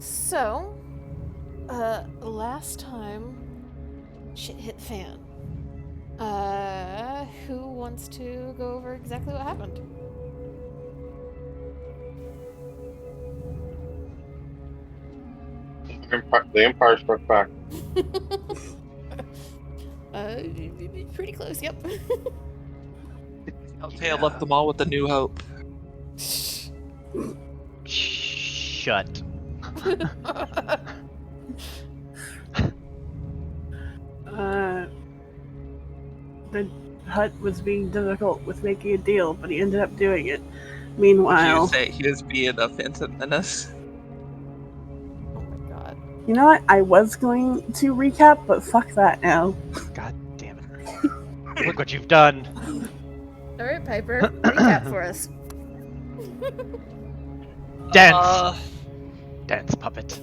So, last time shit hit the fan. Who wants to go over exactly what happened? The Empire Struck Back. Pretty close, yep. Telltale left them all with a new hope. Shut. The Hut was being difficult with making a deal, but he ended up doing it. Would you Meanwhile, say he was being a phantom menace? Oh my god. you know what? I was going to recap, but fuck that now. God damn it. Look what you've done. Alright, Piper, recap for us. Dance! Dance, puppet.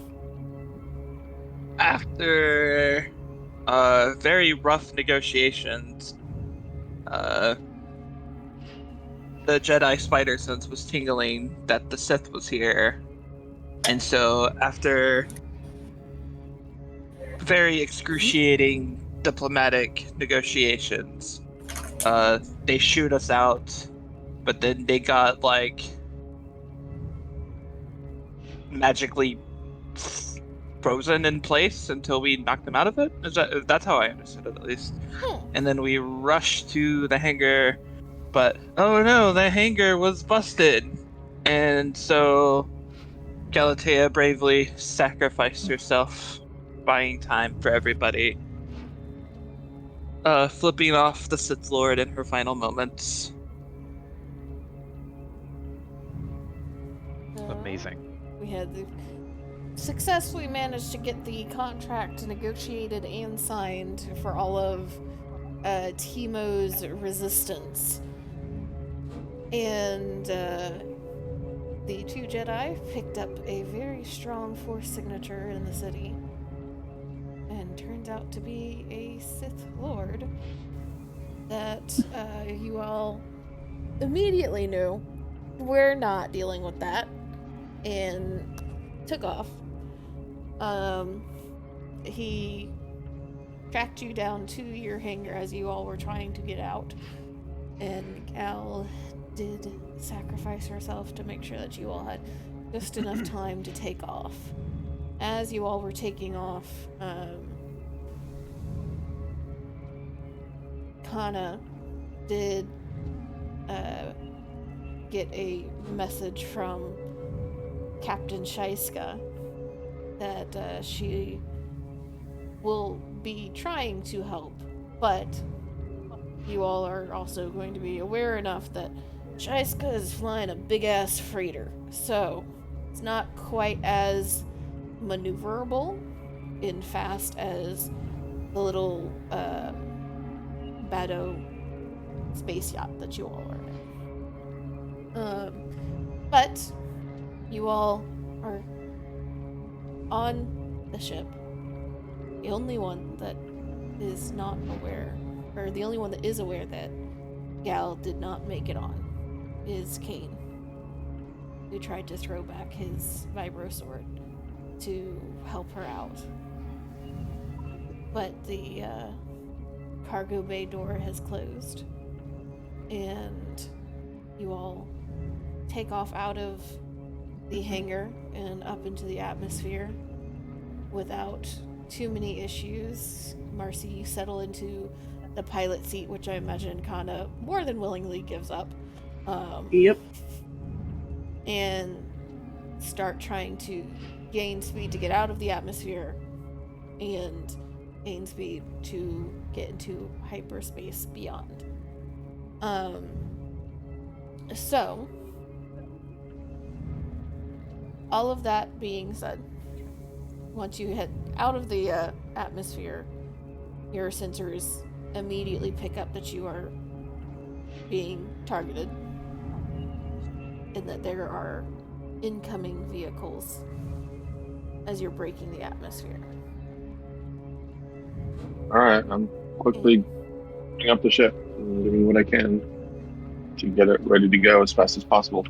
After very rough negotiations, the Jedi spider sense was tingling that the Sith was here. And so after very excruciating diplomatic negotiations, they shoot us out, but then they got magically frozen in place until we knocked them out of it. That's how I understood it, at least. And then we rushed to the hangar, but oh no, the hangar was busted. And so Galatea bravely sacrificed herself, buying time for everybody, flipping off the Sith Lord in her final moments. Amazing. We had successfully managed to get the contract negotiated and signed for all of Teemo's resistance. And the two Jedi picked up a very strong Force signature in the city. And turned out to be a Sith Lord that you all immediately knew we're not dealing with that. And took off. He tracked you down to your hangar as you all were trying to get out. And Gal did sacrifice herself to make sure that you all had just enough time to take off. As you all were taking off, Kana did get a message from Captain Shaiska that she will be trying to help, but you all are also going to be aware enough that Shaiska is flying a big-ass freighter, so it's not quite as maneuverable and fast as the little Bado space yacht that you all are in. But you all are on the ship. The only one that is not aware, or the only one that is aware that Gal did not make it on, is Kane, who tried to throw back his vibro sword to help her out. But the cargo bay door has closed, and you all take off out of the hangar and up into the atmosphere without too many issues. Marcy, you settle into the pilot seat, which I imagine Kana more than willingly gives up. Yep. And start trying to gain speed to get out of the atmosphere and gain speed to get into hyperspace beyond. So, all of that being said, once you head out of the atmosphere, your sensors immediately pick up that you are being targeted and that there are incoming vehicles as you're breaking the atmosphere. Alright, I'm quickly putting up the ship and doing what I can to get it ready to go as fast as possible.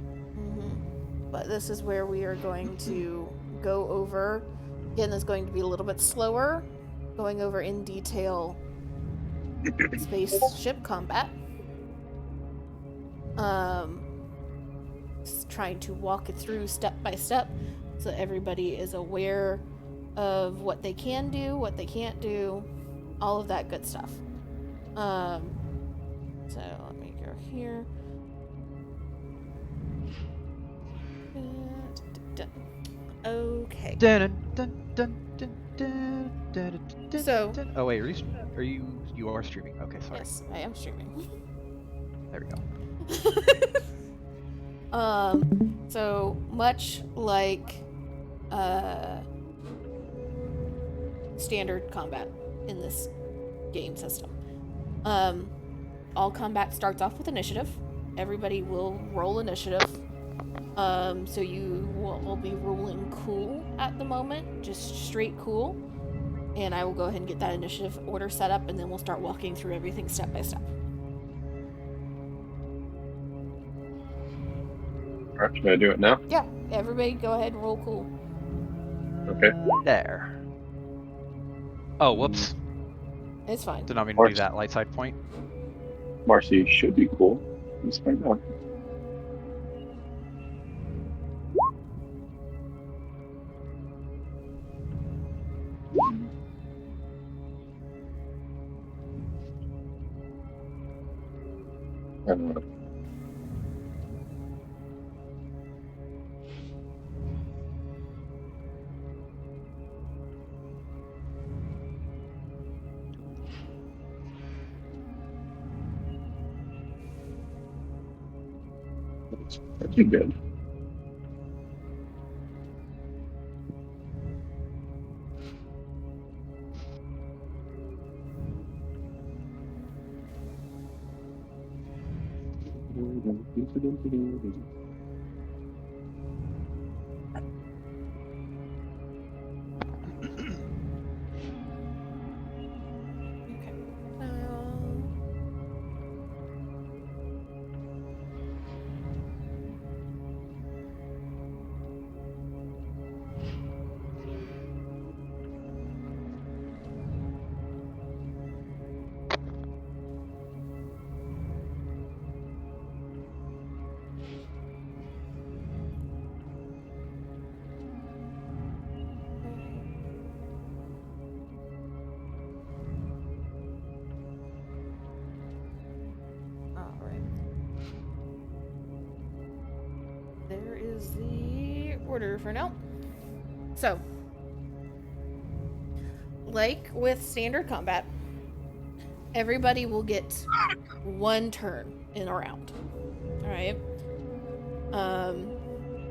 But this is where we are going to go over, again, is going to be a little bit slower, going over in detail spaceship combat. Trying to walk it through step by step so everybody is aware of what they can do, what they can't do, all of that good stuff. So let me go here. Okay. So- Oh wait, are you are streaming? Okay, sorry. Yes, I am streaming. There we go. So much like standard combat in this game system. All combat starts off with initiative. Everybody will roll initiative. So you will be rolling cool at the moment, just straight cool. And I will go ahead and get that initiative order set up, and then we'll start walking through everything step by step. Alright, should I do it now? Yeah, everybody go ahead and roll cool. Okay. There. Oh, whoops. It's fine. Did not mean to do Marcy. that light side point. Marcy should be cool. Let's find out. I don't know. That's pretty good. Okay. Alright. There is the order for now. So, like with standard combat, everybody will get one turn in a round. Alright?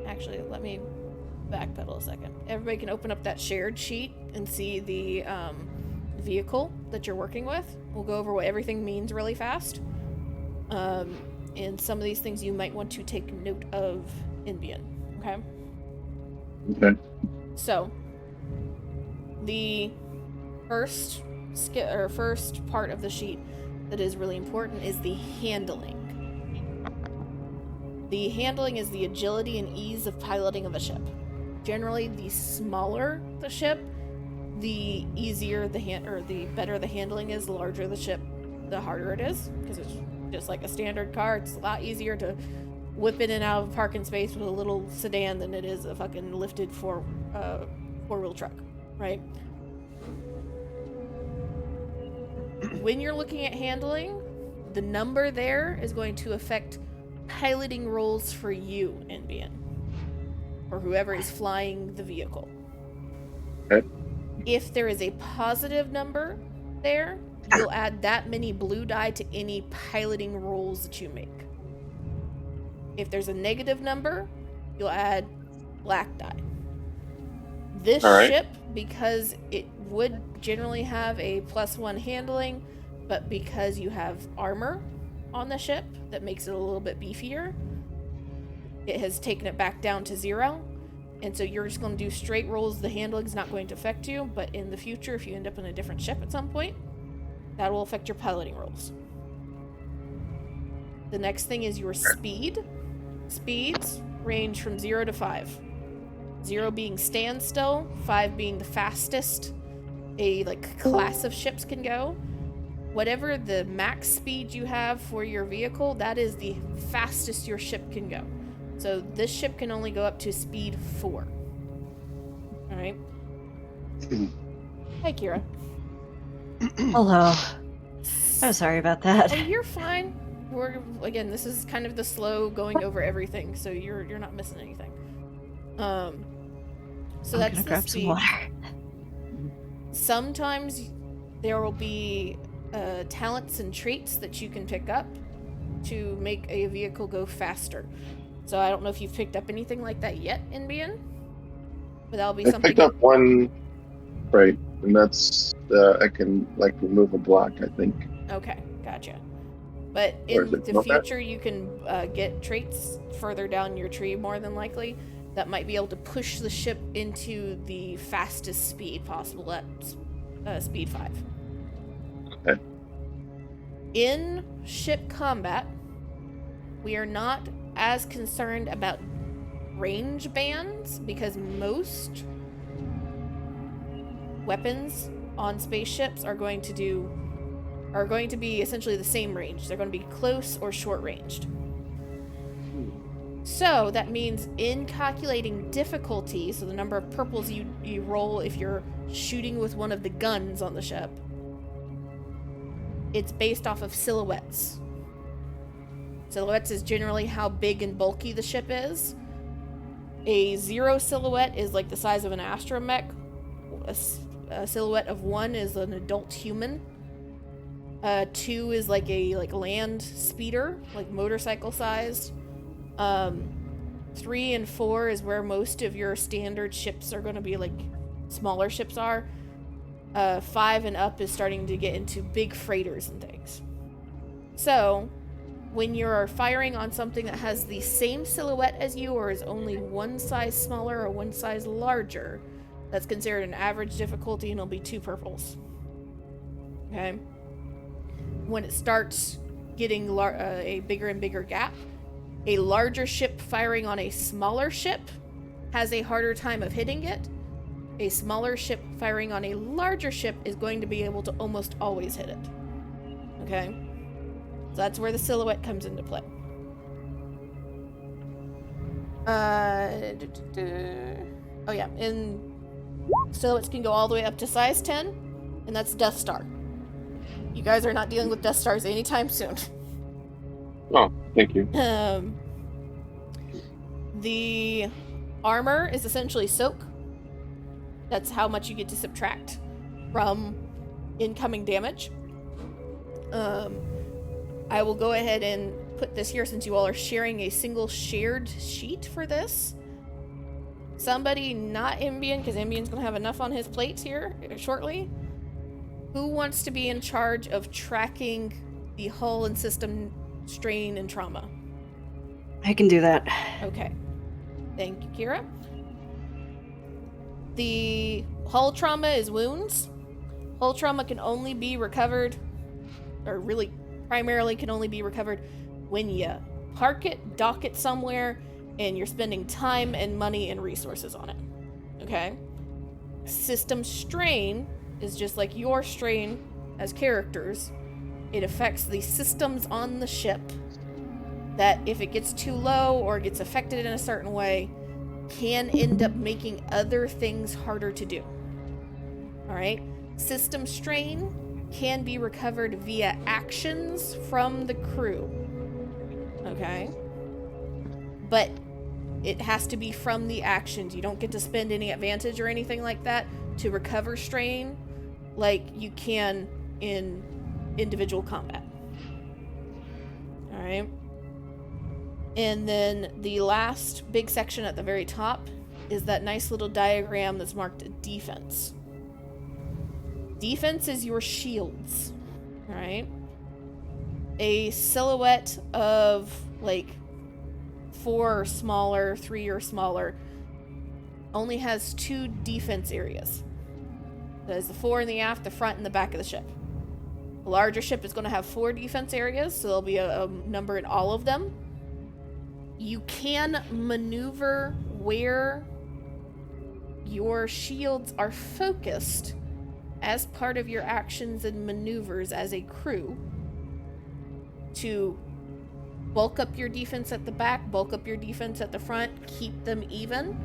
Actually, let me backpedal a second. Everybody can open up that shared sheet and see the vehicle that you're working with. We'll go over what everything means really fast. And some of these things you might want to take note of in Bien. Okay? Okay. So, the first part of the sheet that is really important is the handling. The handling is the agility and ease of piloting of a ship. Generally, the smaller the ship, the easier the better the handling is. The larger the ship, the harder it is, because it's just like a standard car. It's a lot easier to whip in and out of parking space with a little sedan than it is a fucking lifted four-wheel truck, right? When you're looking at handling, the number there is going to affect piloting rolls for you in Bien, or whoever is flying the vehicle. Okay. If there is a positive number there, you'll add that many blue die to any piloting rolls that you make. If there's a negative number, you'll add black die. This Alright. ship, because it would generally have a +1 handling, but because you have armor on the ship that makes it a little bit beefier, it has taken it back down to 0. And so you're just going to do straight rolls. The handling's not going to affect you, but in the future, if you end up in a different ship at some point, that will affect your piloting rolls. The next thing is your speed. Speeds range from 0 to 5. 0 being standstill, 5 being the fastest a class of ships can go. Whatever the max speed you have for your vehicle, that is the fastest your ship can go. So this ship can only go up to speed 4. All right. Hi, Kira. Hello. I'm sorry about that. Oh, you're fine. Again, this is kind of the slow going over everything, so you're not missing anything. So I'm that's gonna the grab some speed. water. Sometimes there will be talents and traits that you can pick up to make a vehicle go faster. So I don't know if you've picked up anything like that yet in BN, but that'll be I something. picked up one trait, and that's I can remove a block, I think. Okay, gotcha. But Or in is it the combat? future, you can get traits further down your tree, more than likely, that might be able to push the ship into the fastest speed possible at speed 5. Okay. In ship combat, we are not as concerned about range bands because most weapons on spaceships are going to be essentially the same range. They're going to be close or short ranged. So that means in calculating difficulty, so the number of purples you roll if you're shooting with one of the guns on the ship, it's based off of silhouettes. Silhouettes is generally how big and bulky the ship is. A 0 silhouette is like the size of an astromech. A silhouette of 1 is an adult human. 2 is like a land speeder, like motorcycle sized. 3 and 4 is where most of your standard ships are going to be, smaller ships are. 5 and up is starting to get into big freighters and things. So, when you're firing on something that has the same silhouette as you or is only one size smaller or one size larger, that's considered an average difficulty and it'll be 2 purples. Okay? When it starts getting a bigger and bigger gap, a larger ship firing on a smaller ship has a harder time of hitting it. A smaller ship firing on a larger ship is going to be able to almost always hit it. Okay? So that's where the silhouette comes into play. Oh yeah, and silhouettes can go all the way up to size 10, and that's Death Star. You guys are not dealing with Death Stars anytime soon. Oh, thank you. The armor is essentially soak. That's how much you get to subtract from incoming damage. I will go ahead and put this here since you all are sharing a single shared sheet for this. Somebody not Ambien, because Ambien's going to have enough on his plate here shortly. Who wants to be in charge of tracking the hull and system strain and trauma? I can do that. Okay. Thank you, Kira. The hull trauma is wounds. Hull trauma can only be recovered, or really primarily can only be recovered when you park it, dock it somewhere, and you're spending time and money and resources on it. Okay? System strain is just like your strain as characters. It affects the systems on the ship that if it gets too low or gets affected in a certain way, can end up making other things harder to do. Alright? System strain can be recovered via actions from the crew. Okay? But it has to be from the actions. You don't get to spend any advantage or anything like that to recover strain like you can in individual combat. Alright? And then the last big section at the very top is that nice little diagram that's marked defense. Defense is your shields, alright? A silhouette of 4 or smaller, 3 or smaller, only has 2 defense areas. That is the fore and the aft, the front and the back of the ship. A larger ship is going to have 4 defense areas, so there'll be a number in all of them. You can maneuver where your shields are focused as part of your actions and maneuvers as a crew to bulk up your defense at the back, bulk up your defense at the front, keep them even.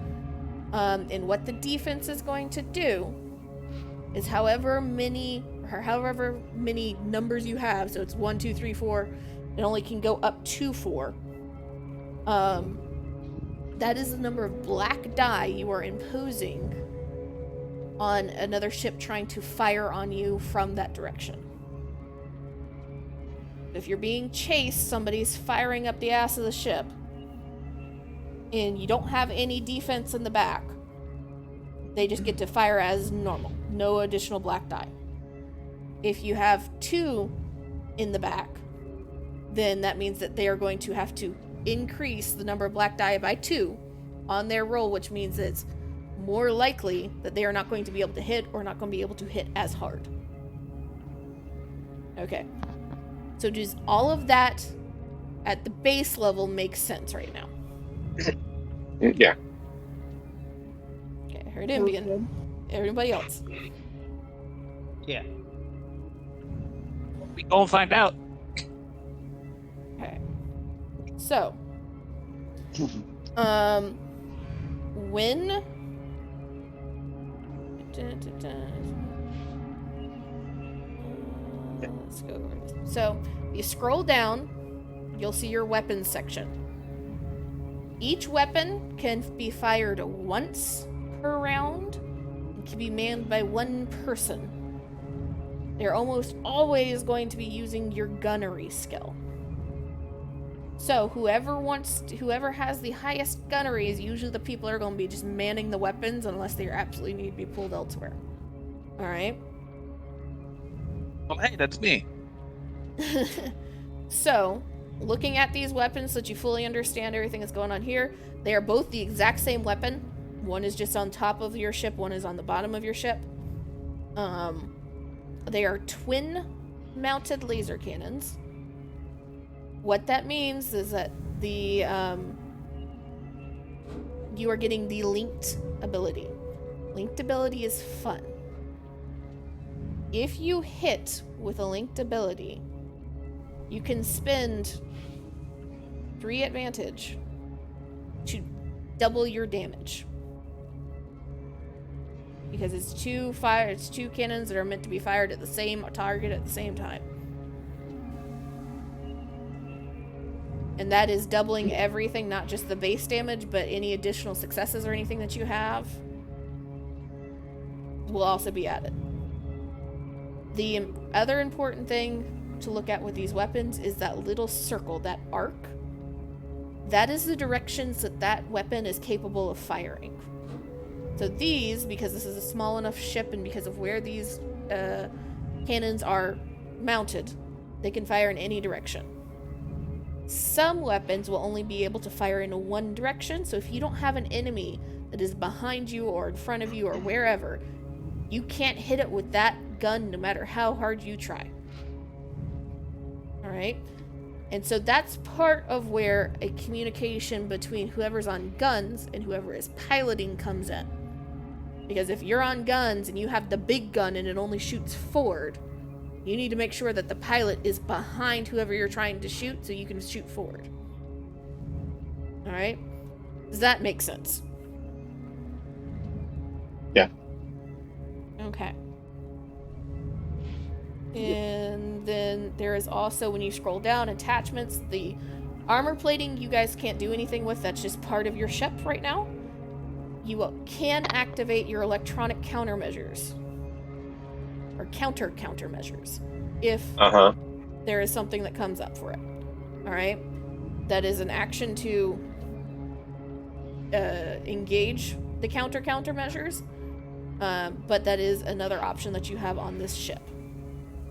And what the defense is going to do is however many numbers you have, so it's 1, 2, 3, 4, it only can go up to 4. That is the number of black die you are imposing on another ship trying to fire on you from that direction. If you're being chased, somebody's firing up the ass of the ship, and you don't have any defense in the back, they just get to fire as normal. No additional black die. If you have 2 in the back, then that means that they are going to have to increase the number of black die by 2 on their roll, which means it's more likely that they are not going to be able to hit or not going to be able to hit as hard. Okay. So does all of that at the base level make sense right now? Yeah. Okay, I heard Ambien. Everybody else. Yeah. We gonna find out. Okay. So, when let's go over this. So, you scroll down, you'll see your weapons section. Each weapon can be fired once per round and can be manned by 1 person. They're almost always going to be using your gunnery skill. So whoever has the highest gunnery is usually the people that are going to be just manning the weapons unless they absolutely need to be pulled elsewhere. All right. Well, hey, that's me. So, looking at these weapons so that you fully understand everything that's going on here, they are both the exact same weapon. One is just on top of your ship, one is on the bottom of your ship. They are twin-mounted laser cannons. What that means is that you are getting the linked ability. Linked ability is fun. If you hit with a linked ability, you can spend 3 advantage to double your damage. Because it's 2 cannons that are meant to be fired at the same target at the same time. And that is doubling everything, not just the base damage, but any additional successes or anything that you have will also be added. The other important thing to look at with these weapons is that little circle, that arc. That is the directions that weapon is capable of firing. So these, because this is a small enough ship and because of where these cannons are mounted, they can fire in any direction. Some weapons will only be able to fire in one direction, so if you don't have an enemy that is behind you or in front of you or wherever, you can't hit it with that gun no matter how hard you try. Alright? And so that's part of where a communication between whoever's on guns and whoever is piloting comes in. Because if you're on guns and you have the big gun and it only shoots forward, you need to make sure that the pilot is behind whoever you're trying to shoot so you can shoot forward. Alright? Does that make sense? Yeah. Okay. And then there is also, when you scroll down, attachments. The armor plating you guys can't do anything with. That's just part of your ship right now. You can activate your electronic countermeasures. Or countermeasures. If there is something that comes up for it. Alright? That is an action to engage the countermeasures. But that is another option that you have on this ship.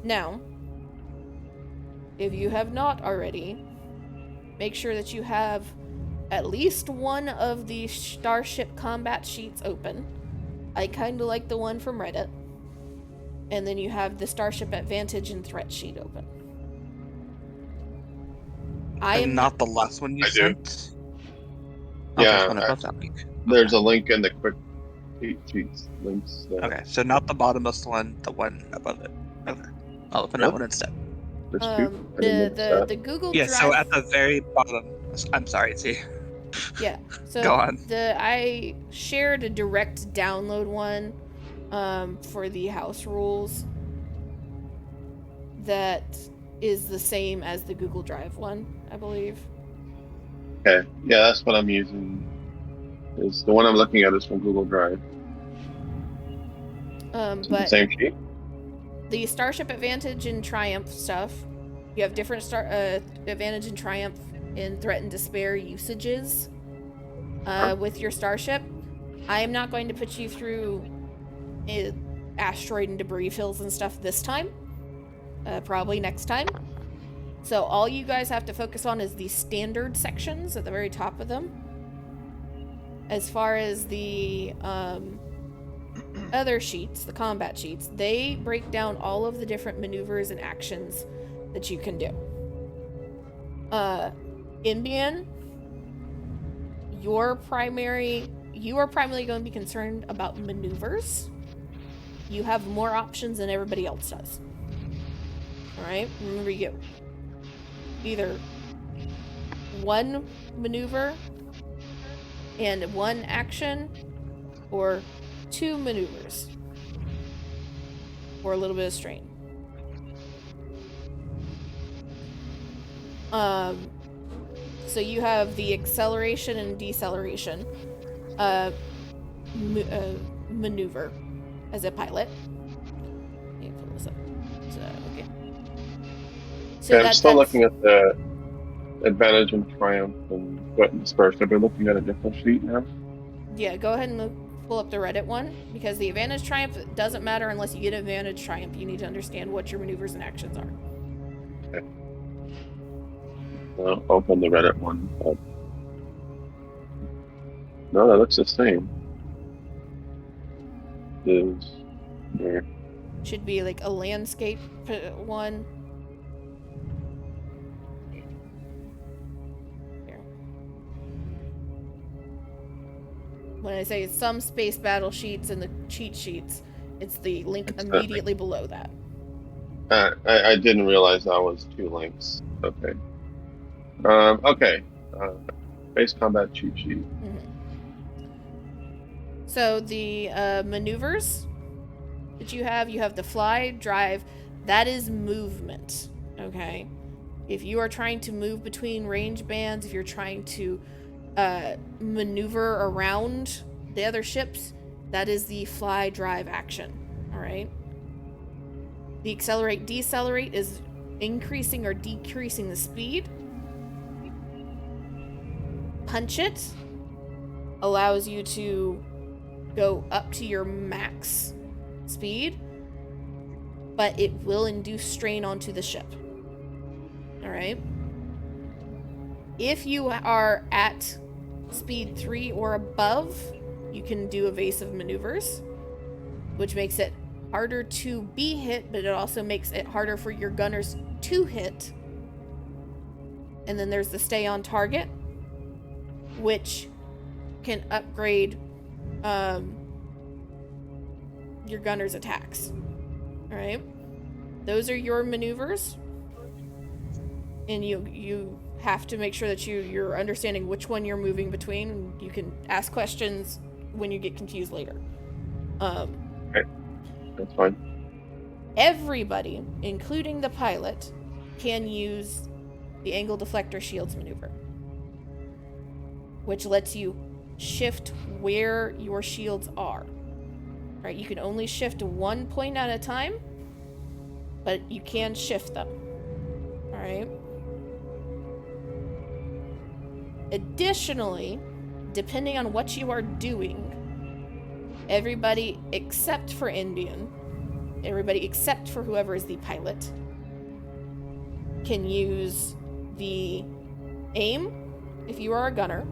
Now, if you have not already, make sure that you have at least one of the Starship combat sheets open. I kind of like the one from Reddit. And then you have the Starship Advantage and Threat sheet open. I am not the last one you I do. sent? Yeah, One above that link. There's a link in the cheat sheets links. Okay, so not the bottommost one, the one above it. Okay, I'll open that one instead. There's two. I didn't notice that. The Google Yeah, Drive. so at the very bottom. I'm sorry, T. Yeah. So Go on. I shared a direct download one for the house rules that is the same as the Google Drive one, I believe. Okay. Yeah, that's what I'm using. Is the one I'm looking at is from Google Drive. Is it the But same sheet? the Starship Advantage and Triumph stuff, you have different Advantage and Triumph in Threat and Despair usages with your Starship. I am not going to put you through asteroid and debris fields and stuff this time. Probably next time. So all you guys have to focus on is the standard sections at the very top of them. As far as the other sheets, the combat sheets, they break down all of the different maneuvers and actions that you can do. Indian, you are primarily going to be concerned about maneuvers. You have more options than everybody else does. Alright, remember you. Either one maneuver and one action, or two maneuvers. Or a little bit of strain. So you have the acceleration and deceleration maneuver as a pilot. Let me pull this up. Okay. So I'm still looking at the Advantage and Triumph and Threat and Disperse. I've been looking at a different sheet now. Yeah, go ahead and pull up the Reddit one, because the Advantage Triumph doesn't matter unless you get Advantage Triumph. You need to understand what your maneuvers and actions are. Okay. I'll open the Reddit one. But... No, that looks the same. There. Should be like a landscape one. Here. When I say some space battle sheets and the cheat sheets, it's the link immediately below that. I didn't realize that was two links. Okay. Okay. Base combat cheat sheet. Mm-hmm. So the maneuvers that you have the fly, drive, that is movement, okay? If you are trying to move between range bands, if you're trying to maneuver around the other ships, that is the fly, drive action, all right? The accelerate, decelerate is increasing or decreasing the speed. Punch it allows you to go up to your max speed, but it will induce strain onto the ship. Alright? If you are at speed 3 or above, you can do evasive maneuvers, which makes it harder to be hit, but it also makes it harder for your gunners to hit. And then there's the stay on target, which can upgrade your gunner's attacks. Alright? Those are your maneuvers. And you have to make sure that you're understanding which one you're moving between. You can ask questions when you get confused later. Okay. That's fine. Everybody, including the pilot, can use the angle deflector shields maneuver, which lets you shift where your shields are. Right? You can only shift 1 point at a time, but you can shift them. Alright? Additionally, depending on what you are doing, everybody except for Indian, everybody except for whoever is the pilot, can use the aim, if you are a gunner,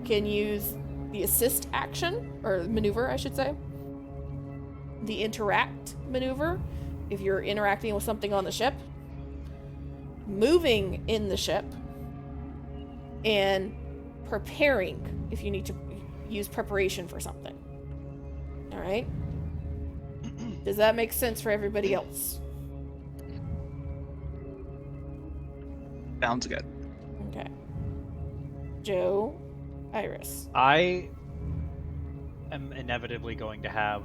can use the assist action, or maneuver, I should say, the interact maneuver, if you're interacting with something on the ship, moving in the ship, and preparing, if you need to use preparation for something. All right. Does that make sense for everybody else? Sounds good. Okay. Joe, Iris. I am inevitably going to have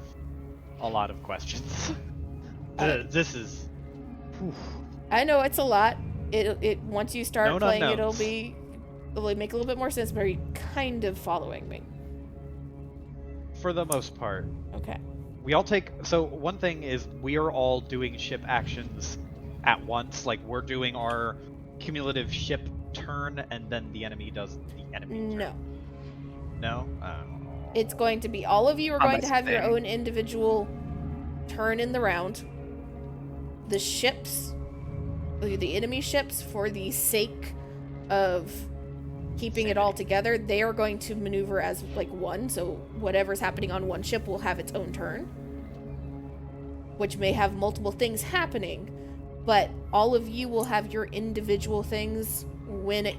a lot of questions. This is. Whew. I know it's a lot. It once you start Known playing, unknowns. it'll make a little bit more sense. But are you kind of following me? For the most part. Okay. We all take. So, one thing is, we are all doing ship actions at once. Like, we're doing our cumulative ship turn, and then the enemy does the enemy No. turn. No? It's going to be all of you are Oh, going to that's have your fair. own individual turn in the round. The ships, the enemy ships, for the sake of keeping it all together, they are going to maneuver as like one. So whatever's happening on one ship will have its own turn, which may have multiple things happening, but all of you will have your individual things when it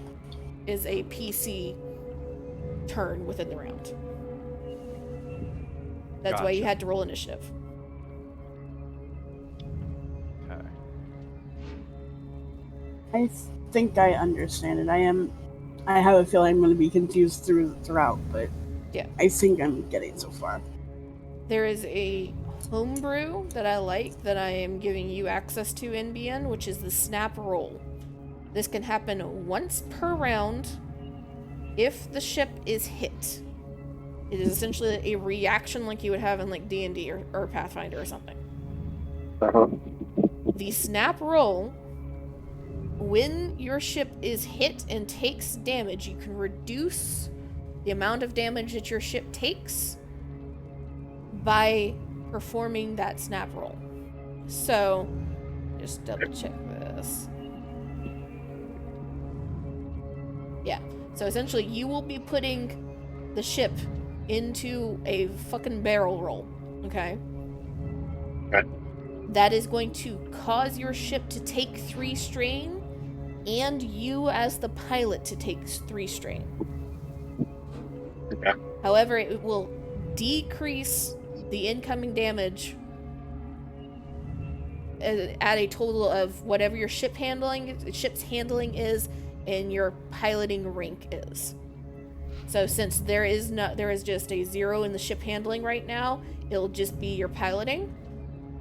is a PC turn within the round. That's why you Gotcha. had to roll initiative. Okay. I think I understand it. I have a feeling I'm going to be confused throughout, but Yeah. I think I'm getting so far. There is a homebrew that I like that I am giving you access to in BN, which is the snap roll. This can happen once per round if the ship is hit. It is essentially a reaction like you would have in like D&D or Pathfinder or something. Uh-huh. The snap roll, when your ship is hit and takes damage, you can reduce the amount of damage that your ship takes by performing that snap roll. So, just double check this. Yeah. So essentially, you will be putting the ship into a fucking barrel roll. Okay? Okay. That is going to cause your ship to take 3 strain, and you as the pilot to take 3 strain. Okay. However, it will decrease the incoming damage at a total of whatever your ship's handling is and your piloting rank is. So since there is just a 0 in the ship handling right now, it'll just be your piloting,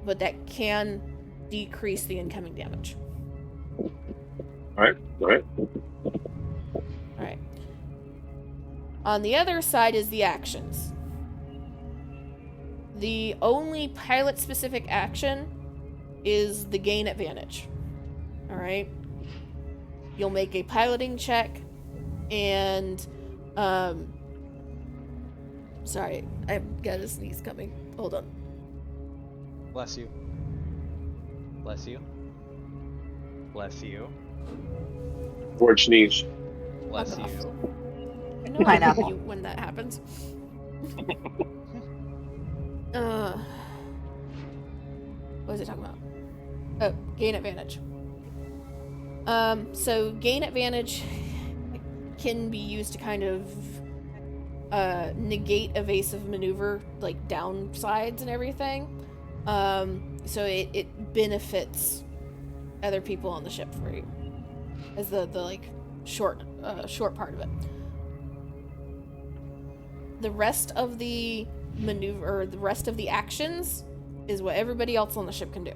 but that can decrease the incoming damage. All right. Alright. On the other side is the actions. The only pilot-specific action is the gain advantage. Alright? You'll make a piloting check, and, sorry, I've got a sneeze coming. Hold on. Bless you. Bless you. Bless you. George sneeze. Bless Fuck off. you. I know I Pineapple. mute when that happens. What was I talking about? Oh, gain advantage. So gain advantage can be used to kind of negate evasive maneuver, like downsides and everything. So it benefits other people on the ship for you as the like short part of it. The rest of the maneuver, or the rest of the actions, is what everybody else on the ship can do.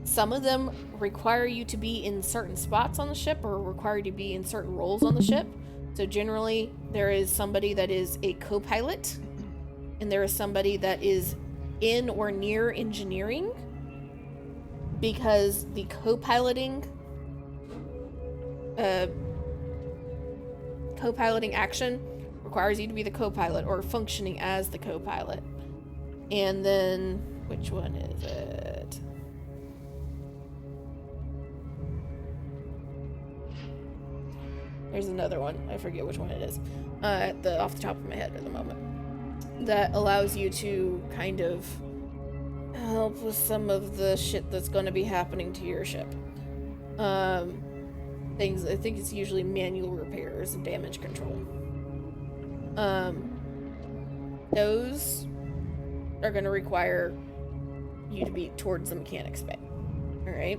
Some of them require you to be in certain spots on the ship or require you to be in certain roles on the ship. So generally, there is somebody that is a co-pilot, and there is somebody that is in or near engineering, because the co-piloting action requires you to be the co-pilot or functioning as the co-pilot. And then, which one is it? There's another one. I forget which one it is. Off the top of my head at the moment. That allows you to kind of help with some of the shit that's going to be happening to your ship. Things, I think it's usually manual repairs and damage control. Those are going to require you to be towards the mechanics bay. Alright?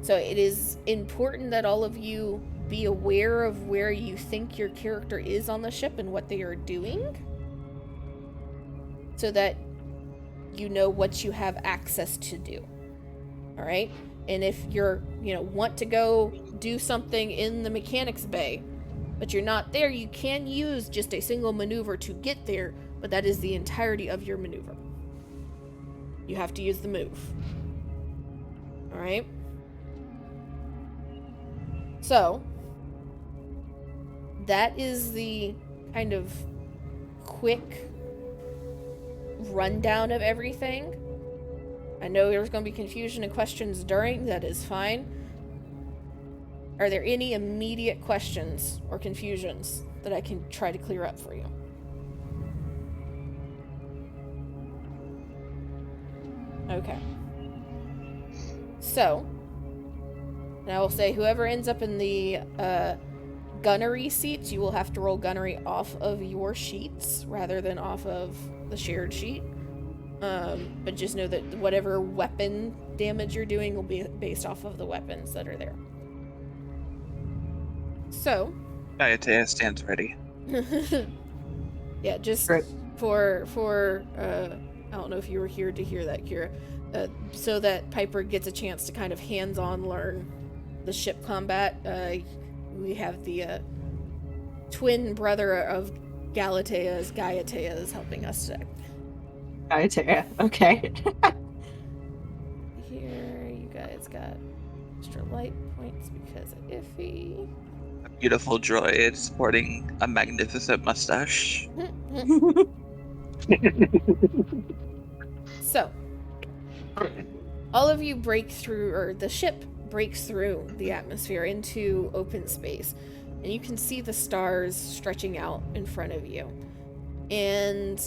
So it is important that all of you be aware of where you think your character is on the ship and what they are doing, so that you know what you have access to do. Alright? And if you're, want to go do something in the mechanics bay, but you're not there, you can use just a single maneuver to get there, but that is the entirety of your maneuver. You have to use the move. Alright? So, that is the kind of quick rundown of everything. I know there's going to be confusion and questions during, that is fine. Are there any immediate questions or confusions that I can try to clear up for you? Okay. So, and I will say whoever ends up in the gunnery seats, you will have to roll gunnery off of your sheets rather than off of the shared sheet. But just know that whatever weapon damage you're doing will be based off of the weapons that are there. So, EotE stands ready. yeah, just Right. for I don't know if you were here to hear that, Kira, so that Piper gets a chance to kind of hands-on learn the ship combat. We have the twin brother of Galatea's, Gaiatea, is helping us today. Okay. Here, you guys got extra light points because of Iffy. A beautiful droid sporting a magnificent mustache. So, all of you break through, or the ship breaks through the atmosphere into open space, and you can see the stars stretching out in front of you. And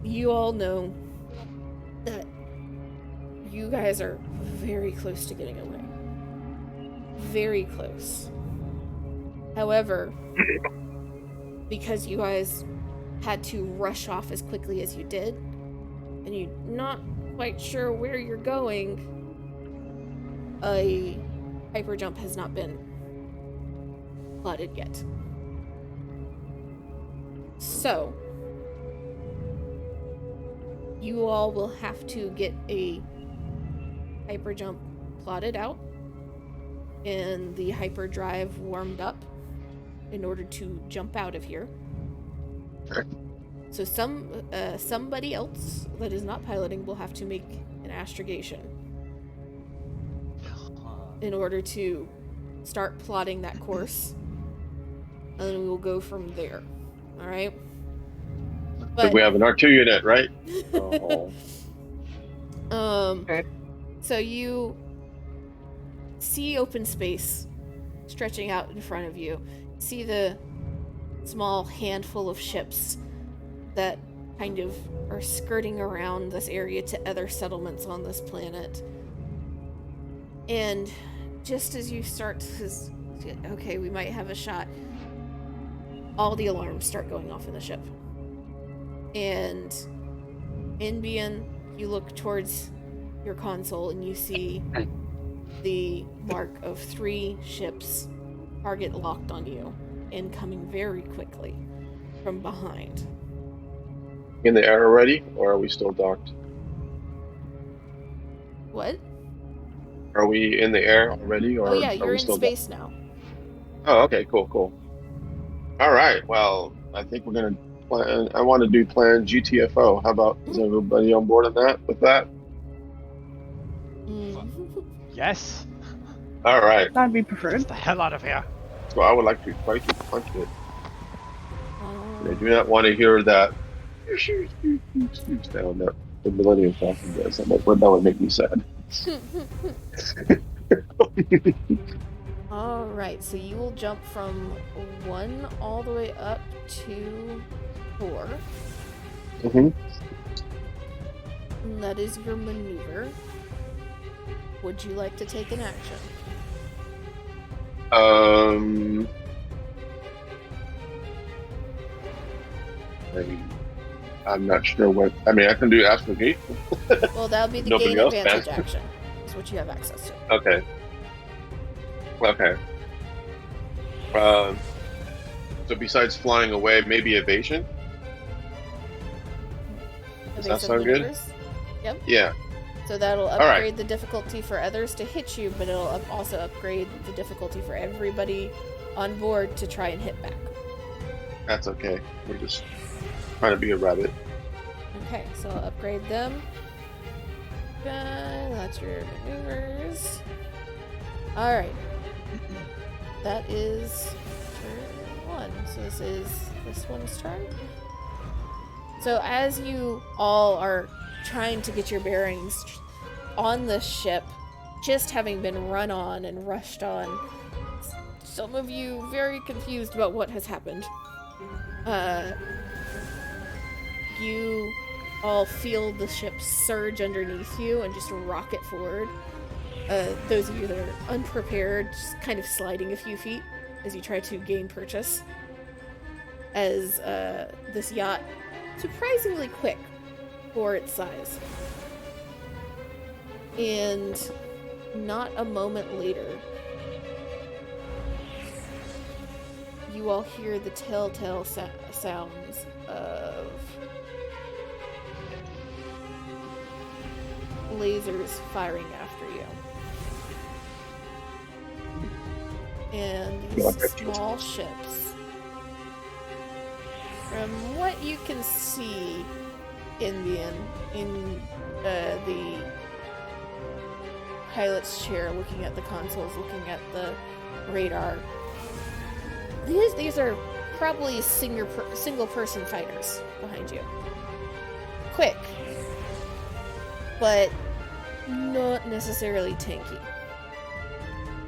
you all know that you guys are very close to getting away. Very close. However, because you guys had to rush off as quickly as you did, and you're not quite sure where you're going, a hyper jump has not been plotted yet. So, you all will have to get a hyper jump plotted out and the hyperdrive warmed up in order to jump out of here. So somebody else that is not piloting will have to make an astrogation in order to start plotting that course, and then we will go from there. All right. But we have an R2 unit, right? Oh. Okay. So you see open space stretching out in front of you. See the small handful of ships that kind of are skirting around this area to other settlements on this planet. And just as you start to, okay, we might have a shot, all the alarms start going off in the ship. And Inbian, you look towards your console and you see the mark of 3 ships target locked on you and coming very quickly from behind. In the air already, or are we still docked? What? Are we in the air already, or Oh yeah, are you're we in still space now. Oh, okay, cool. All right, well, I think we're gonna plan. I want to do plan GTFO. How about, is everybody on board on that? With that? Yes. All right. That'd be Get preferred. the hell out of here. So I would like to try to punch it. And I do not want to hear that sound that the Millennium Falcon does. That would make me sad. Alright, so you will jump from 1 all the way up to 4. Mm-hmm. And that is your maneuver. Would you like to take an action? I'm not sure what. I mean, I can do astrogation. Well, that'll be the Nobody gain else advantage can. action. Is what you have access to. Okay. Okay. Um. So besides flying away, maybe evasion. Does that Evasive sound good? maneuvers. Yep. Yeah. So that'll right. upgrade the difficulty for others to hit you, but it'll also upgrade the difficulty for everybody on board to try and hit back. That's okay. We're just trying to be a rabbit. Okay, so I'll upgrade them. That's your maneuvers. Alright. That is turn 1. So this is this one's turn. So as you all are trying to get your bearings on the ship, just having been run on and rushed on, some of you very confused about what has happened. You all feel the ship surge underneath you and just rocket forward. Those of you that are unprepared, just kind of sliding a few feet as you try to gain purchase. As this yacht, surprisingly quick for its size. And not a moment later, you all hear the telltale sounds of lasers firing after you. And these small ships, from what you can see in the pilot's chair, looking at the consoles, looking at the radar, these are probably single person fighters behind you. Quick, but not necessarily tanky.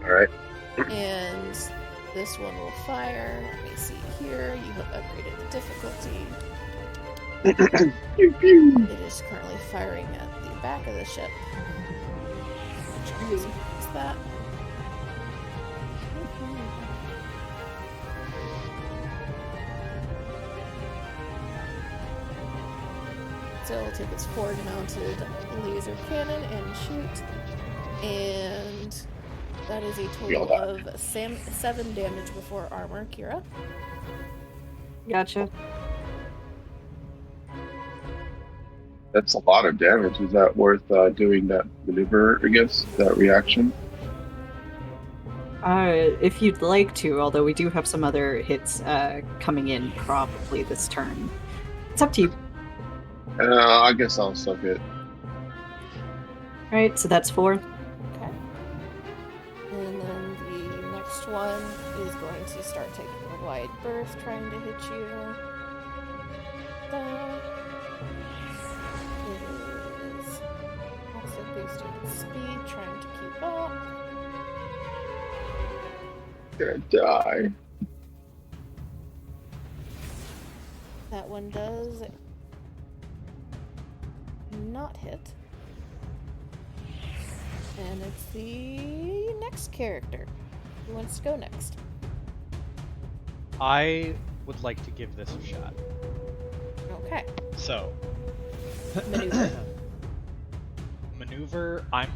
Alright. And this one will fire. Let me see here. You have upgraded the difficulty. Pew, pew. It is currently firing at the back of the ship. Which is that? So it'll take its forward-mounted laser cannon and shoot. And that is a total of 7 damage before armor. Kira? Gotcha. That's a lot of damage. Is that worth doing that maneuver against that reaction? If you'd like to, although we do have some other hits coming in probably this turn. It's up to you. I guess I'll suck it. Alright, so that's 4. Okay. And then the next one is going to start taking a wide berth, trying to hit you. It is also boosting its speed, trying to keep up. Gonna die. That one does not hit. And it's the next character. Who wants to go next? I would like to give this a shot. Okay. So, Maneuver. maneuver. I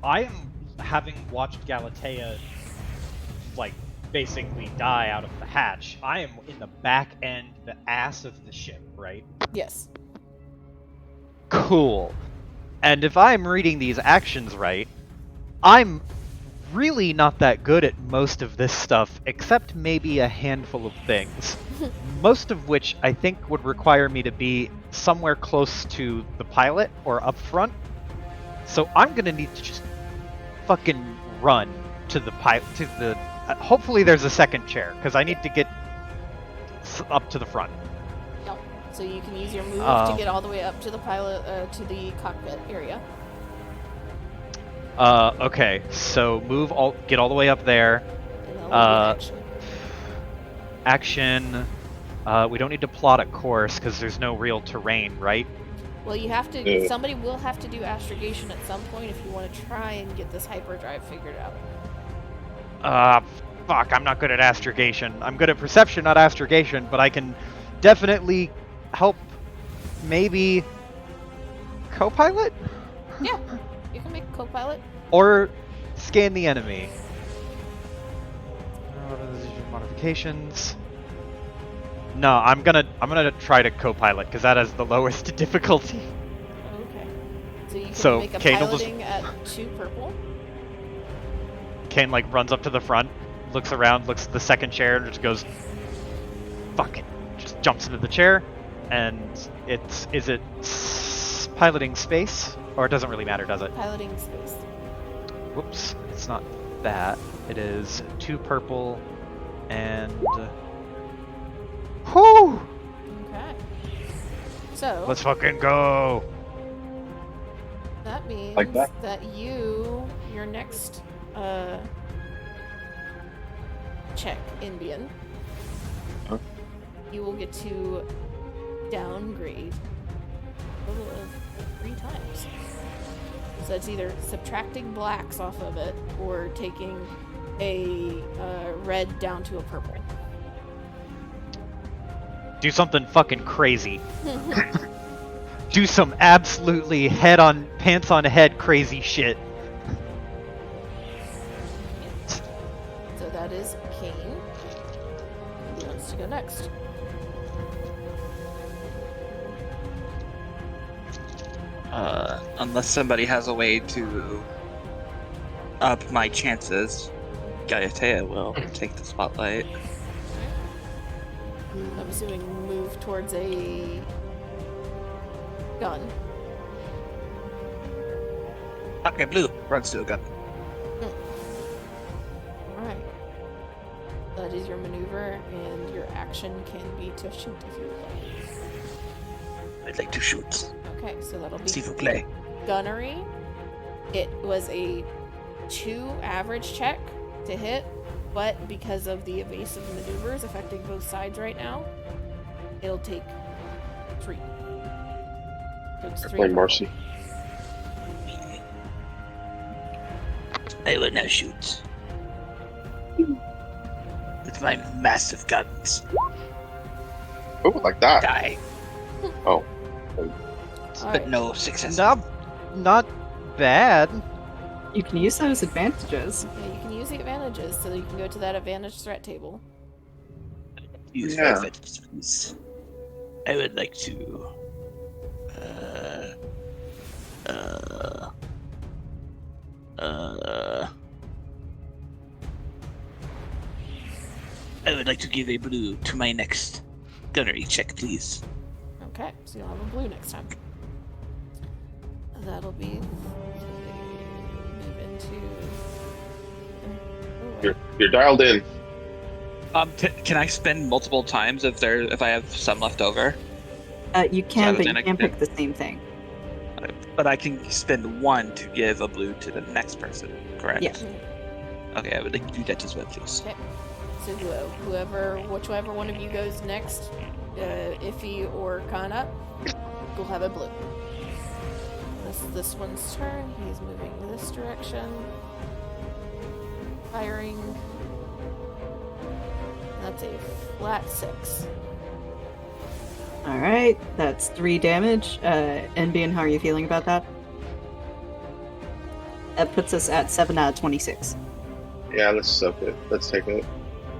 am having watched Galatea like basically die out of the hatch. I am in the back end, the ass of the ship, right? Yes. Cool. And if I'm reading these actions right, I'm really not that good at most of this stuff, except maybe a handful of things. Most of which I think would require me to be somewhere close to the pilot or up front. So I'm gonna need to just fucking run to the pilot, to the... hopefully there's a second chair, because I need to get up to the front. Yep. So you can use your move to get all the way up to the pilot, to the cockpit area. Okay, so get all the way up there. And then we'll do Action. We don't need to plot a course because there's no real terrain, right? Well, you have to. Yeah. Somebody will have to do astrogation at some point if you want to try and get this hyperdrive figured out. Fuck, I'm not good at astrogation. I'm good at perception, not astrogation, but I can definitely help maybe co-pilot? Yeah, you can make co-pilot. Or scan the enemy. Modifications. No, I'm gonna try to co-pilot because that has the lowest difficulty. Okay. So you can So, make a Kane will just- piloting at 2 purple. Kane like runs up to the front, looks around, looks at the second chair, and just goes, "Fuck it!" Just jumps into the chair, and is it piloting space, or it doesn't really matter, does it? Piloting space. Whoops, it's not that. It is 2 purple, and whoo! Okay. So Let's fucking go! that means Like that? your next check, Indian, Huh? you will get to downgrade a total of 3 times. So it's either subtracting blacks off of it or taking a red down to a purple. Do something fucking crazy. Do some absolutely pants on head crazy shit. So that is Kane. Who wants to go next? Unless somebody has a way to up my chances, Galatea will take the spotlight. I'm assuming move towards a gun. Okay, blue runs to a gun. Alright. That is your maneuver, and your action can be to shoot if you would like. I'd like to shoot. Okay, so that'll be S'il vous plaît. gunnery. It was a 2 average check to hit, but because of the evasive maneuvers affecting both sides right now, it'll take 3. So it's 3 Play purple. Marcy. I will now shoot. With my massive guns. Oh, like that. Die. Oh. But Alright. no success. Not bad. You can use those advantages. Yeah, you can use the advantages so that you can go to that advantage threat table. Use Yeah. my advantages, please. I would like to. I would like to give a blue to my next gunnery check, please. Okay, so you'll have a blue next time. That'll be move into. You're dialed in. Can I spend multiple times if I have some left over? You can, but you then can I- pick the same thing. But I can spend one to give a blue to the next person, correct? Yeah. Okay, I would like to do that as well, please. Okay. So whichever one of you goes next, Iffy or Kana, will have a blue. This one's turn. He's moving this direction. Firing. That's a flat 6. Alright, that's 3 damage. Enbian, how are you feeling about that? That puts us at 7 out of 26. Yeah, let's soak it. Let's take it.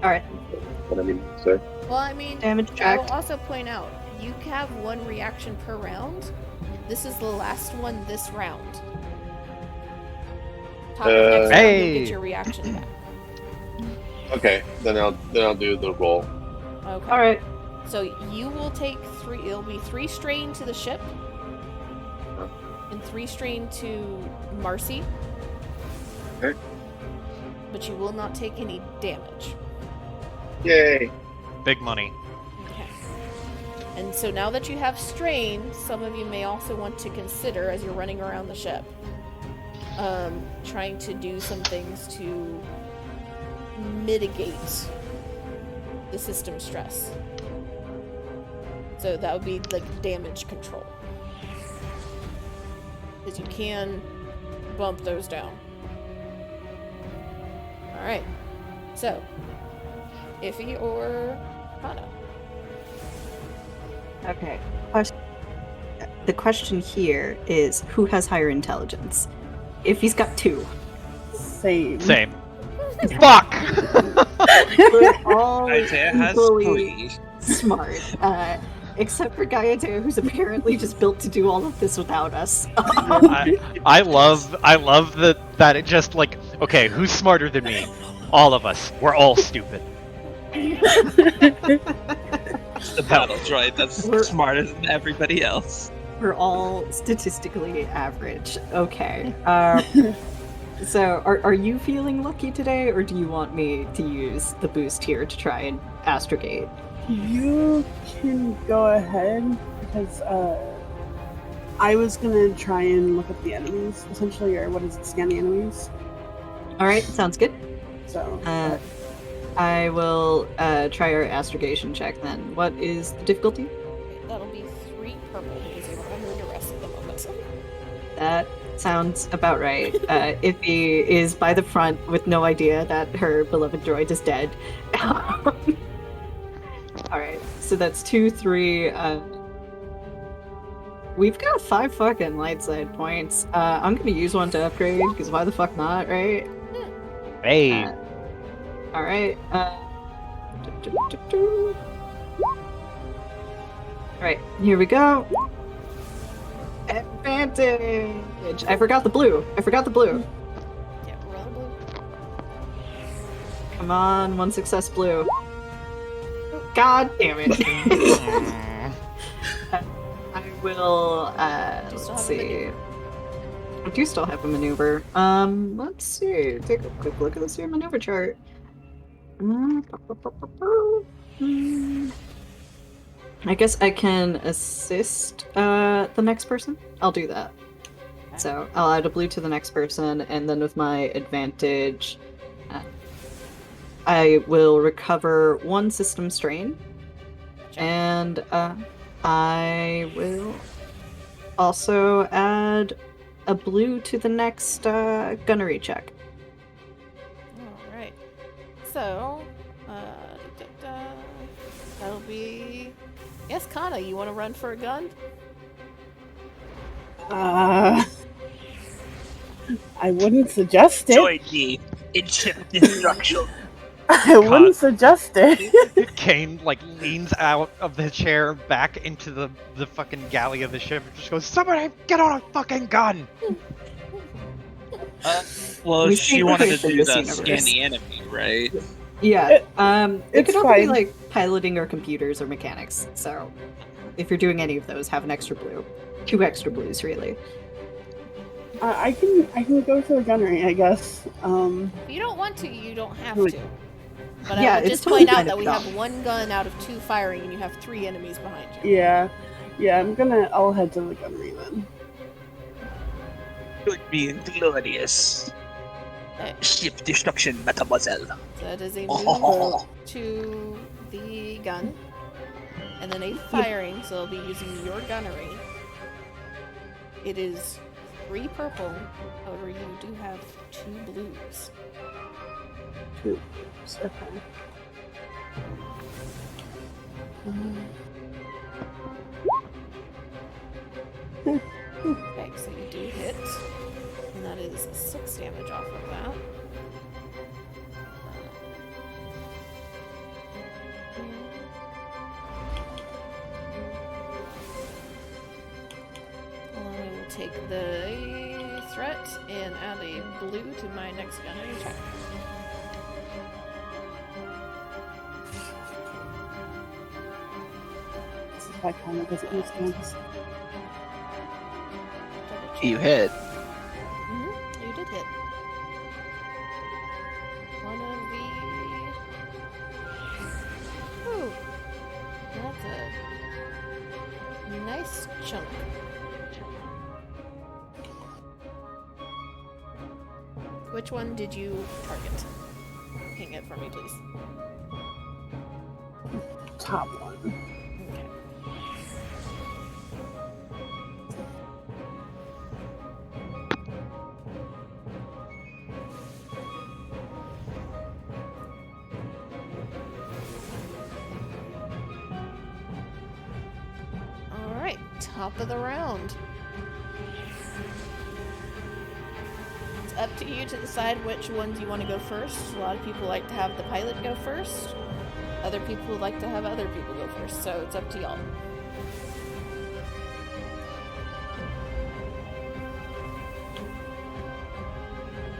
Alright, What I mean to say. Well, I mean, damage I will check. also point out, you have 1 reaction per round. This is the last one this round. Top of next round, Hey! you'll get your reaction back. Okay, then I'll do the roll. Okay. Alright, So you will take 3. It'll be 3 strain to the ship, and 3 strain to Marcy. Okay. But you will not take any damage. Yay! Big money. Okay. And so now that you have strain, some of you may also want to consider, as you're running around the ship, trying to do some things to mitigate the system stress. So that would be like damage control. Because you can bump those down. Alright. So, Iffy or Hana? okay. Question. the question here is who has higher intelligence? If he's got 2, Same. Same. Fuck! we're all Isaiah has equally 3. smart, except for Gaiatea, who's apparently just built to do all of this without us. I love that it just like, okay, who's smarter than me? All of us. We're all stupid. It's the battle droid that's We're- smarter than everybody else. We're all statistically average. Okay. So, are you feeling lucky today, or do you want me to use the boost here to try and astrogate? You can go ahead because I was gonna try and look at the enemies, essentially, or what is it, scan the enemies. All right, sounds good. So I will try our astrogation check then. What is the difficulty? That'll be 3 purple because we're under duress at the moment. That sounds about right. Iffy is by the front with no idea that her beloved droid is dead. Alright, so that's 2, 3. We've got 5 fucking light side points. I'm gonna use one to upgrade, because why the fuck not, right? Hey. Alright, Alright, here we go. Advantage! I forgot the blue. Yeah, roll blue. Come on, 1 success blue. God damn it. I will, Do you still let's have a see. I do still have a maneuver. Let's see. Take a quick look at this here maneuver chart. I guess I can assist the next person. I'll do that. So I'll add a blue to the next person, and then with my advantage, I will recover 1 system strain, and I will also add a blue to the next gunnery check. Alright. So, that'll be. Yes, Kana, you want to run for a gun? I wouldn't suggest it. Join me in ship destruction. I wouldn't suggest it. Kane like leans out of the chair back into the fucking galley of the ship and just goes, "Somebody get on a fucking gun!" Well, We she see wanted this to in do this the universe. scan the enemy, right? Yeah, it it's could also be fine. like piloting or computers or mechanics. So if you're doing any of those, have an extra blue. 2 extra blues, really. I can go for the gunnery, I guess. If you don't want to, you don't have Like- to. But Yeah, I would it's just totally point out fine that if we you have don't. 1 gun out of 2 firing, and you have 3 enemies behind you. Yeah, I'll head to the gunnery then. Join me in glorious Okay, ship destruction, mademoiselle. so that is a Oh. move to the gun, and then a firing, so I'll be using your gunnery. It is 3 purple, however you do have 2 blues. Okay. Okay, so you do hit, and that is 6 damage off of that. I will take the threat and add a blue to my next gunnery check. This is why Connor doesn't use guns. Double check. You hit. You did hit. One of the. Ooh, that's a nice chunk. Which one did you target? Hang it for me, please. Top one. Okay. Alright, top of the round. It's up to you to decide which ones you want to go first. A lot of people like to have the pilot go first. Other people like to have other people go first, so it's up to y'all.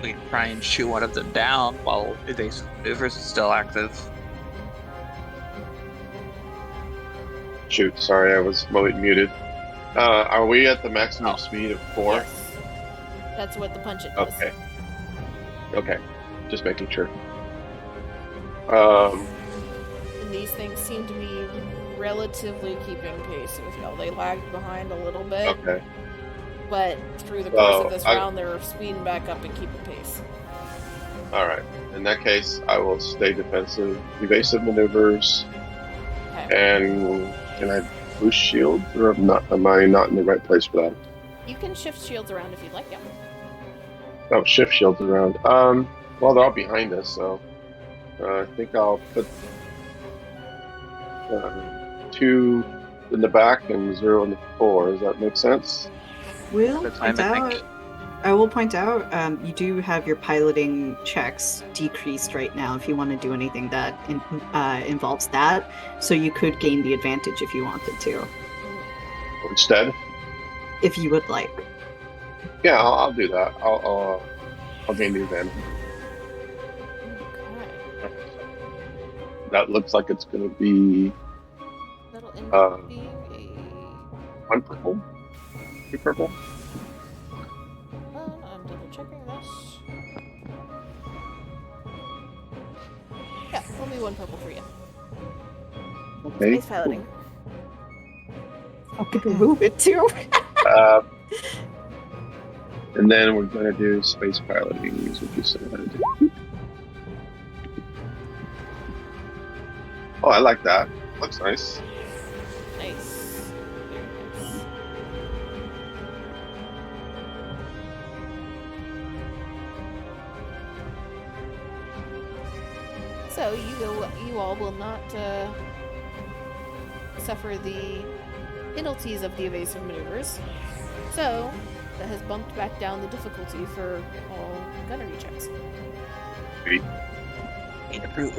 We can try and shoot one of them down while evasive maneuvers is still active. Shoot, sorry, I was muted. Are we at the maximum speed of 4? Yes. That's what the punch it does. Okay. Okay. Just making sure. And these things seem to be relatively keeping pace with y'all. They lagged behind a little bit. Okay. But through the course of this round, they're speeding back up and keeping pace. Alright. In that case, I will stay defensive. Evasive maneuvers. Okay. And can I boost shields? Or am I not in the right place for that? You can shift shields around if you'd like, yeah. Oh, shift shields around. Well, they're all behind us, so I think I'll put 2 in the back and 0 in the 4. Does that make sense? I will point out, you do have your piloting checks decreased right now if you want to do anything that involves that. So you could gain the advantage if you wanted to. Instead? If you would like. Yeah, I'll do that. I'll gain the advantage. Okay. That looks like it's going to be That'll end up being a... 1 purple? 2 purple? I'm double checking this. Yeah, only 1 purple for you. Okay. Space piloting. I could move it too. And then we're going to do space piloting, is what you said. Oh, I like that. Looks nice. Nice. Very nice. So you all will not suffer the penalties of the evasive maneuvers. So that has bumped back down the difficulty for all gunnery checks. Sweet. Approve.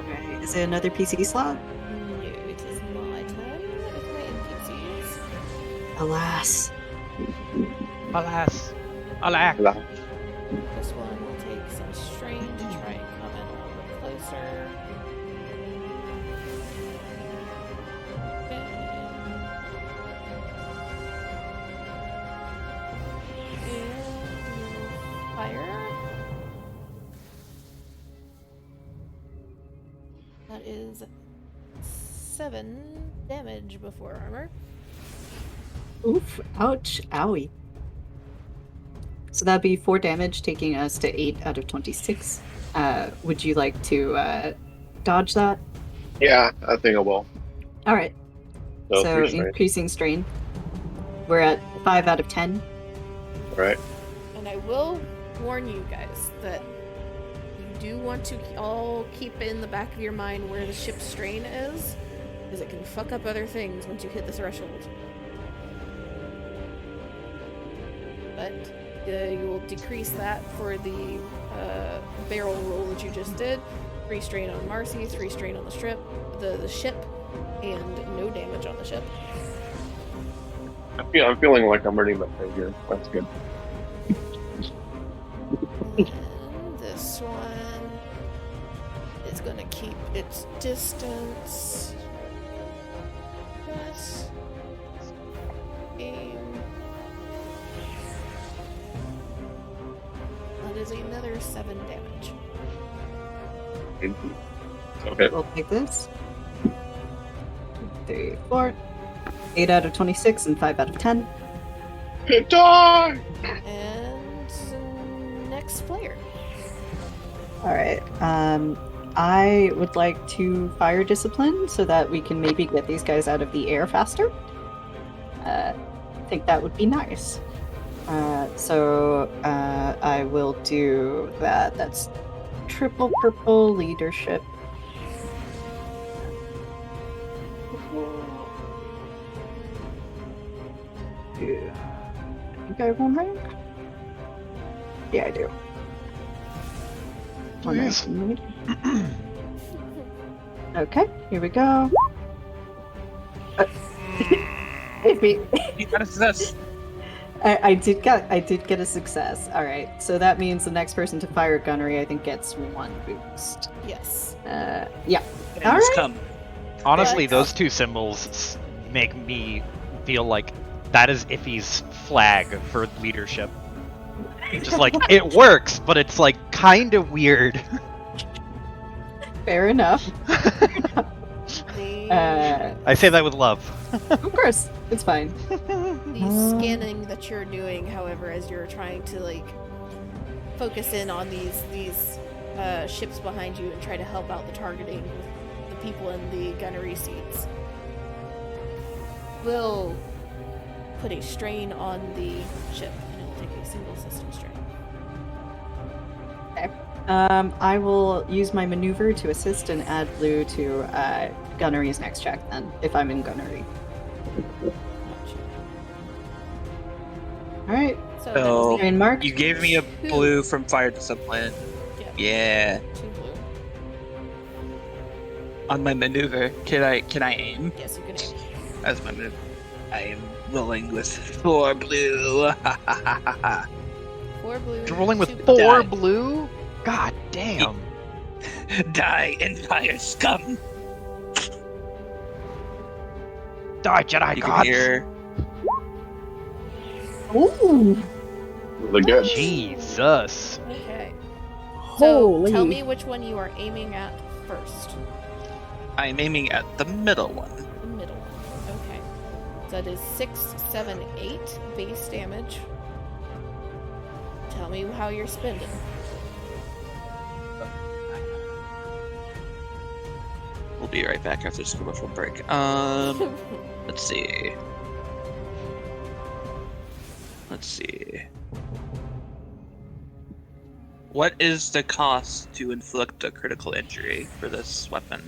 Alright, is it another PC slot? No, it is my turn with my NPCs. Alas. Alas. Alack. This one will take some strain to try and come in a little bit closer. And fire. That is 7 damage before armor. Oof. Ouch. Owie. So that'd be 4 damage, taking us to 8 out of 26. Would you like to dodge that? Yeah, I think I will. Alright. So 3 strain. increasing strain. We're at 5 out of 10. Alright. And I will warn you guys that you do want to all keep in the back of your mind where the ship's strain is, because it can fuck up other things once you hit the threshold. But you will decrease that for the barrel roll that you just did. 3 strain on Marcy, 3 strain on the ship, and no damage on the ship. I'm feeling like I'm earning my pay here. That's good. And this one is going to keep its distance. Let's aim. That is another 7 damage. Okay. We'll take this. 2, 3, 4. 8 out of 26 and 5 out of 10. Good die! And next player. Alright. I would like to fire discipline so that we can maybe get these guys out of the air faster. I think that would be nice. So I will do that. That's triple purple leadership. Yeah. I think I have one right. Yeah, I do. Please. 119. Okay, here we go. Hit me. You got a success. I did get a success. All right, so that means the next person to fire gunnery, I think, gets 1 boost. Yes. Yeah. And All just right. come. Honestly, But- those two symbols make me feel like that is Iffy's flag for leadership. Just like, it works, but it's like kind of weird. Fair enough. The, I say that with love. Of course, it's fine. the scanning that you're doing, however, as you're trying to like focus in on these ships behind you and try to help out the targeting with the people in the gunnery seats, will put a strain on the ship, and it will take a single system strain. I will use my maneuver to assist and add blue to gunnery's next check then, if I'm in gunnery. Gotcha. Alright, So that So, was the and mark. You gave me a blue from fire discipline. Yeah. 2 blue. On my maneuver, can I aim Yes, you can aim. as my maneuver? I am rolling with 4 blue. 4 blue. You're rolling with 2 4 Die. blue? God damn. Die, Empire scum! Die, Jedi You can gods! hear Ooh! Really good. Jesus. Okay. So Holy. tell me which one you are aiming at first. I'm aiming at the middle one. The middle one. Okay. So that is 6, 7, 8 base damage. Tell me how you're spending. We'll be right back after this commercial break. Let's see. Let's see. What is the cost to inflict a critical injury for this weapon?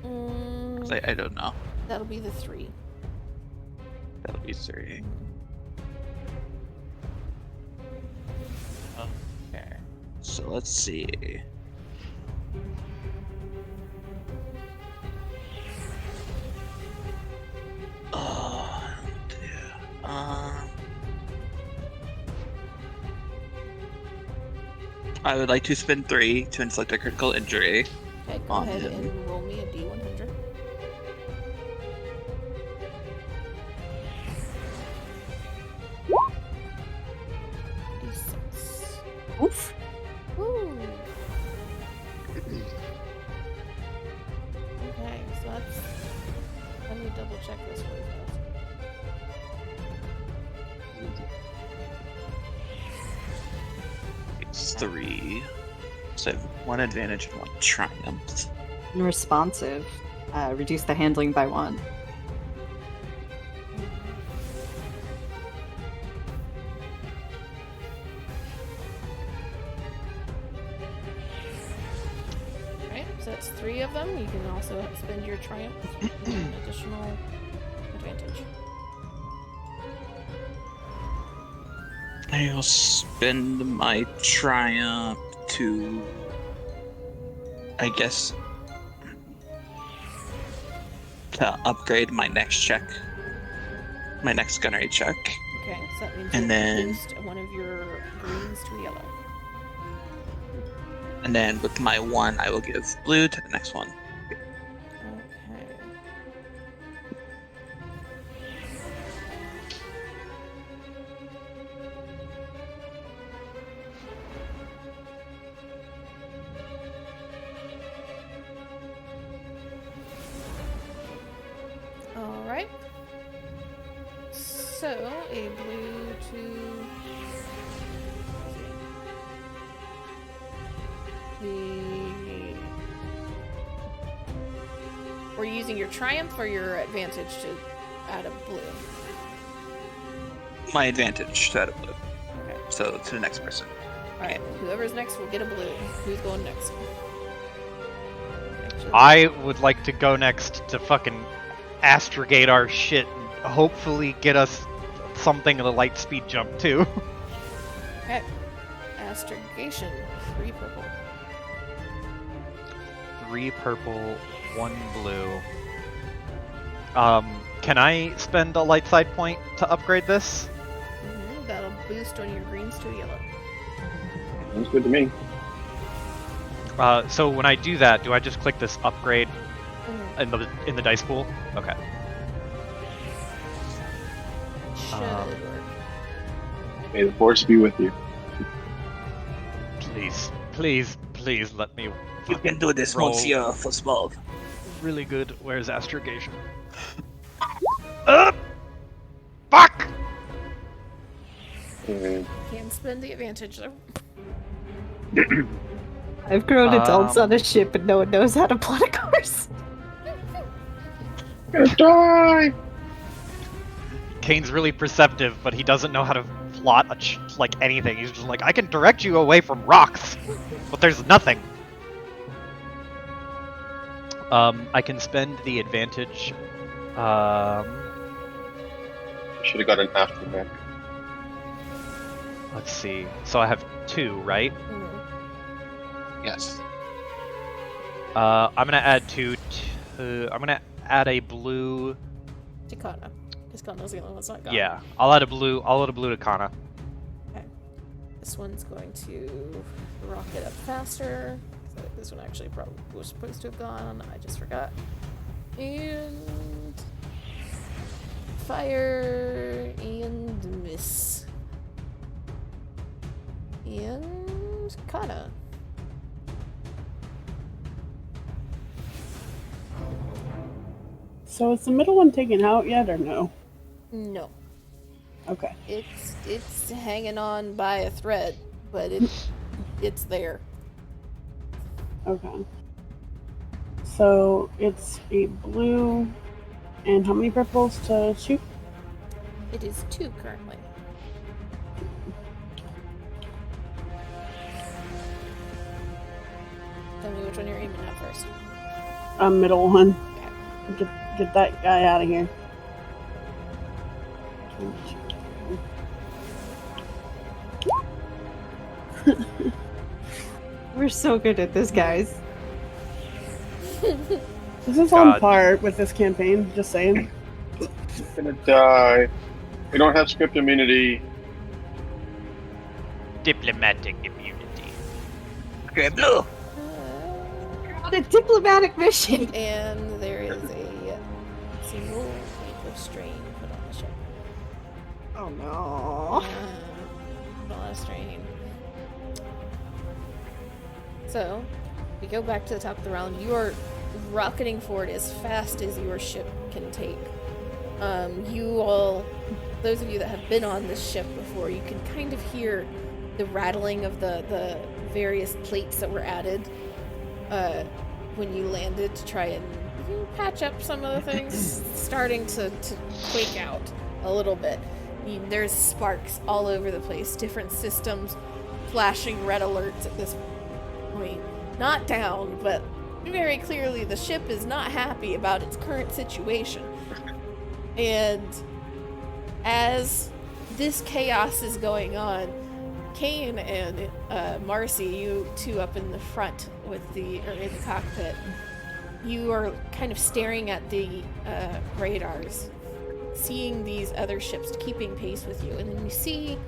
'Cause I don't know. That'll be the 3. That'll be 3. Okay. So let's see. Oh, yeah. I would like to spend 3 to inflict a critical injury. Okay, go On ahead him. and roll me a D100. D6. Oof. Woo. Okay, so that's. Let me double check this really fast. It's 3. So I have 1 advantage and 1 triumph. Responsive. Reduce the handling by 1. Alright, so that's 3 of them. You can also spend your triumph for an additional advantage. I'll spend my triumph to, I guess, to upgrade my next check. My next gunnery check. Okay, so that means And you then- boost one of your greens to a yellow. And then with my 1, I will give blue to the next one. Okay. Alright. So, a blue to... The... Were you using your triumph or your advantage to add a blue? My advantage to add a blue. Okay. So to the next person. Alright, whoever's next will get a blue. Who's going next? I would like to go next to fucking astrogate our shit and hopefully get us something of the light speed jump too. Okay. Astrogation. 3 purple. 3 purple, 1 blue. Can I spend a light side point to upgrade this? That'll boost on your greens to a yellow. Sounds good to me. So when I do that, do I just click this upgrade in the dice pool? Okay. Should work. May the force be with you. Please let me. You can do this, roll Monsieur Fussball. really good. Where's astrogation? Fuck! And Can spend the advantage though. I've grown adults Um, on a ship and no one knows how to plot a course. I'm gonna die! Kane's really perceptive, but he doesn't know how to plot like anything. He's just like, I can direct you away from rocks, but there's nothing. I can spend the advantage. Should have got an aftermath. Let's see. So I have 2, right? Yes. I'm gonna add 2. I'm gonna add a blue. To Kana. Because Kana's the only one that's not gone. Yeah, I'll add a blue. I'll add a blue to Kana. Okay. This one's going to rocket up faster. So this one actually probably was supposed to have gone. I just forgot. And fire and miss. And Kana. So is the middle one taken out yet or no? No. Okay. It's hanging on by a thread, but it's there. Okay. So it's a blue and how many purples to shoot? It is 2 currently. Tell me which one you're aiming at first. Middle one. Okay. Get that guy out of here. We're so good at this, guys. This is on God. par with this campaign, just saying. I'm gonna die. We don't have script immunity. Diplomatic immunity. Okay, blue. On a diplomatic mission. And there is a single paper strain put on the ship. Oh no. Put on a strain. So, we go back to the top of the round. You are rocketing forward as fast as your ship can take. You all, those of you that have been on this ship before, you can kind of hear the rattling of the various plates that were added when you landed to try and patch up some of the things starting to quake out a little bit. There's sparks all over the place, different systems flashing red alerts at this point. Not down, but very clearly the ship is not happy about its current situation. And as this chaos is going on, Kane and Marcy, you two up in the front in the cockpit, you are kind of staring at the radars, seeing these other ships keeping pace with you, and then you see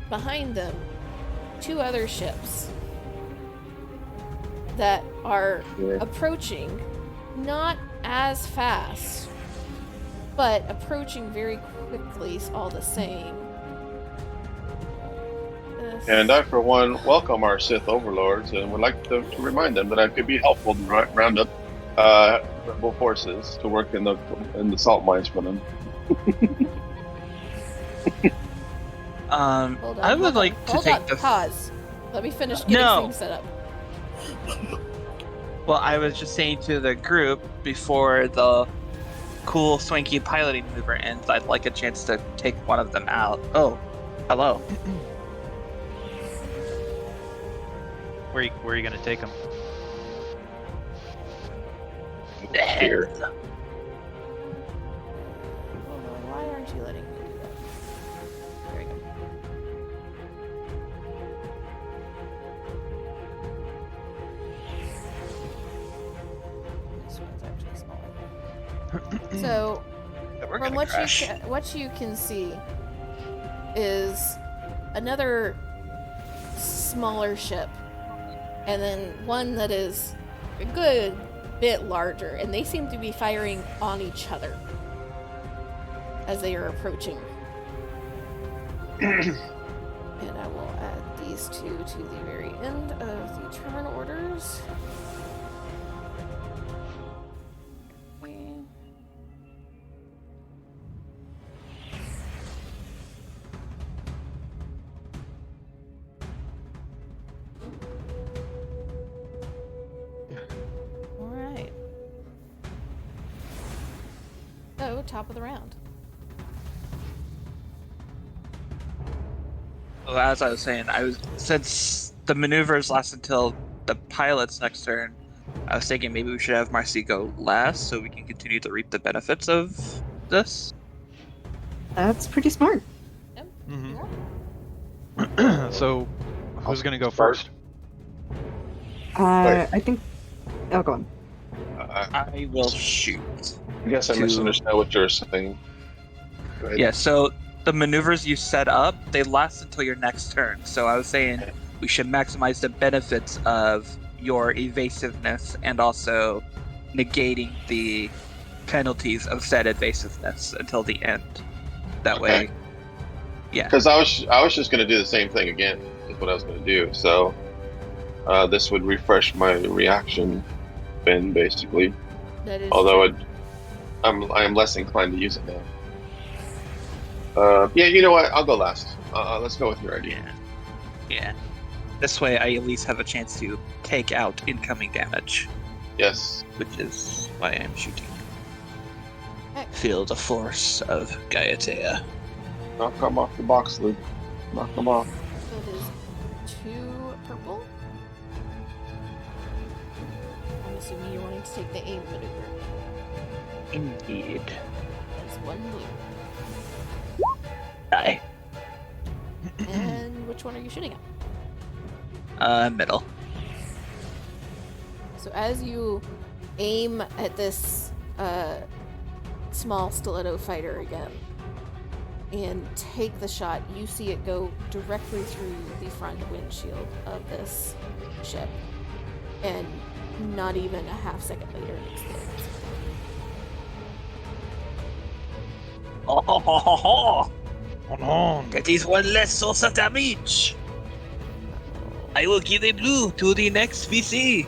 behind them 2 other ships that are approaching, not as fast, but approaching very quickly all the same. And I, for one, welcome our Sith overlords and would like to remind them that I could be helpful to round up rebel forces to work in the salt mines for them. Hold on, I would like to hold take on, the. pause. Let me finish getting No. things set up. Well, I was just saying to the group before the cool swanky piloting maneuver ends, I'd like a chance to take one of them out. Oh, hello. Where are you gonna take him? Here. Why aren't you letting me do that? There we go. This one's actually smaller. So, We're from gonna crash. what you can see is another smaller ship, and then one that is a good bit larger, and they seem to be firing on each other as they are approaching. And I will add these two to the very end of the turn orders. Alright. So, top of the round. Well, as I was saying, since the maneuvers last until the pilot's next turn, I was thinking maybe we should have Marcy go last so we can continue to reap the benefits of this. That's pretty smart. Yep. Mhm. So, who's gonna go first? Wait. I think. Oh, go on. I will shoot. I guess I To- misunderstand what you're saying. Go ahead. Yeah, so the maneuvers you set up, they last until your next turn. So I was saying we should maximize the benefits of your evasiveness and also negating the penalties of said evasiveness until the end. That way, yeah. Because I was just gonna do the same thing again. Is what I was gonna do. So this would refresh my reaction bin basically. That is Although true. I am less inclined to use it now. Yeah, you know what? I'll go last. Let's go with your idea. Yeah. This way I at least have a chance to take out incoming damage, Yes. which is why I'm shooting. Heck. Feel the force of Gaiatea. Knock them off the box, Luke. Knock them off. So it is 2 purple. I'm assuming you're wanting to take the aim maneuver. Indeed. That's 1 blue. Die. And which one are you shooting at? Middle. So as you aim at this small stiletto fighter again and take the shot, you see it go directly through the front windshield of this ship, and not even a half second later it explodes. Oh, On. that is 1 less source of damage. I will give a blue to the next PC.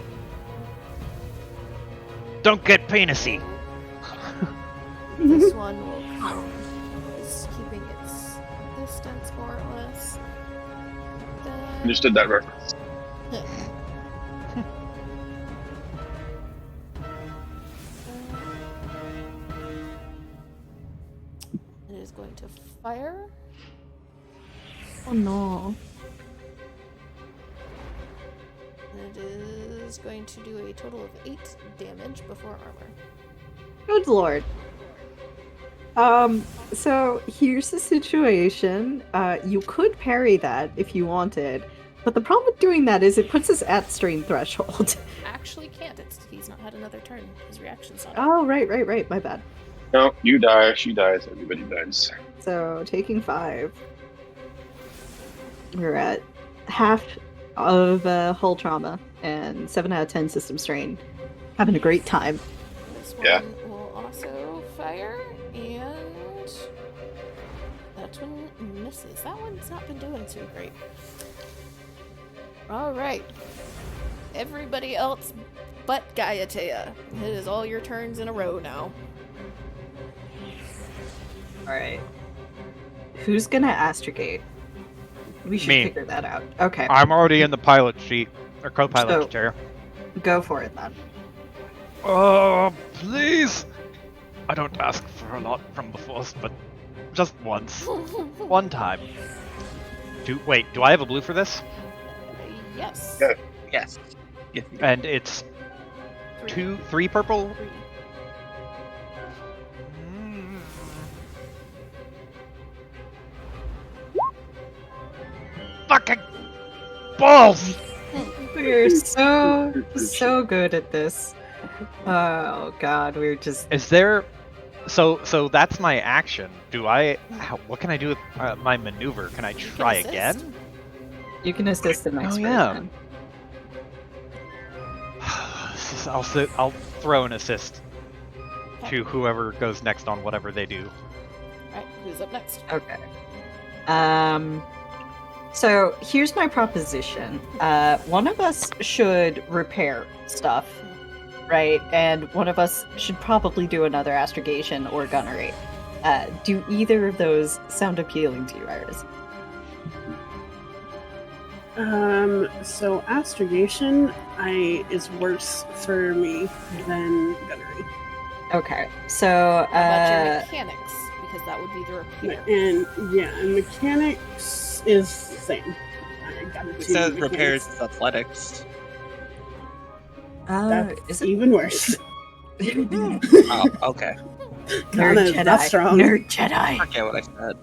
Don't get penisy. This one will come, is keeping its distance more or less. Understood that reference. It is going to fire. Oh no. And it is going to do a total of 8 damage before armor. Good lord. So here's the situation. You could parry that if you wanted, but the problem with doing that is it puts us at strain threshold. Actually can't. He's not had another turn. His reaction's not. Oh, right. My bad. No, you die, she dies, everybody dies. So taking 5. We're at half of hull trauma and 7 out of 10 system strain. Having a great time. This one Yeah. will also fire, and that one misses. That one's not been doing too great. Alright. Everybody else but Gaiatea. It is all your turns in a row now. Alright. Who's gonna astrogate? We should Me. figure that out. Okay, I'm already in the pilot seat, or co-pilot So- chair. go for it then. Oh, please! I don't ask for a lot from the Force, but just once. One time. Wait, do I have a blue for this? Yes. Yeah. Yes. And it's 3 purple? 3. fucking balls! We're so good at this. Oh god, we're just. Is there? So that's my action. What can I do with my maneuver? Can I try assist. again? You can assist the next Oh, yeah. person. I'll throw an assist Okay. to whoever goes next on whatever they do. Alright, who's up next? Okay. So here's my proposition. One of us should repair stuff, right? And one of us should probably do another astrogation or gunnery. Do either of those sound appealing to you, Iris? So astrogation is worse for me than gunnery. Okay, so How about your mechanics? Because that would be the repair. And mechanics is the same. I got It two says mechanics. repairs is athletics. That's is it even worse. Oh, okay. Nerd Jedi? That's strong. Nerd Jedi. I forget what I said.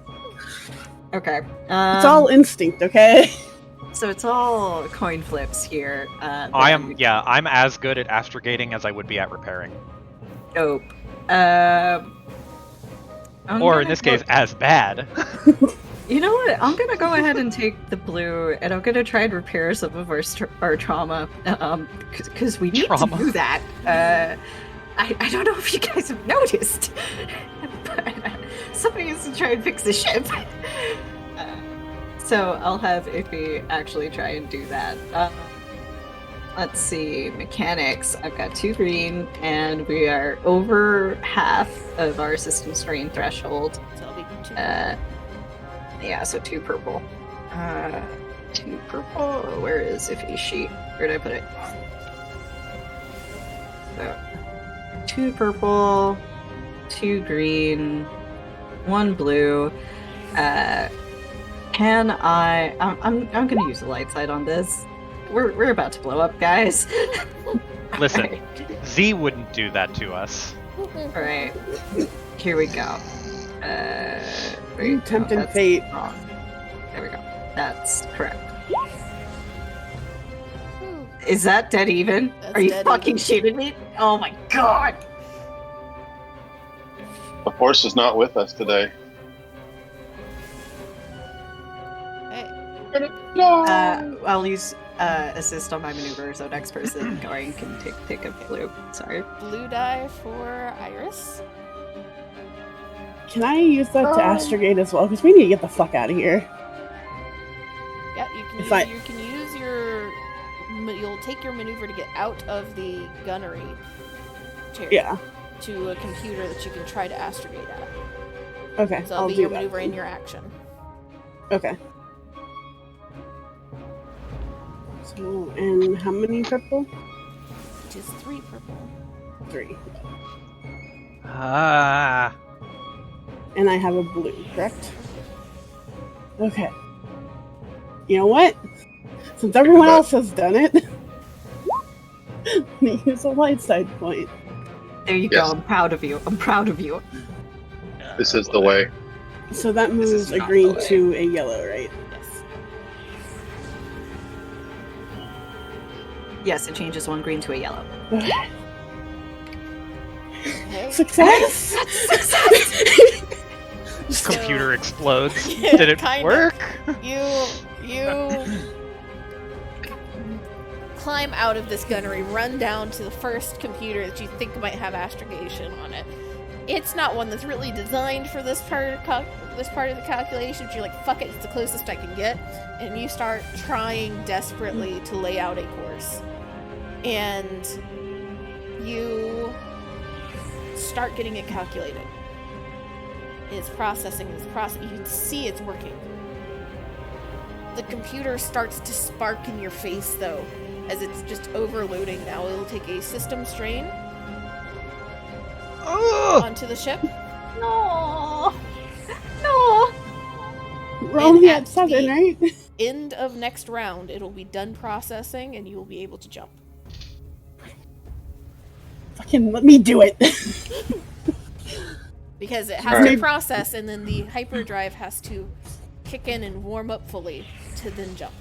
Okay. It's all instinct, okay? So it's all coin flips here. I'm as good at astrogating as I would be at repairing. Dope. Or in this case, as bad. You know what? I'm gonna go ahead and take the blue, and I'm gonna try and repair some of our trauma, because we need Trauma. to do that. I don't know if you guys have noticed, but somebody has to try and fix the ship. So I'll have Iffy actually try and do that. Let's see, mechanics. I've got 2 green, and we are over half of our system strain threshold. So it'll be 2. Yeah, so 2 purple. 2 purple. Where is Iffy's sheet? Where did I put it? So 2 purple, 2 green, 1 blue. I'm gonna use the light side on this. We're about to blow up, guys. Listen, Alright. Z wouldn't do that to us. Alright. Here we go. Wait, Tempting that's fate. wrong. There we go. That's correct. Is that dead even? That's Are you dead fucking even. shitting me? Oh my god! The force is not with us today. Hey, I'll use assist on my maneuver, so next person going can take a blue. Sorry. blue die for Iris. Can I use that to astrogate as well? Because we need to get the fuck out of here. Yeah, you can If I- you can use your. You'll take your maneuver to get out of the gunnery chair. Yeah. To a computer that you can try to astrogate at. Okay. So I'll that'll be do your that. maneuver and your action. Okay. So, and how many purple? Which is 3 purple. 3. Ah. And I have a blue, correct? Okay. You know what? Since everyone else has done it, I'm gonna use a light side point. There you Yes. go. I'm proud of you. I'm proud of you. This is the way. So that is moves a not green the way. to a yellow, right? Yes. Yes, it changes 1 green to a yellow. Okay. Success! So- Computer explodes. Yeah, Did it kinda. work? You climb out of this gunnery, run down to the first computer that you think might have astrogation on it. It's not one that's really designed for this part of the calculation, but you're like, fuck it, it's the closest I can get. And you start trying desperately to lay out a course. And you start getting it calculated. It's processing this process. You can see it's working. The computer starts to spark in your face, though, as it's just overloading now. It'll take a system strain Ugh! onto the ship. No. No. We're only at at 7, the- right? End of next round, it'll be done processing, and you will be able to jump. Fucking let me do it. Because it has Alright. to process, and then the hyperdrive has to kick in and warm up fully to then jump.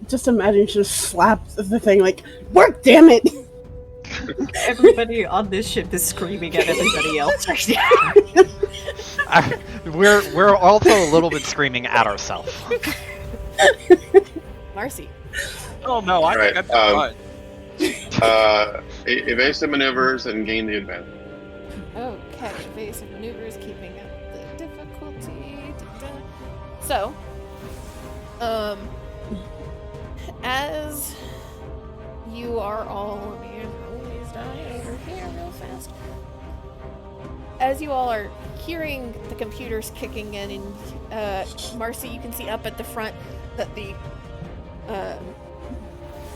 Just imagine she just slaps the thing like, work, damn it! Everybody on this ship is screaming at everybody else right now. We're also a little bit screaming at ourselves. Marcy. Oh no, I Right, think I'm fine. Evasive maneuvers and gain the advantage. Okay, evasive maneuvers, keeping up the difficulty. So, as you are all always dying over here real fast. As you all are hearing the computers kicking in, and Marcy, you can see up at the front that the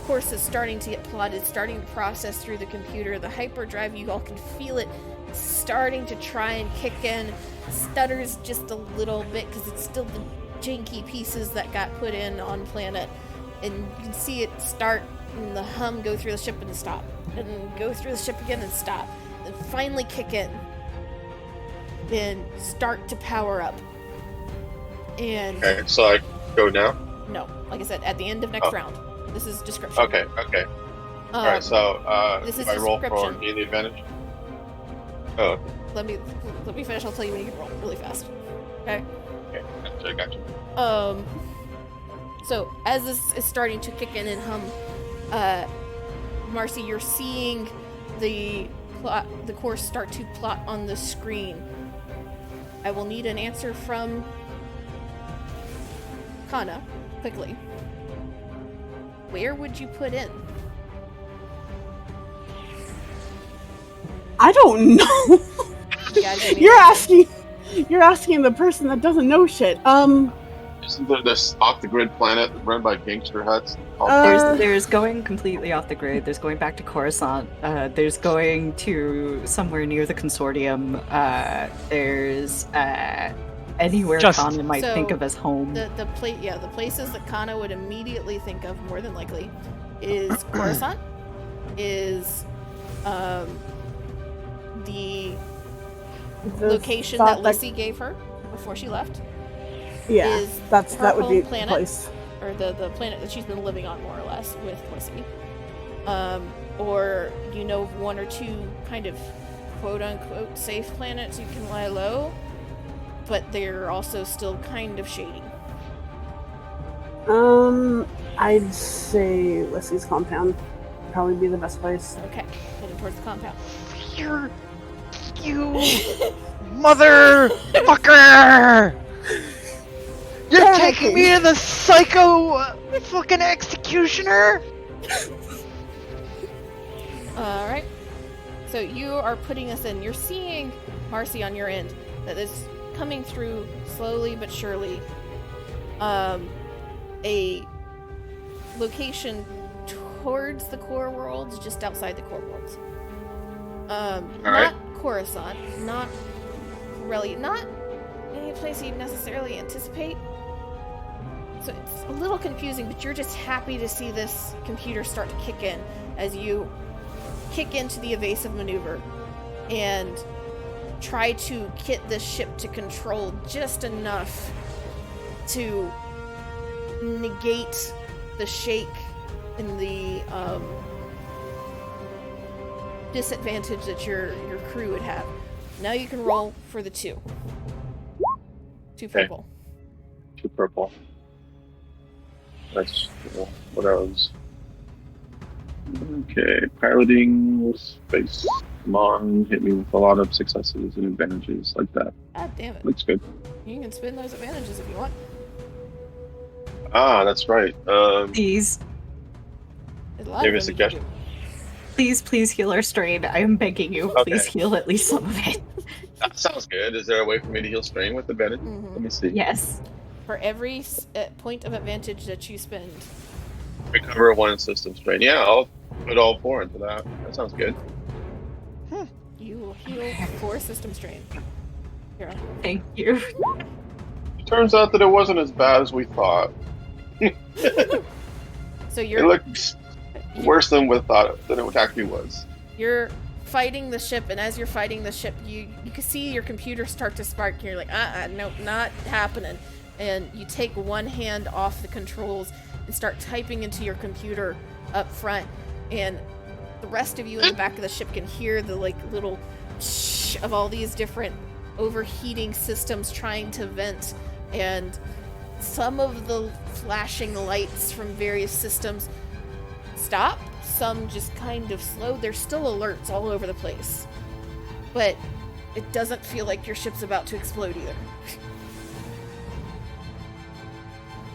course is starting to get plotted, starting to process through the computer. The hyperdrive, you all can feel it starting to try and kick in. Stutters just a little bit because it's still the janky pieces that got put in on planet. And you can see it start and the hum go through the ship and stop. And go through the ship again and stop. And finally kick in. Then start to power up. And Okay, so I go now? no, like I said, at the end of next round. This is description. Okay. Alright, so this is if I roll for description. gain the advantage? Oh, Let me finish. I'll tell you when you can roll really fast. Okay. okay, gotcha. So as this is starting to kick in and hum, Marcy, you're seeing the course start to plot on the screen. I will need an answer from Kana, quickly. Where would you put in? I don't know. Yeah, You're asking the person that doesn't know shit. Isn't there this off-the-grid planet run by gangster huts? There's going completely off the grid. There's going back to Coruscant. There's going to somewhere near the consortium. There's anywhere Kana might think of as home. The places that Kana would immediately think of, more than likely, is Coruscant, is the location that Lissy gave her before she left. Yeah, is that would be the planet, place. or the planet that she's been living on, more or less, with Lissy. Or you know of one or two kind of quote-unquote safe planets you can lie low, but they're also still kind of shady. I'd say Lissy's compound would probably be the best place. Okay, heading towards the compound. You motherfucker! You're taking me to the psycho fucking executioner? Alright. So you are putting us in. You're seeing, Marcy, on your end, that is coming through slowly but surely. A location towards the core worlds, just outside the core worlds. Not Coruscant, not Corellia, not any place you'd necessarily anticipate. So it's a little confusing, but you're just happy to see this computer start to kick in as you kick into the evasive maneuver and try to get this ship to control just enough to negate the shake and the disadvantage that your crew would have. Now you can roll for the 2. 2 purple. 2 purple. That's what else? Okay, piloting space. Come on, hit me with a lot of successes and advantages like that. God damn it. Looks good. You can spin those advantages if you want. Ah, that's right. Please, There's a lot Give of me a them you can suggestion. please heal our strain. I am begging you. Okay. Please heal at least some of it. That sounds good. Is there a way for me to heal strain with advantage? Mhm. Let me see. Yes. For every point of advantage that you spend. Recover 1 system strain. Yeah, I'll put all 4 into that. That sounds good. You will heal 4 system strain. Here. Thank you. It turns out that it wasn't as bad as we thought. So It you're looked worse than we thought than it actually was. you're fighting the ship, and as you're fighting the ship, you can see your computer start to spark. And you're like, nope, not happening. and you take one hand off the controls and start typing into your computer up front, and the rest of you in the back of the ship can hear the like little shh of all these different overheating systems trying to vent, and some of the flashing lights from various systems stop, some just kind of slow. There's still alerts all over the place, but it doesn't feel like your ship's about to explode either.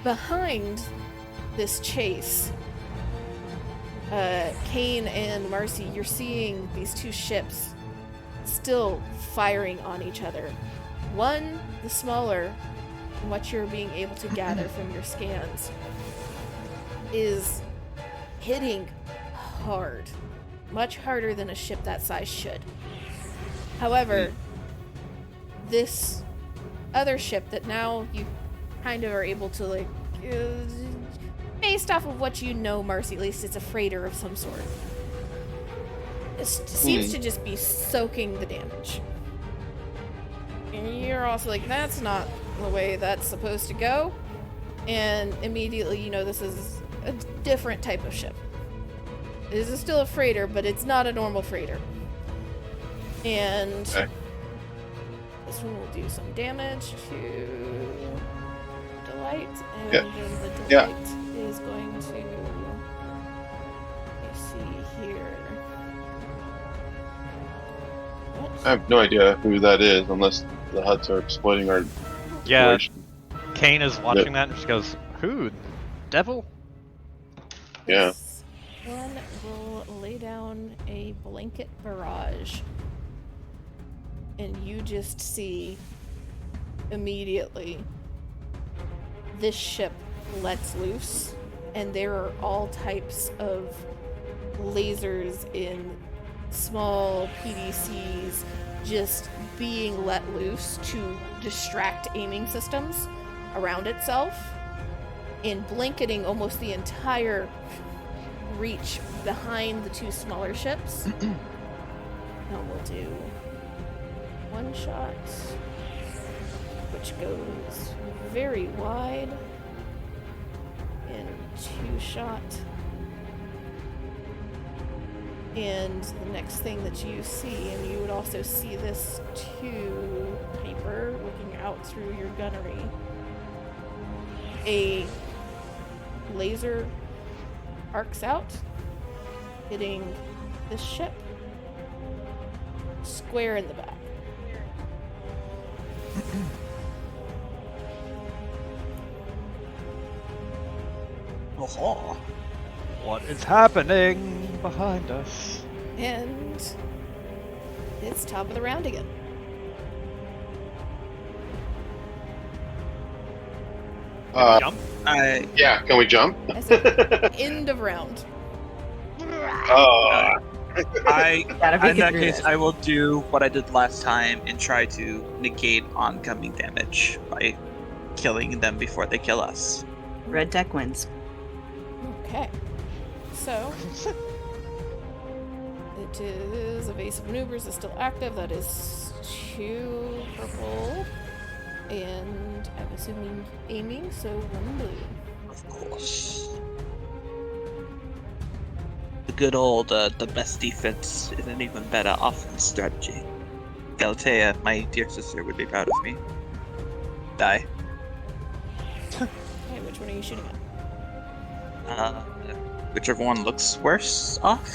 Behind this chase, Kane and Marcy, you're seeing these two ships still firing on each other. One, the smaller, from what you're being able to gather from your scans, is hitting hard. Much harder than a ship that size should. However, this other ship that now you kind of are able to, like, based off of what you know, Marcy, at least it's a freighter of some sort. It seems to just be soaking the damage. And you're also like, that's not the way that's supposed to go. And immediately you know this is a different type of ship. This is still a freighter, but it's not a normal freighter. And this one will do some damage to Delight, and then the Delight is going to, let me see here. What? I have no idea who that is unless the huts are exploiting our Yeah, situation. Kane is watching that and just goes, "Who? Devil?" Yeah. This one will lay down a blanket barrage. And you just see immediately this ship lets loose, and there are all types of lasers in small PDCs just being let loose to distract aiming systems around itself, and blanketing almost the entire reach behind the two smaller ships. Now we'll do one shot, which goes very wide, and two shot. And the next thing that you see, and you would also see this too, Piper, looking out through your gunnery, a laser arcs out, hitting this ship square in the back. Oh, What is happening behind us? And it's top of the round again. Jump. Yeah, can we jump? I said end of round. Oh, Gotta make in it that through case, this. I will do what I did last time and try to negate oncoming damage by killing them before they kill us. Red deck wins. Okay. So it is evasive maneuvers is still active. That is 2 purple. And I'm assuming aiming, so 1 blue. Of course. The good old, the best defense is an even better offense strategy. Galatea, my dear sister, would be proud of me. Die. Okay, which one are you shooting at? Whichever one looks worse off.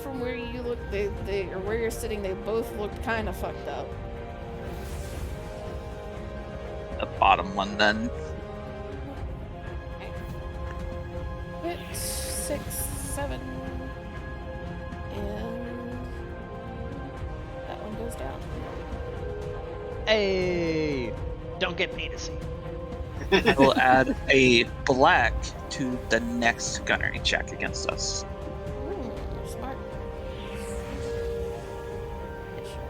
From where you look, they or where you're sitting, they both look kind of fucked up. The bottom one, then. Hit 6, 7, and that one goes down. Hey, don't get me to see. I will add a black to the next gunnery check against us. Smart.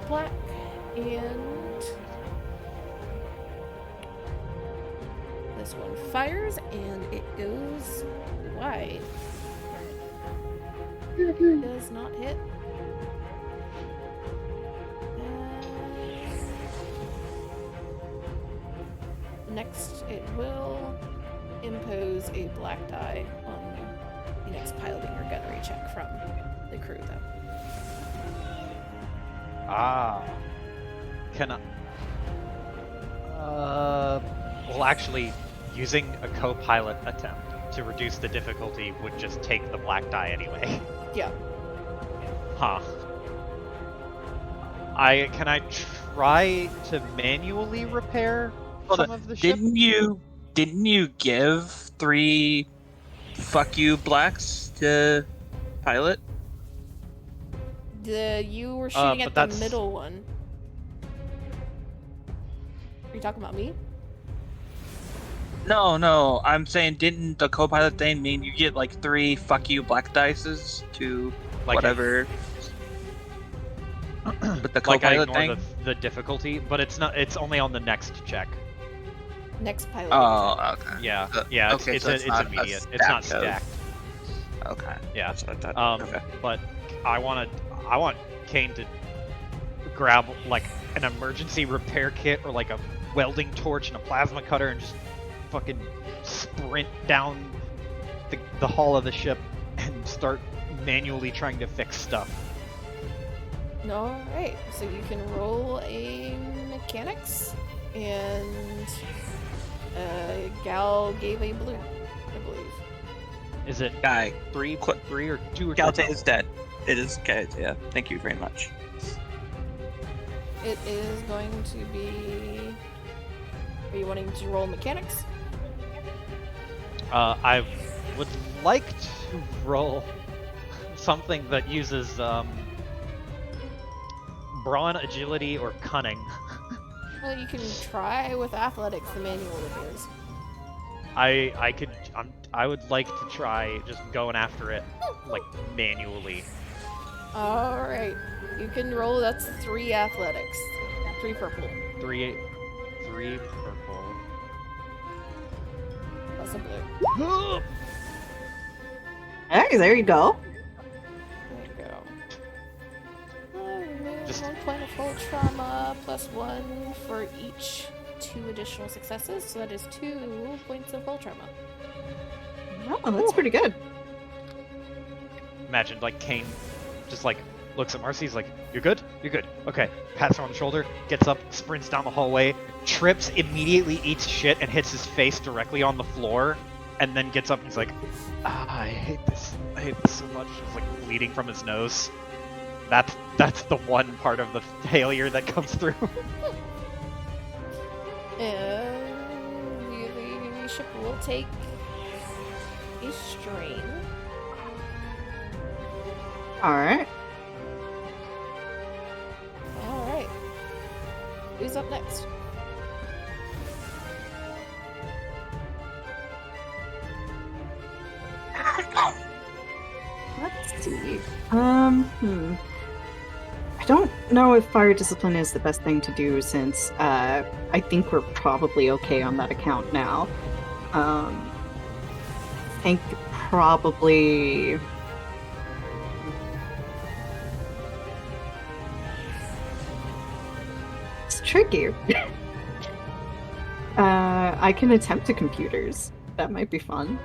Black and this one fires and it goes wide. Does not hit. next, it will impose a black die on the next piloting or gunnery check from the crew, though. Ah. Can I... Well, actually, using a co-pilot attempt to reduce the difficulty would just take the black die anyway. Yeah. Huh. Can I try to manually repair some of the ship? Didn't you give 3 fuck you blacks to pilot? You were shooting but at the that's- middle one. Are you talking about me? No, I'm saying didn't the co-pilot thing mean you get like 3 fuck you black dices to Like whatever? But the Like I co-pilot ignore thing? the difficulty, but it's not. It's only on the next check. Next piloting check. Oh, okay. Yeah, Uh, yeah. okay, It's so it's not a immediate. It's not stack of- stacked. Okay. Yeah. That's what I thought. Okay. But I want Kane to grab like an emergency repair kit or like a welding torch and a plasma cutter and just fucking sprint down the hull of the ship and start manually trying to fix stuff. Alright, so you can roll a mechanics, and Gal gave a blue, I believe. Is it Guy, three or 2 or Galte 3? is dead. It is Galte, yeah. Thank you very much. It is going to be... Are you wanting to roll mechanics? I would like to roll something that uses brawn, agility, or cunning. Well, you can try with athletics, the manual appears. I would like to try just going after it like manually. Alright, you can roll, that's 3 athletics. 3 purple, 3 purple. plus a blue. Hey, there you go. There you go. Remove Just- 1 point of full trauma, plus 1 for each 2 additional successes, so that is 2 points of full trauma. Oh, that's pretty good. Imagine like Kane just like looks at Marcy, he's like, "You're good? You're good. Okay." Pats her on the shoulder, gets up, sprints down the hallway, trips, immediately eats shit and hits his face directly on the floor, and then gets up and he's like, I hate this so much. He's like bleeding from his nose. That's the one part of the failure that comes through. And the ship will take a strain. Alright. Alright. Who's up next? Let's see. I don't know if fire discipline is the best thing to do since I think we're probably okay on that account now. I think probably. It's tricky. I can attempt to computers. That might be fun.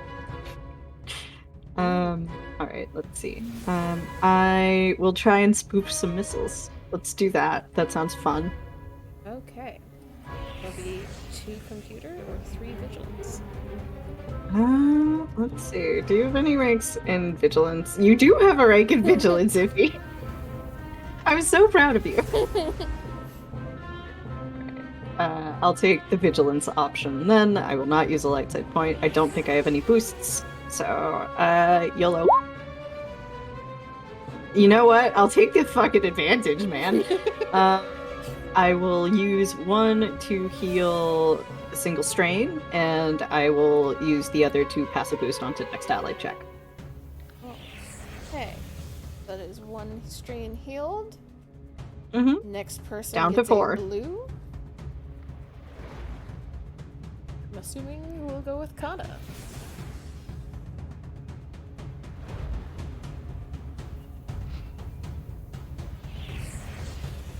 Alright, let's see. I will try and spoof some missiles. Let's do that. That sounds fun. Okay. There'll be 2 computer or 3 vigilance. Let's see. Do you have any ranks in vigilance? You do have a rank in vigilance, Iffy. I'm so proud of you. I'll take the vigilance option then. I will not use a light side point. I don't think I have any boosts. So, YOLO. You know what? I'll take the fucking advantage, man. I will use 1 to heal a single strain, and I will use the other to pass a boost onto next allied check. Okay. That is 1 strain healed. Mm-hmm. Next person Down to gets 4. a blue. I'm assuming we'll go with Kana.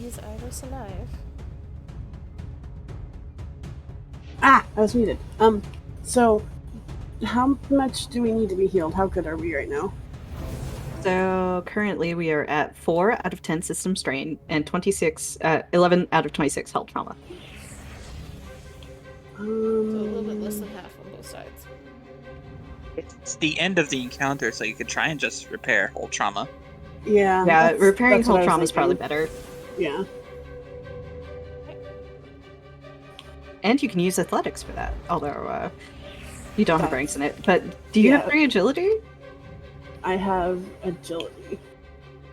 Is Iris alive? I was muted. So how much do we need to be healed? How good are we right now? So currently we are at 4 out of 10 system strain and 11 out of 26 health trauma. So a little bit less than half on both sides. It's the end of the encounter, so you could try and just repair whole trauma. Yeah. Yeah, repairing that's what hull I was trauma is probably thinking. better. Yeah. And you can use athletics for that, although you don't have That's- ranks in it. But do you have yeah. 3 agility? I have agility.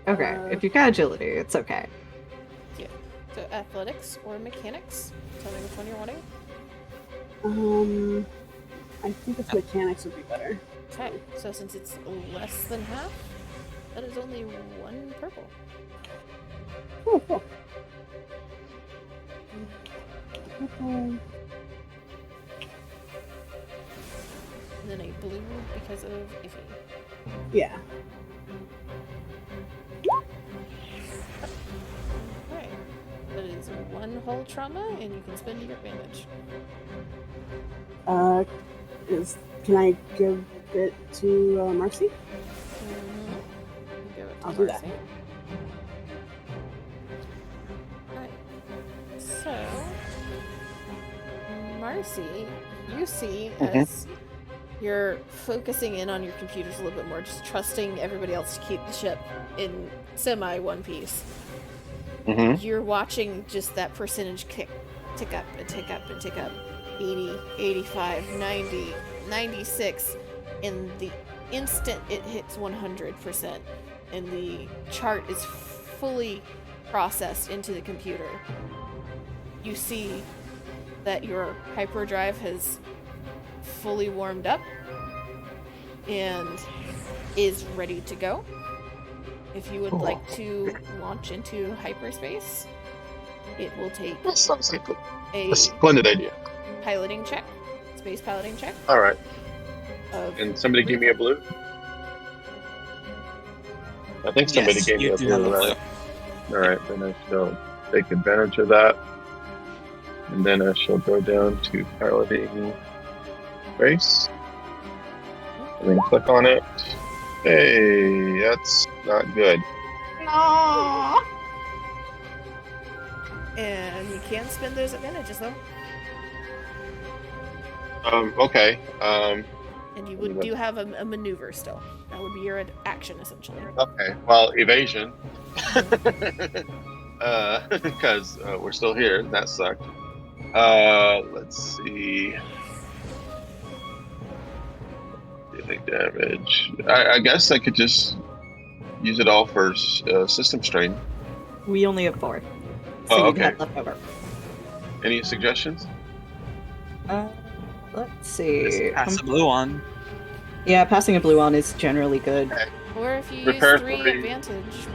Okay, if you've got agility, it's okay. Yeah. So athletics or mechanics? Tell me which one you're wanting. I think it's mechanics would be better. Okay. So since it's less than half, that is only 1 purple. Oh, cool. Okay. And then a blue because of Iffy. Yeah. Okay. That is 1 hull trauma, and you can spend your advantage. Can I give it to Marcy? Give it to I'll do that. Marcy. Alright. So, Marcy, you see as you're focusing in on your computers a little bit more, just trusting everybody else to keep the ship in semi one piece. Mm-hmm. You're watching just that percentage tick up and tick up and tick up. 80, 85, 90, 96. In the instant it hits 100%, and the chart is fully processed into the computer, you see that your hyperdrive has fully warmed up and is ready to go. If you would like to launch into hyperspace, it will take That sounds like a a splendid idea. piloting check, space piloting check. All right. Of Can somebody give me a blue? I think somebody Yes, gave me you a do have blue, a right? All right, then I shall take advantage of that. And then I shall go down to piloting space. And then click on it. Hey, that's not good. No. And you can spend those advantages though. Okay. And you do have a maneuver still. That would be your action essentially. Okay. Well, evasion. Because we're still here. That sucked. Let's see. Dealing damage. I guess I could just use it all for system strain. We only have 4. So Oh, you'd okay. have left over. Any suggestions? Let's see. Just pass the blue on. Yeah, passing a blue on is generally good. Or if you Repair use 3 3. advantage,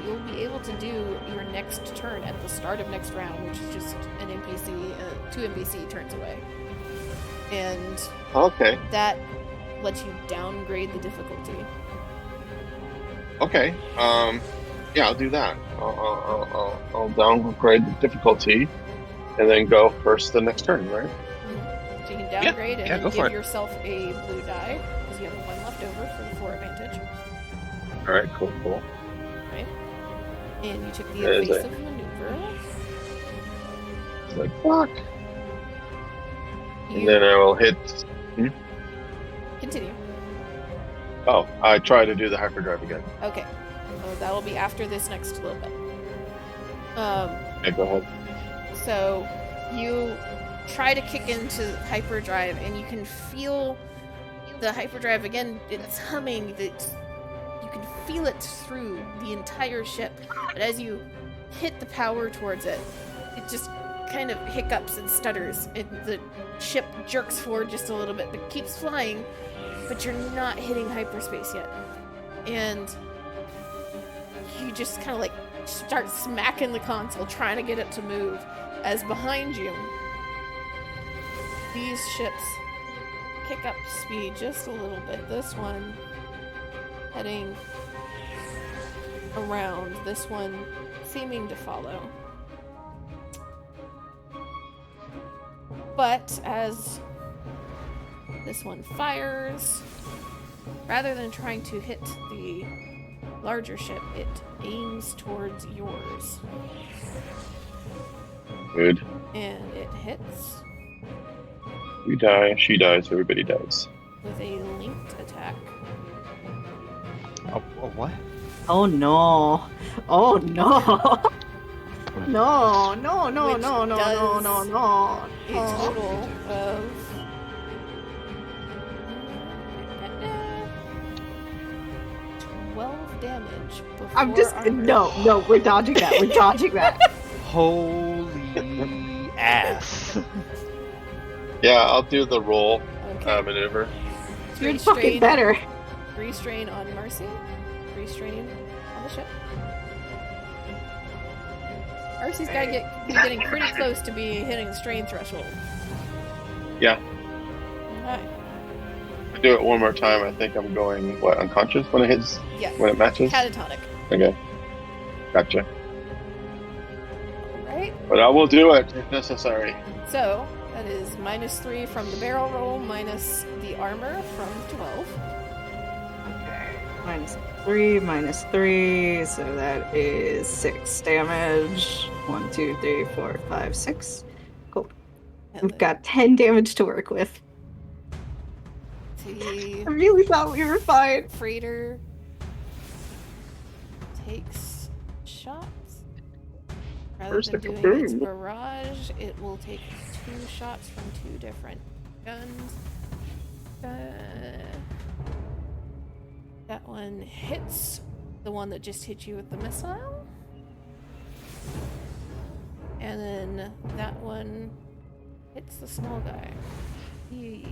you'll be able to do your next turn at the start of next round, which is just an NPC, 2 NPC turns away. And Okay. that lets you downgrade the difficulty. Okay. Yeah, I'll do that. I'll downgrade the difficulty, and then go first the next turn, right? So you can downgrade yeah, and go then for give it. yourself a blue die, because you have 1 left over for the 4 advantage. All right. Cool. Right? And you took the That is evasive maneuver. It's like fuck. You And then I will hit. continue. Oh, I try to do the hyperdrive again. Okay. So that will be after this next little bit. Okay, go ahead. So you try to kick into hyperdrive, and you can feel the hyperdrive again. It's humming. You can feel it through the entire ship. But as you hit the power towards it, it just kind of hiccups and stutters. The ship jerks forward just a little bit, but keeps flying. But you're not hitting hyperspace yet. And you just kind of like start smacking the console, trying to get it to move. As behind you, these ships kick up speed just a little bit. This one heading around, this one seeming to follow. But as this one fires, rather than trying to hit the larger ship, it aims towards yours. Good. And it hits You die, she dies, everybody dies. with a linked attack. Oh, what? Oh no. Oh no. No, no, no, Which no, no, no, does no, no. A total of 12 damage before I'm just armor. no, we're dodging that. We're dodging that. Holy ass. Yeah, I'll do the roll Okay. maneuver. You're fucking better. Restrain on Marcy. Restraining on the ship. Marcy's gotta be getting pretty close to be hitting the strain threshold. Yeah. Alright. If I do it one more time, I think I'm going, what, unconscious when it hits? Yeah. When it matches? Catatonic. Okay. Gotcha. Alright. But I will do it if necessary. So, that is -3 from the barrel roll, minus the armor from 12. -3, so that is 6 damage. 1, 2, 3, 4, 5, 6. Cool. And We've got 10 damage to work with. the I really thought we were fine. freighter takes shots. Rather First than I doing its confirmed. barrage, it will take 2 shots from 2 different guns. That one hits the one that just hit you with the missile. And then that one hits the small guy. He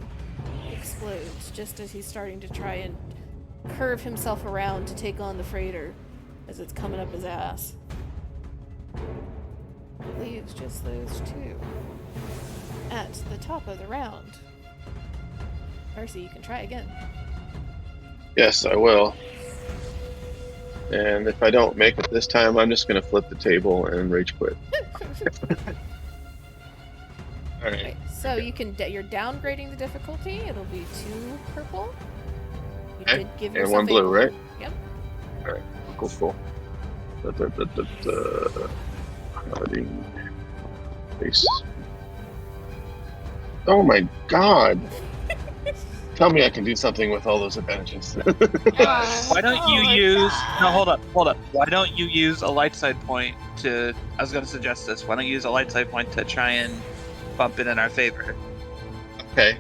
explodes just as he's starting to try and curve himself around to take on the freighter as it's coming up his ass. Leaves just those 2 at the top of the round. Darcy, you can try again. Yes, I will. And if I don't make it this time, I'm just going to flip the table and rage quit. Alright. Right, so you can you're downgrading the difficulty. It'll be 2 purple. You Okay, did give and yourself 1 blue, right? Yep. Alright, cool. Paladin. Base. Oh my god! Tell me I can do something with all those advantages. Why don't you use... No, hold up. Why don't you use a light side point to... I was going to suggest this. Why don't you use a light side point to try and bump it in our favor? Okay,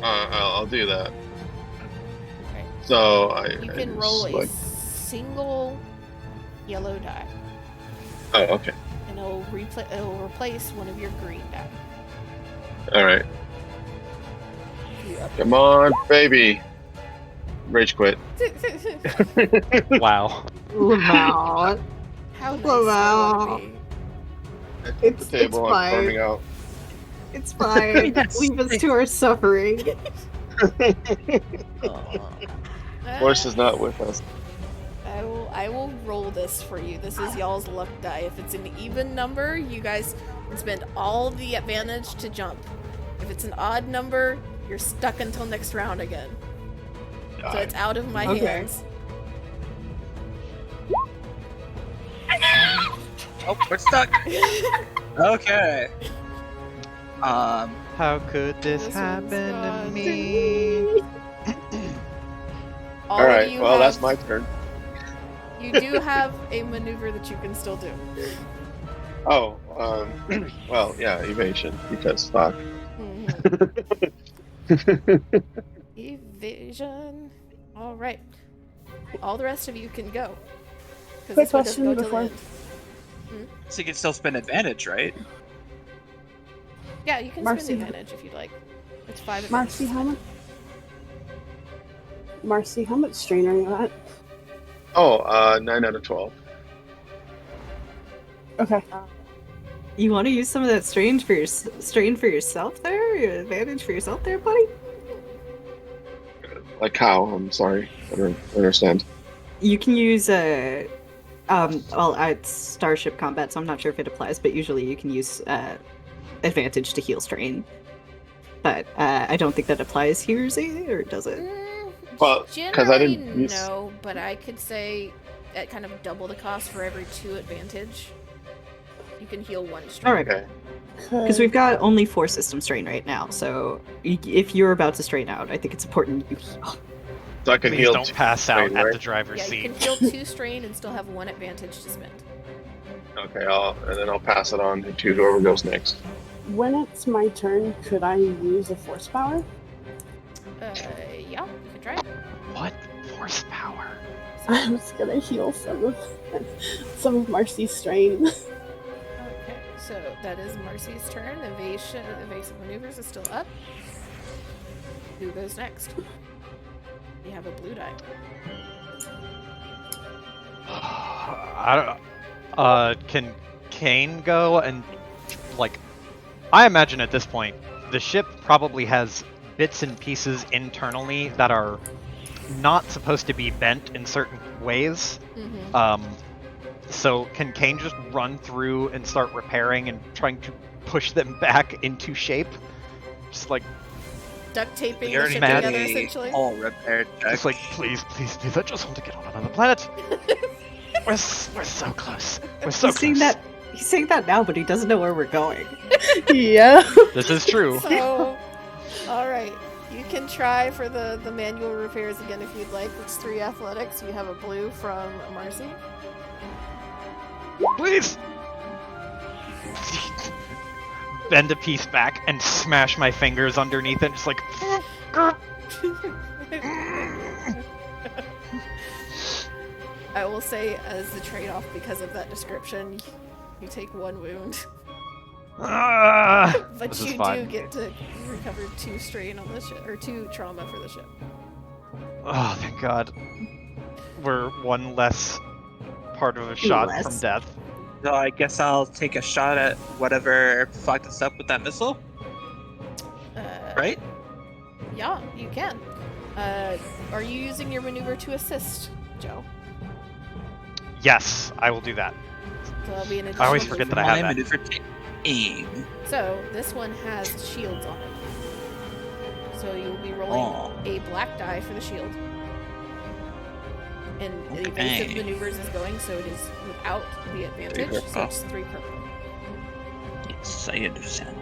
I'll do that. Right. So You can roll a single yellow die, Oh, okay. and it'll replace one of your green die. Alright. You up- Come on, baby! Rage quit. Wow. Wow. How nice Wow. that would be. I flip It's- the table, it's I'm fine. farming out. It's fine. Yes. Leave us to our suffering. Force is not with us. I will roll this for you. This is y'all's luck die. If it's an even number, you guys can spend all the advantage to jump. If it's an odd number, you're stuck until next round again. So it's out of my Okay. hands. Oh, we're stuck. Okay. How could this This one's happen to gone. me? All of Alright, you well, have- that's my turn. You do have a maneuver that you can still do. Oh, well, yeah, evasion, because fuck. Mhm. Evasion. All right. All the rest of you can go. 'Cause Quick this one doesn't question go till before- the end. So you can still spend advantage, right? Yeah, you can Marcy- spend advantage if you'd like. It's 5 Marcy, advantage. how much strain are you at? Oh, 9 out of 12. Okay. You want to use some of that strain for yourself there? Your advantage for yourself there, buddy? Like how? I'm sorry. I don't understand. You can use well, it's Starship combat, so I'm not sure if it applies, but usually you can use advantage to heal strain. but I don't think that applies here, Zay, or does it? Well, 'cause I generally didn't use- no, but I could say at kind of double the cost for every 2 advantage. You can heal 1 strain. All right. Okay. Because we've got only 4 system strain right now, so if you're about to strain out, I think it's important you heal. So I can Please heal. don't 2 pass out strain, at right? the driver's Yeah, you seat. can heal 2 strain and still have 1 advantage to spend. Okay, and then I'll pass it on to whoever goes next. When it's my turn, could I use a force power? Yeah, you could try it. What force power? I was gonna heal some of Marcy's strain. Okay, so that is Marcy's turn. Evasive maneuvers is still up. Who goes next? You have a blue die. I don't. Can Kane go and like? I imagine at this point the ship probably has bits and pieces internally that are not supposed to be bent in certain ways. Mm-hmm. So can Kane just run through and start repairing and trying to push them back into shape? Just like, Duct taping We the already ship had together, a essentially. whole repair check. just like, please, please, please, I just want to get on another planet. We're so close. We're so He's close. saying that. He's saying that now, but he doesn't know where we're going. Yeah. This is true. So, alright. You can try for the manual repairs again if you'd like. It's 3 athletics. You have a blue from Marcy. Please! Bend a piece back and smash my fingers underneath it, just like. I will say, as the trade-off because of that description, you take 1 wound. But This is you fine. do get to recover 2 strain on the ship, or 2 trauma for the ship. Oh, thank God. We're 1 less part of a shot less. from death. So I guess I'll take a shot at whatever fucked us up with that missile, right? Yeah, you can. Are you using your maneuver to assist, Joe? Yes, I will do that. So that'll be an I always additional forget that movement. I have My that. maneuver to aim. So this one has shields on it. So you'll be rolling Oh. a black die for the shield. And the evasive Okay. maneuvers is going, so it is without the advantage, so purple. it's 3 purple. Yes, I understand.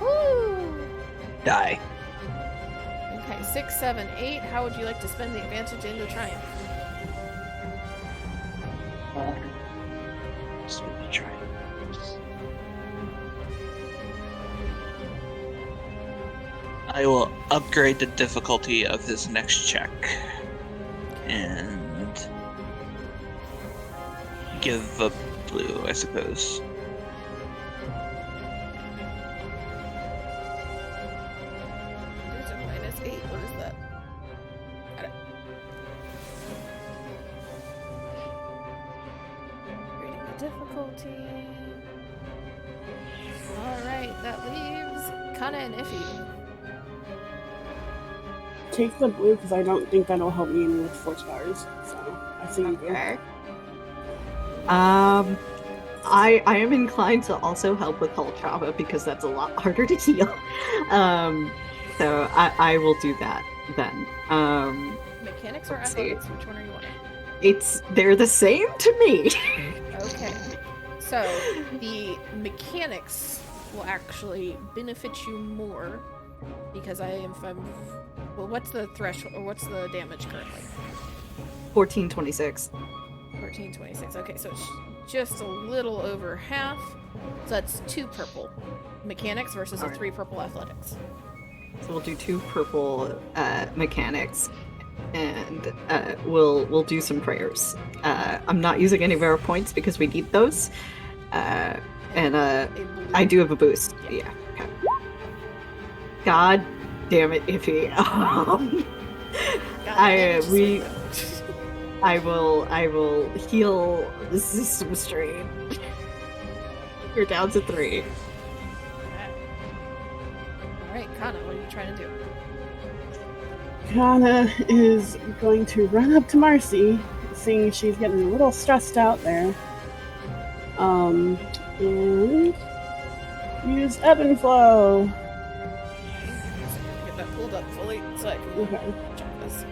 Woo! Die. Okay, 6, 7, 8. How would you like to spend the advantage into triumph? Just gonna try. I will upgrade the difficulty of this next check and give a blue, I suppose. There's a -8. What is that? Got it. Rating the difficulty. Alright, that leaves Kana and Iffy. Take the blue because I don't think that'll help me with force powers. So I see you do. Okay. I am inclined to also help with hull trauma because that's a lot harder to heal. So I will do that then. Mechanics or Let's see. athletics? Which one are you wanting? They're the same to me. Okay. So the mechanics will actually benefit you more because well, what's the threshold or what's the damage currently? 1426. 1426. Okay, so it's just a little over half. So that's 2 purple mechanics versus a Alright. 3 purple athletics. So we'll do 2 purple mechanics, and we'll do some prayers. I'm not using any of our points because we need those. And A blue. I do have a boost. Yeah. Okay. God damn it, Iffy. God, I, damage is we- right I will heal the system strain. You're down to 3. there. Alright, Kana, what are you trying to do? Kana is going to run up to Marcy, seeing she's getting a little stressed out there. And use ebb and flow. Get that pulled up fully so I can Okay. check this.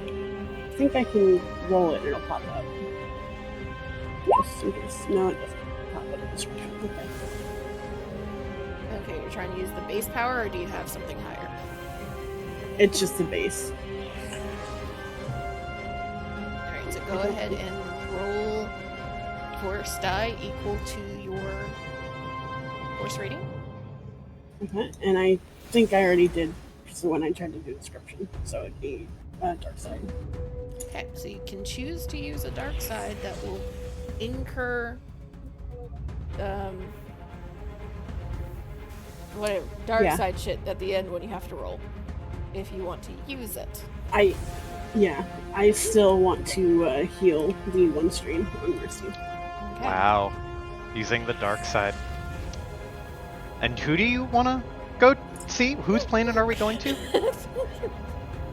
I think I can roll it and it'll pop up. Just in case. No, it doesn't pop up in the description. Okay. Okay, you're trying to use the base power, or do you have something higher? It's just the base. Alright, so go ahead and roll force die equal to your force rating. Okay. And I think I already did so when I tried to do description. So it'd be dark side. Okay, so you can choose to use a dark side that will incur whatever dark Yeah. side shit at the end when you have to roll. If you want to use it. I still want to heal the one strain on Mercy. Okay. Wow. Using the dark side. And who do you want to go see? Whose planet are we going to?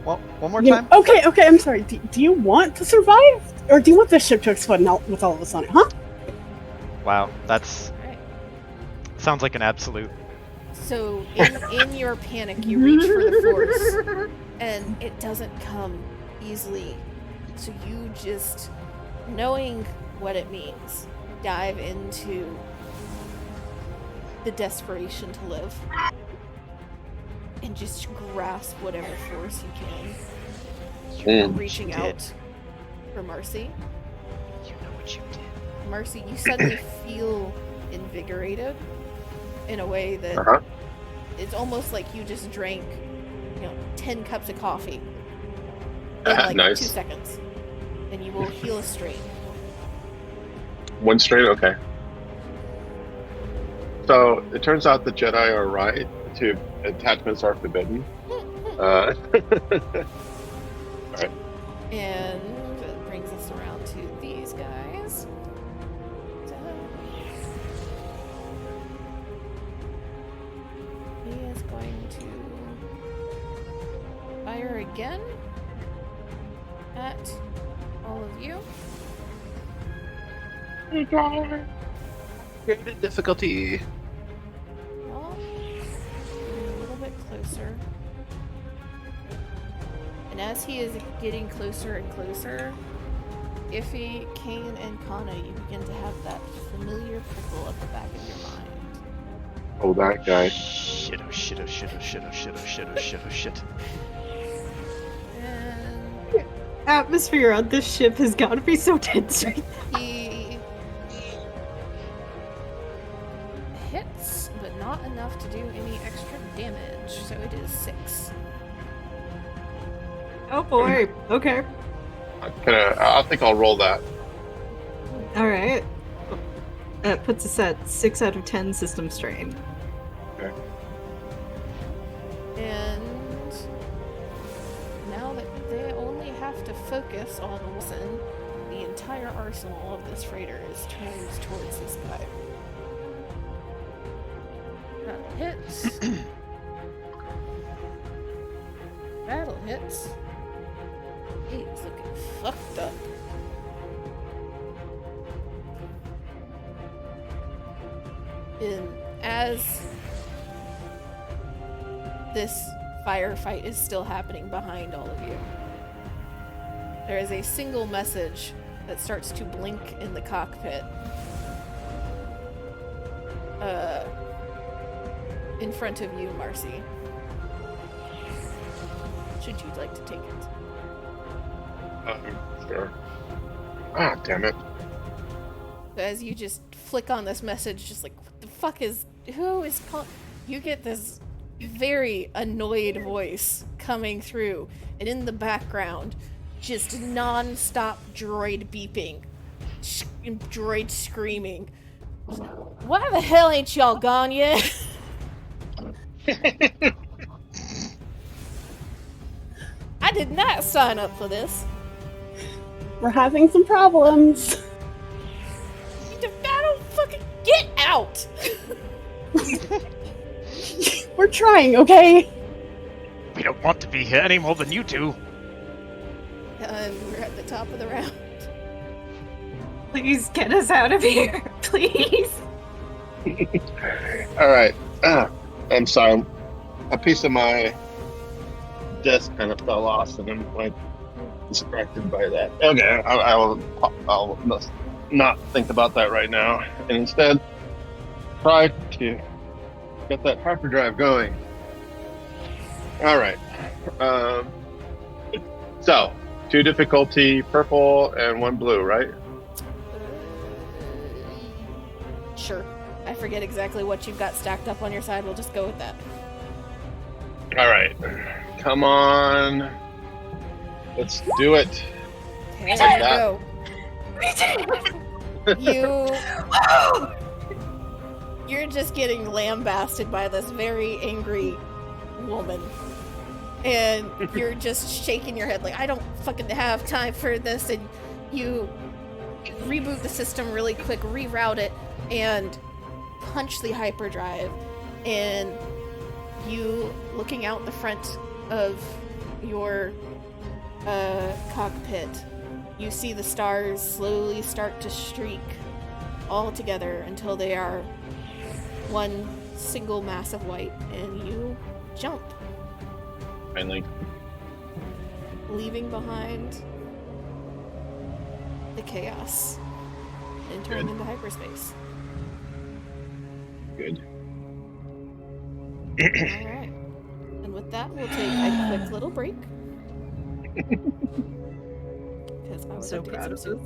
Well, one more time. Okay, I'm sorry. Do you want to survive? Or do you want the ship to explode with all of us on it, huh? Wow, that's... Alright. Sounds like an absolute. So in your panic you reach for the force and it doesn't come easily. So you just, knowing what it means, dive into the desperation to live and just grasp whatever force you can. You're reaching out for Marcy. You know what you did. Marcy, you suddenly feel invigorated in a way that it's almost like you just drank, 10 cups of coffee in like Nice. 2 seconds, and you will heal a strain. One strain? Okay. So it turns out the Jedi are right. To attachments are forbidden. Alright. And that brings us around to these guys. He is going to fire again at all of you. Created difficulty. Well, a little bit closer. And as he is getting closer and closer, Iffy, Kane, and Kana, you begin to have that familiar prickle at the back of your mind. Oh, that guy. Shit, oh shit, oh shit, oh shit, oh shit, oh shit, oh shit, oh shit. And Atmosphere on this ship has got to be so tense right now. he hits, but not enough to do any extra damage, so it is 6. Oh boy. Okay. I think I'll roll that. Alright. That puts us at 6 out of 10 system strain. Okay. And now that they only have to focus on Wilson, the entire arsenal of this freighter is turned towards this guy. That hits. Battle hits. He's looking fucked up. And as this firefight is still happening behind all of you, there is a single message that starts to blink in the cockpit. In front of you, Marcy. Should you like to take it? Sure. Ah, damn it. As you just flick on this message, just like, what the fuck is, who is calling? You get this very annoyed voice coming through, and in the background, just non-stop droid beeping, droid screaming. Why the hell ain't y'all gone yet? I did not sign up for this. We're having some problems. I don't fucking get out. We're trying, okay? We don't want to be here any more than you do. And we're at the top of the round. Please get us out of here. Please. All right. I'm sorry. A piece of my desk kind of fell off, and I'm like distracted by that. Okay, I'll not think about that right now, and instead try to get that hyperdrive going. All right. So 2 difficulty purple and 1 blue, right? Sure. I forget exactly what you've got stacked up on your side. We'll just go with that. All right. Come on. Let's do it. Okay, Like you that. go. You're just getting lambasted by this very angry woman. And you're just shaking your head like, I don't fucking have time for this. And you reboot the system really quick, reroute it, and punch the hyperdrive. And you, looking out the front of your cockpit, you see the stars slowly start to streak all together until they are one single mass of white, and you jump, Finally. leaving behind the chaos and turn Good. into hyperspace. Good. Alright. And with that, we'll take a quick little break. Because I would So like to get proud some of this. soup.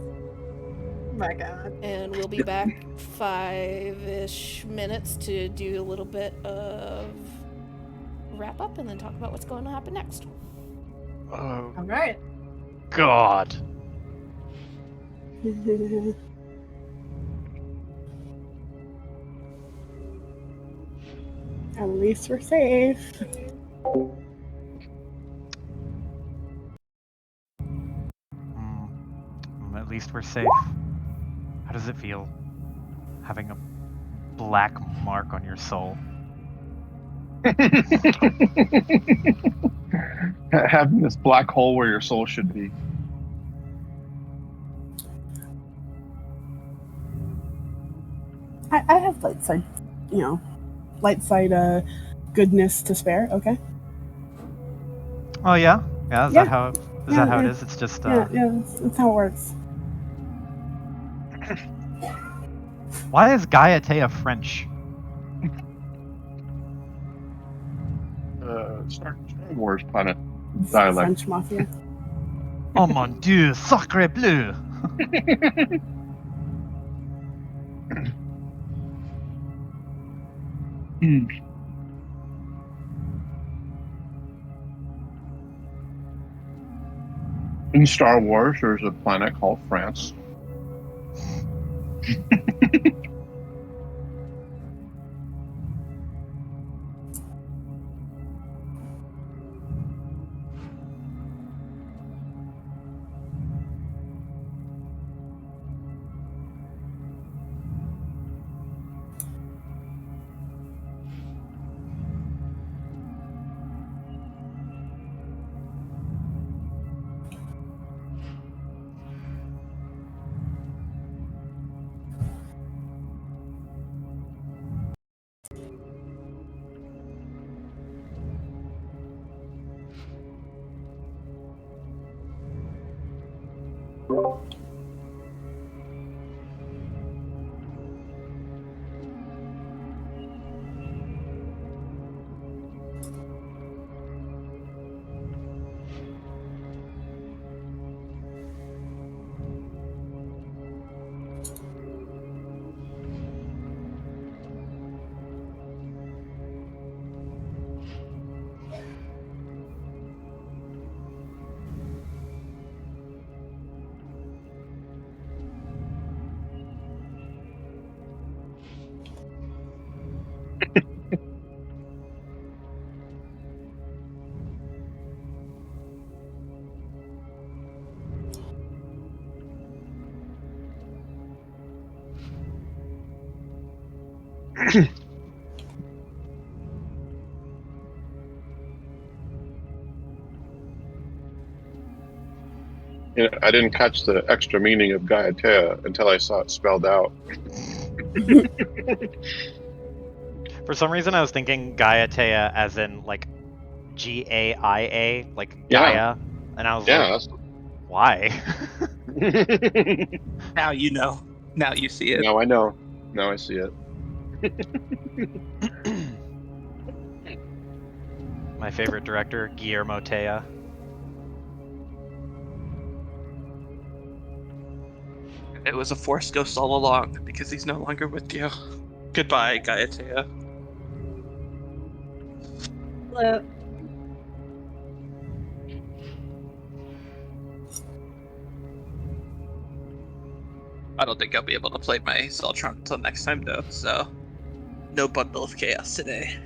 My God. And we'll be back 5-ish minutes to do a little bit of wrap up and then talk about what's going to happen next. Oh, All right. God. At least we're safe. At least we're safe. How does it feel having a black mark on your soul? Having this black hole where your soul should be. I have light side, light side goodness to spare. Okay. Oh yeah, yeah. Is Yeah. that how? Is Yeah, that how it yeah. is? It's just. Yeah, that's how it works. Why is EotE French? Star Wars planet It's the dialect. French mafia. Oh mon dieu, sacré bleu! In Star Wars, there's a planet called France. I didn't catch the extra meaning of Gaiatea until I saw it spelled out. For some reason, I was thinking Gaiatea as in like Gaia, like Yeah. Gaia, and I was Yeah, like, that's... why? Now you know. Now you see it. Now I know. Now I see it. My favorite director, Guillermo Tea. It was a Force ghost all along because he's no longer with you. Goodbye, Gaiatea. Hello. I don't think I'll be able to play my Zeltron until next time, though, so no bundle of chaos today.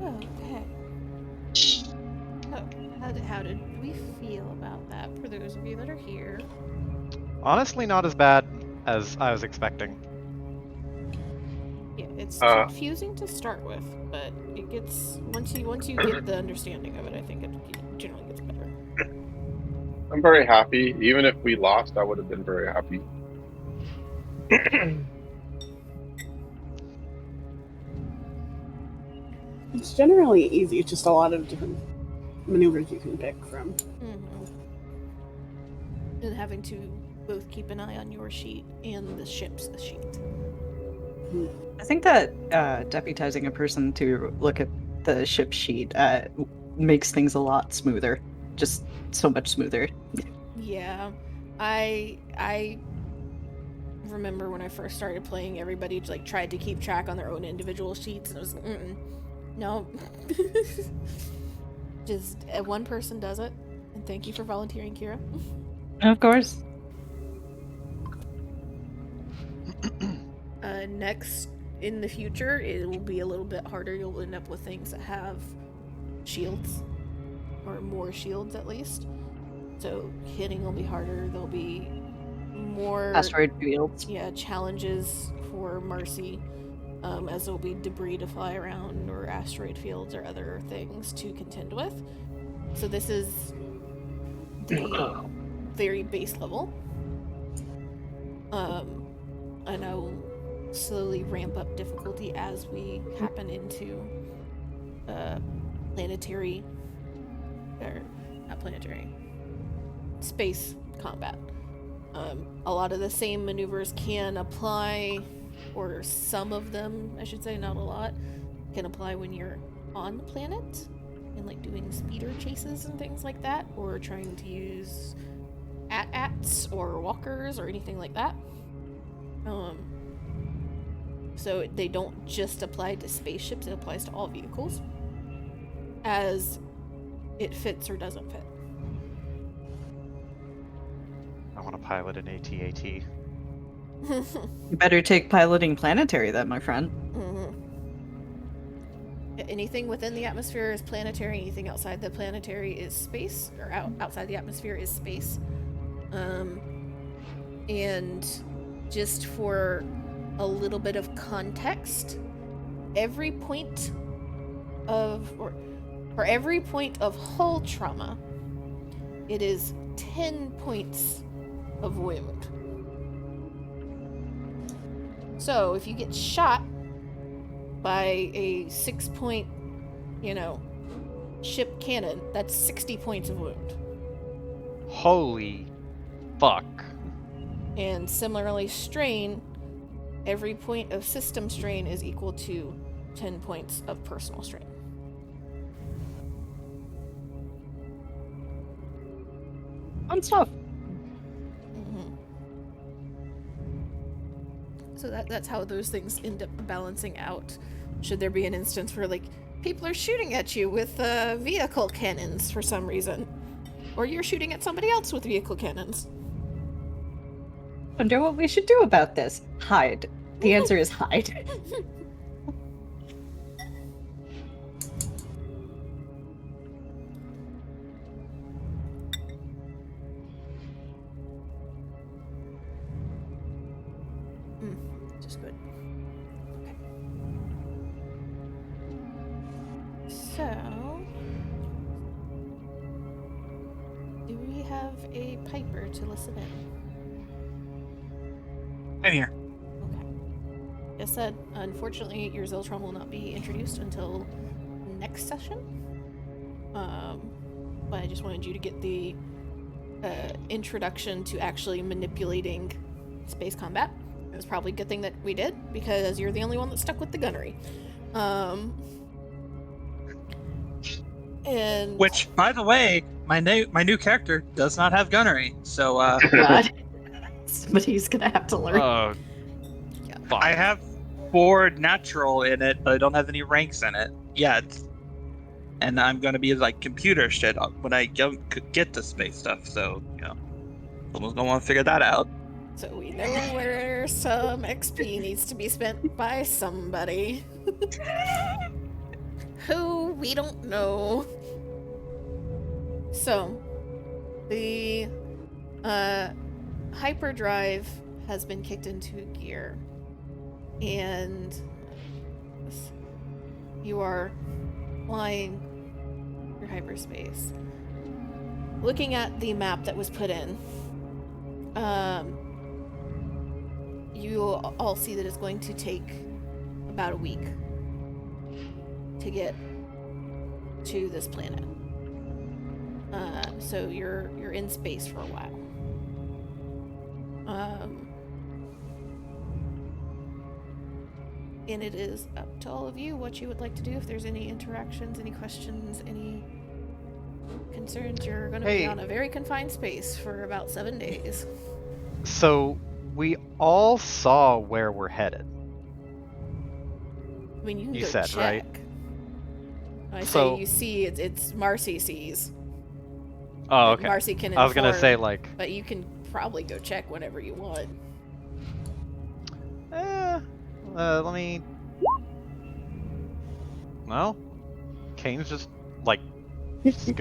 Okay. So, how did we feel about that for those of you that are here? Honestly, not as bad as I was expecting. Yeah, it's Uh, confusing to start with, but it gets once you get the understanding of it, I think it generally gets better. I'm very happy. Even if we lost, I would have been very happy. It's generally easy, just a lot of different maneuvers you can pick from. Mm-hmm. And having to both keep an eye on your sheet and the ship's sheet. I think that deputizing a person to look at the ship sheet makes things a lot smoother. Just so much smoother. Yeah, I remember when I first started playing, everybody like tried to keep track on their own individual sheets, and it was no. Just one person does it, and thank you for volunteering, Kira. Of course. Next, in the future, it will be a little bit harder. You'll end up with things that have shields, or more shields at least. So hitting will be harder. There'll be more Asteroid fields. Yeah, challenges for Marcy, as there'll be debris to fly around, or asteroid fields, or other things to contend with. So this is the very base level. And I will slowly ramp up difficulty as we happen into planetary, or not planetary, space combat. A lot of the same maneuvers can apply, or some of them, I should say, not a lot, can apply when you're on the planet and like doing speeder chases and things like that, or trying to use AT-ATs or walkers or anything like that. So they don't just apply to spaceships, it applies to all vehicles as it fits or doesn't fit. I want to pilot an AT-AT. You better take piloting planetary then, my friend. Anything within the atmosphere is planetary, anything outside the planetary is space, or outside the atmosphere is space. And just for a little bit of context, every point of, or for every point of hull trauma, it is 10 points of wound. So if you get shot by a 6-point, ship cannon, that's 60 points of wound. Holy fuck. And similarly, strain, every point of system strain is equal to 10 points of personal strain. Fun stuff. So that's how those things end up balancing out. Should there be an instance where, like, people are shooting at you with vehicle cannons for some reason, or you're shooting at somebody else with vehicle cannons. Wonder what we should do about this. Hide. The answer is hide. Just good. Okay. So, do we have a piper to listen in? I'm here. Okay. As said, unfortunately, your Ziltron will not be introduced until next session. But I just wanted you to get the introduction to actually manipulating space combat. It was probably a good thing that we did, because you're the only one that stuck with the gunnery. And Which, by the way, my new character does not have gunnery, so God. Somebody's gonna have to learn. Oh, yeah. fuck. I have 4 natural in it, but I don't have any ranks in it yet. And I'm gonna be like computer shit when I get to space stuff. So someone's gonna want to figure that out. So we know where some XP needs to be spent by somebody. Who, we don't know. So, the hyperdrive has been kicked into gear, and you are flying your hyperspace. Looking at the map that was put in, you all see that it's going to take about a week to get to this planet. So you're in space for a while. And it is up to all of you what you would like to do. If there's any interactions, any questions, any concerns, you're going to be Hey. on a very confined space for about 7 days. So we all saw where we're headed. I mean, you can You go said, check. right? When I So- say you see, it's Marcy sees. Oh, That okay. Marcy can I was gonna inform, say, like, but you can probably go check whenever you want. let me. Well, Kane's just like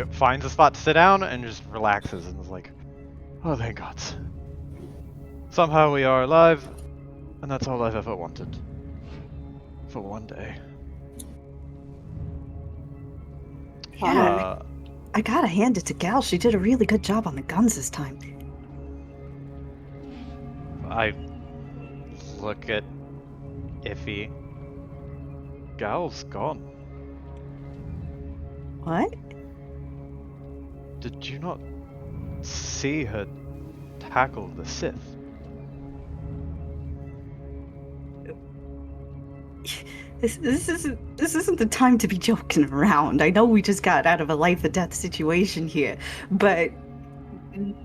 finds a spot to sit down and just relaxes and is like, "Oh, thank God! Somehow we are alive, and that's all I've ever wanted. For one day." Yeah, I gotta hand it to Gal. She did a really good job on the guns this time. I look at Iffy. Gal's gone. What? Did you not see her tackle the Sith? This isn't the time to be joking around. I know we just got out of a life or death situation here, but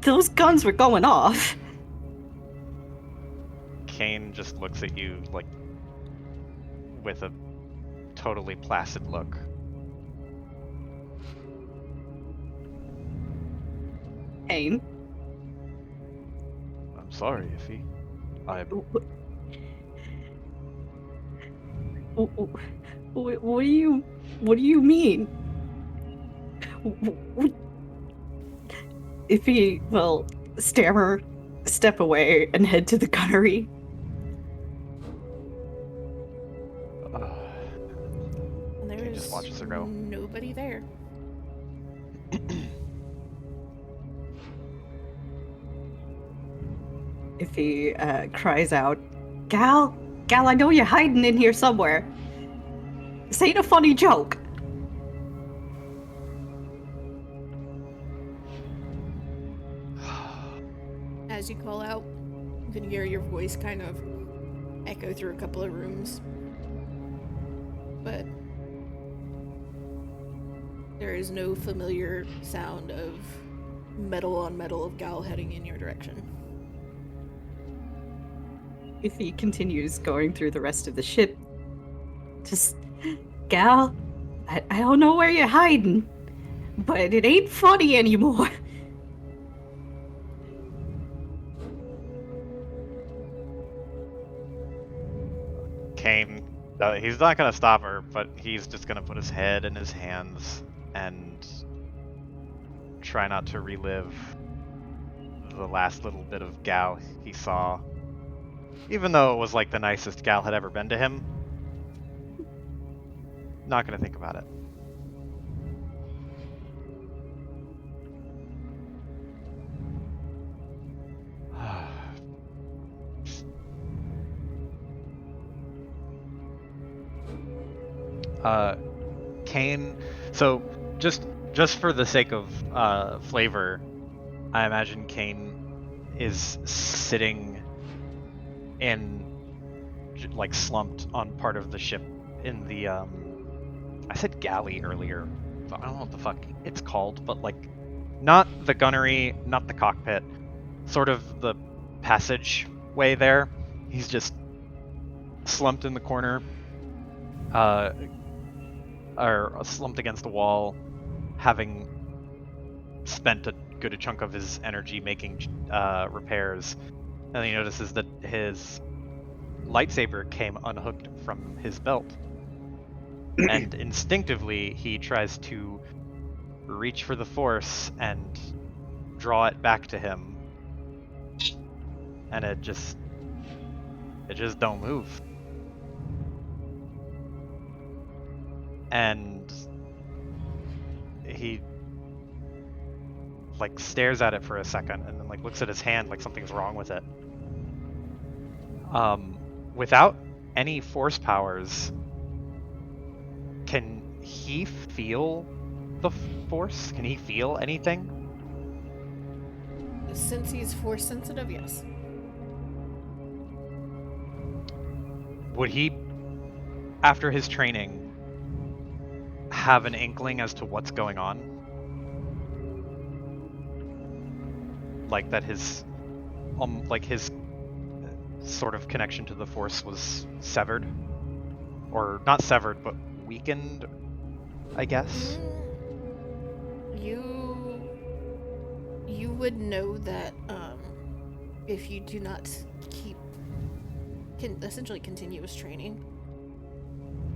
those guns were going off. Kane just looks at you like with a totally placid look. Aim. I'm sorry, Iffy. What do you mean? If he will stammer, step away, and head to the gunnery. And Kane there's just watches her go. nobody there. If he cries out, Gal, I know you're hiding in here somewhere. This ain't a funny joke. As you call out, you can hear your voice kind of echo through a couple of rooms. But there is no familiar sound of metal on metal of Gal heading in your direction. If he continues going through the rest of the ship, just, Gal, I don't know where you're hiding, but it ain't funny anymore. Kane, he's not gonna stop her, but he's just gonna put his head in his hands and try not to relive the last little bit of Gal he saw. Even though it was like the nicest Gal had ever been to him, not gonna think about it. Kane, so just for the sake of flavor, I imagine Kane is sitting in, like, slumped on part of the ship in the I said galley earlier, so I don't know what the fuck it's called, but like not the gunnery, not the cockpit, sort of the passageway there. He's just slumped in the corner, or slumped against the wall, having spent a good chunk of his energy making repairs. And then he notices that his lightsaber came unhooked from his belt. And instinctively, he tries to reach for the Force and draw it back to him. And it just don't move. And he like stares at it for a second and then like looks at his hand like something's wrong with it. Without any Force powers, can he feel the Force? Can he feel anything? Since he's Force sensitive, yes. Would he after his training, have an inkling as to what's going on? Like that his sort of connection to the Force was severed? Or not severed, but weakened, I guess? You would know that if you do not essentially continuous training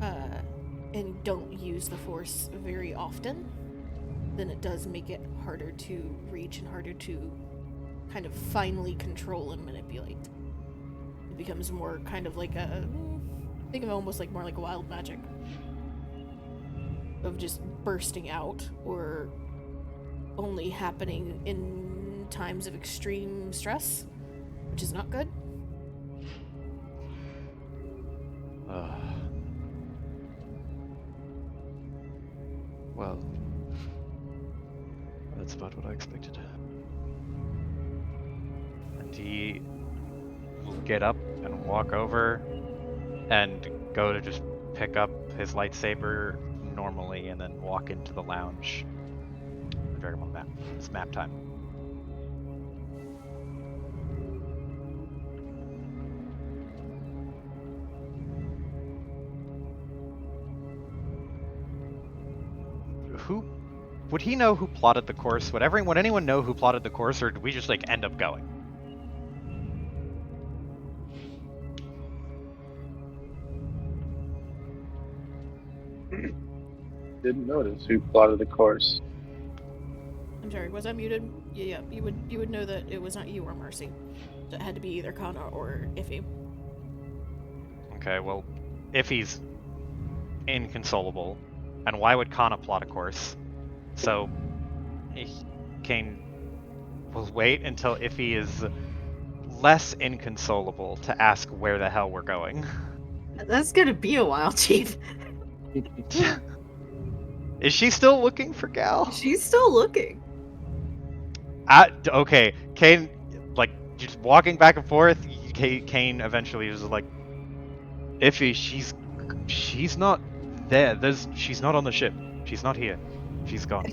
and don't use the Force very often, then it does make it harder to reach and harder to kind of finely control and manipulate. It becomes more kind of like think of it almost like more like a wild magic of just bursting out or only happening in times of extreme stress, which is not good. Well, that's about what I expected. And he will get up and walk over and go to just pick up his lightsaber normally and then walk into the lounge. Dragon Ball map. It's map time. Who would he know who plotted the course? Would anyone know who plotted the course, or did we just like end up going? Didn't notice who plotted the course. I'm sorry, was I muted? Yeah, you would know that it was not you or Marcy. So it had to be either Kana or Iffy. Okay, well, Iffy's inconsolable, and why would Kana plot a course? So, Kane will wait until Iffy is less inconsolable to ask where the hell we're going. That's gonna be a while, Chief. Is she still looking for Gal? She's still looking. Okay, Kane, like, just walking back and forth, Kane eventually is like, Iffy, she's not there. She's not on the ship. She's not here. She's gone.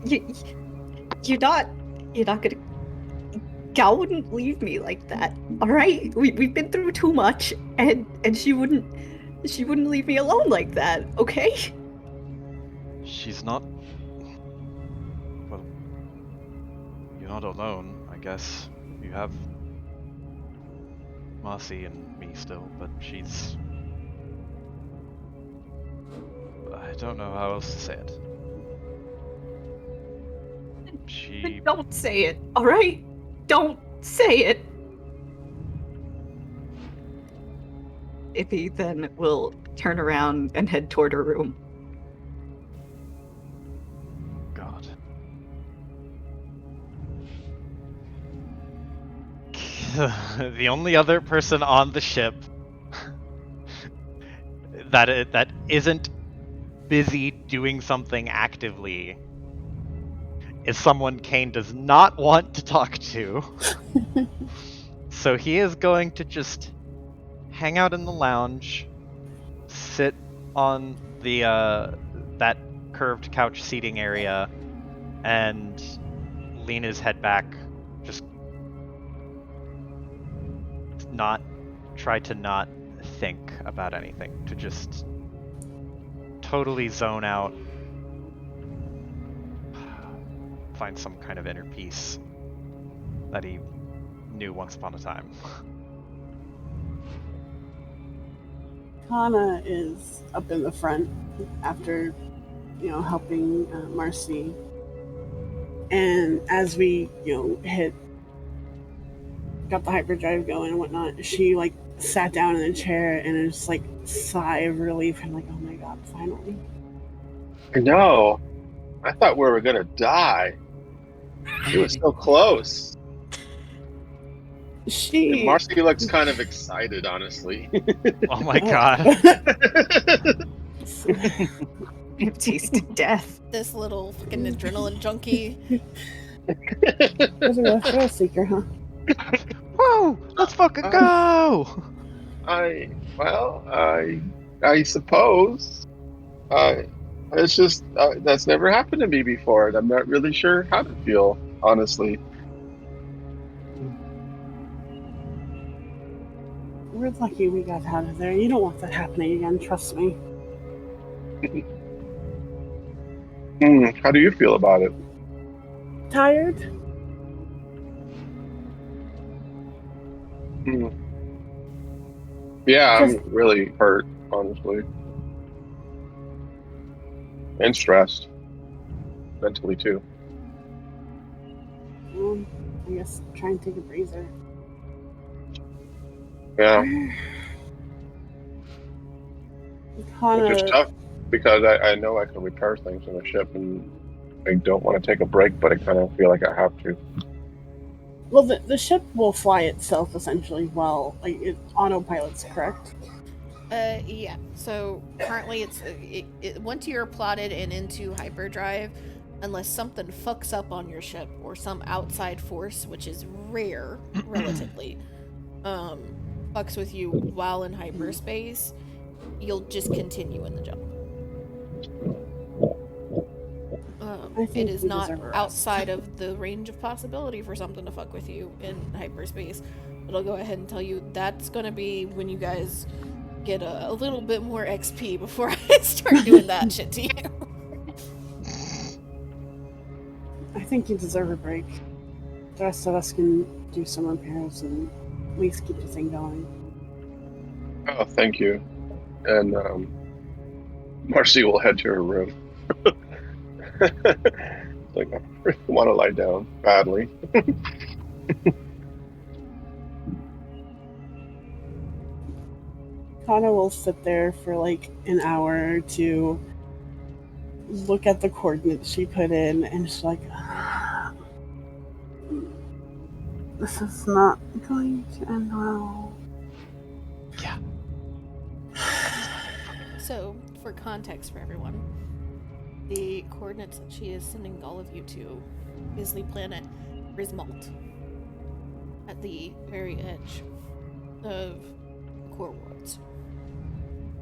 You're not gonna. Gal wouldn't leave me like that. All right, we've been through too much, and she wouldn't leave me alone like that. Okay. She's not. Well, you're not alone, I guess. You have Marcy and me still, but she's. I don't know how else to say it. She. Don't say it, alright? Don't say it! Iffy then will turn around and head toward her room. God. The only other person on the ship that isn't busy doing something actively is someone Kane does not want to talk to. So he is going to just hang out in the lounge, sit on the that curved couch seating area, and lean his head back, just try to not think about anything, to just totally zone out, find some kind of inner peace that he knew once upon a time. Kana is up in the front after, helping Marcy. And as we, got the hyperdrive going and whatnot, she sat down in a chair and it just sigh of relief and oh my god, finally. I know. I thought we were gonna die. It was so close. And Marcy looks kind of excited, honestly. Oh my god. I've tasted death. This little fucking adrenaline junkie. Was a real thrill seeker, huh? Whoa! Let's fucking go! I I suppose. It's just that's never happened to me before, and I'm not really sure how to feel, honestly. We're lucky we got out of there. You don't want that happening again, trust me. How do you feel about it? Tired? Hmm. Yeah, Just I'm really hurt, honestly, and stressed mentally too. I guess try and take a breather. Yeah, which is Kinda. tough because I know I can repair things in the ship, and I don't want to take a break, but I kind of feel like I have to. Well, the ship will fly itself essentially while it autopilots, correct? Yeah. So currently, once you're plotted and into hyperdrive, unless something fucks up on your ship or some outside force, which is rare, relatively, fucks with you while in hyperspace, you'll just continue in the jump. I It think is we not deserve a rest. outside of the range of possibility for something to fuck with you in hyperspace. But I'll go ahead and tell you that's gonna be when you guys get a little bit more XP before I start doing that shit to you. I think you deserve a break. The rest of us can do some repairs and at least keep the thing going. Oh, thank you. And Marcy will head to her room. Like, I really want to lie down badly. Kana will sit there for like an hour to look at the coordinates she put in and she's like, this is not going to end well. Yeah. So, for context for everyone, the coordinates that she is sending all of you to is the planet Grismalt, at the very edge of the core worlds.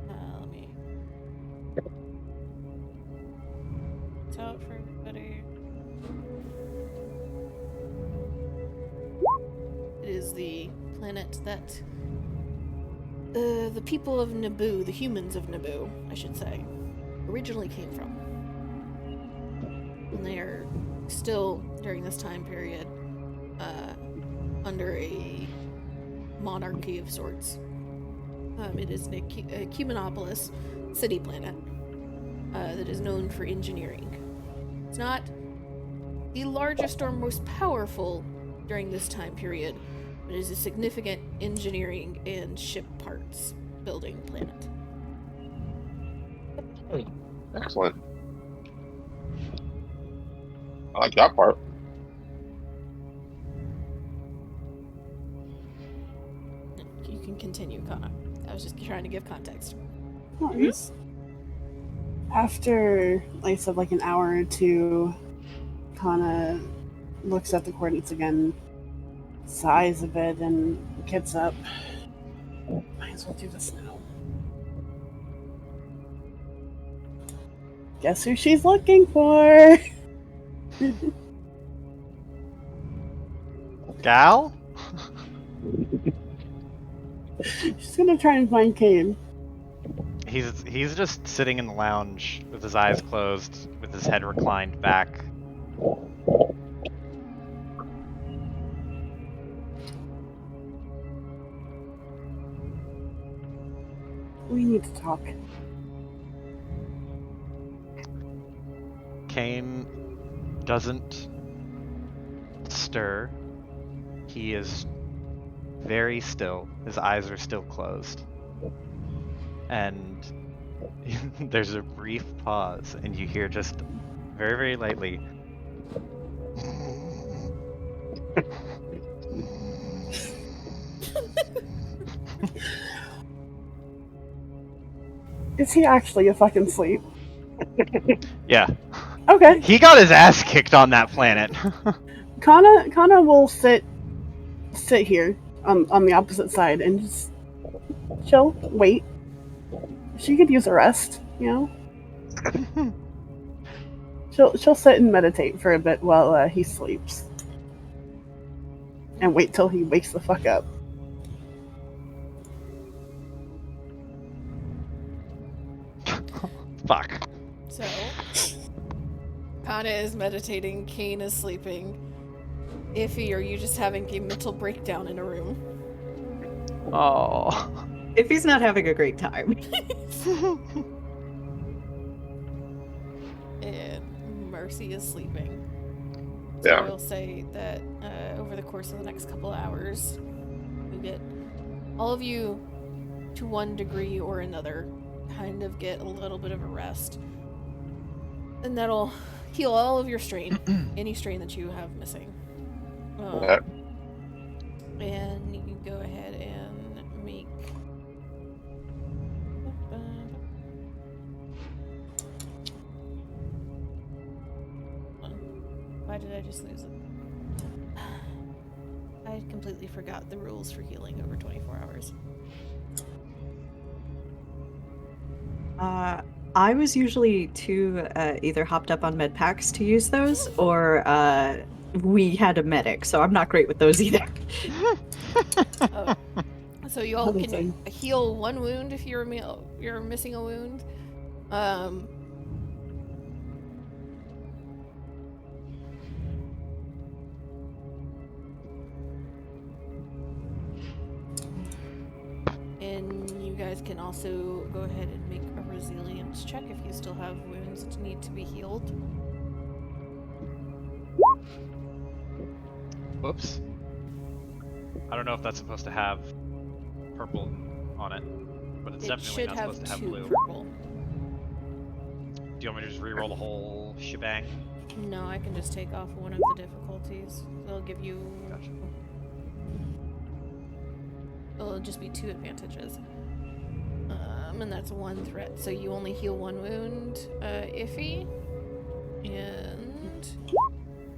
Let me. It's out for everybody. It is the planet that the people of Naboo, the humans of Naboo, I should say, originally came from. And they are still, during this time period, under a monarchy of sorts. It is a Cumanopolis city planet that is known for engineering. It's not the largest or most powerful during this time period, but it is a significant engineering and ship parts building planet. Excellent. I like that part. You can continue, Kana. I was just trying to give context. Nice. After, like I said, like an hour or two, Kana looks at the coordinates again, sighs a bit, and gets up. Might as well do this now. Guess who she's looking for? Gal? She's gonna try and find Kane. He's just sitting in the lounge with his eyes closed, with his head reclined back. We need to talk. Kane doesn't stir. He is very still. His eyes are still closed. And there's a brief pause, and you hear just very, very lightly. Is he actually a fucking sleep? Yeah. Okay. He got his ass kicked on that planet. Kana will sit here on the opposite side and just chill, wait. She could use a rest, you know? She'll sit and meditate for a bit while he sleeps. And wait till he wakes the fuck up. Fuck. So, Kana is meditating, Kane is sleeping. Iffy, are you just having a mental breakdown in a room? Oh. If he's not having a great time. And Mercy is sleeping. So Yeah. I'll say that over the course of the next couple of hours, you get all of you, to one degree or another, kind of get a little bit of a rest. And that'll heal all of your strain, any strain that you have missing. Okay. And you can go ahead and make... Why did I just lose it? I completely forgot the rules for healing over 24 hours. I was usually too either hopped up on med packs to use those, or we had a medic, so I'm not great with those either. Oh. So you all Other can thing. heal one wound if you're missing a wound. And you guys can also go ahead and make a resilience check if you still have wounds that need to be healed. Whoops. I don't know if that's supposed to have purple on it, but it's It definitely should not have supposed to have 2 blue. purple. Do you want me to just re-roll the whole shebang? No, I can just take off one of the difficulties. It'll give you... Gotcha. It'll just be 2 advantages. And that's 1 threat. So you only heal 1 wound, Iffy. And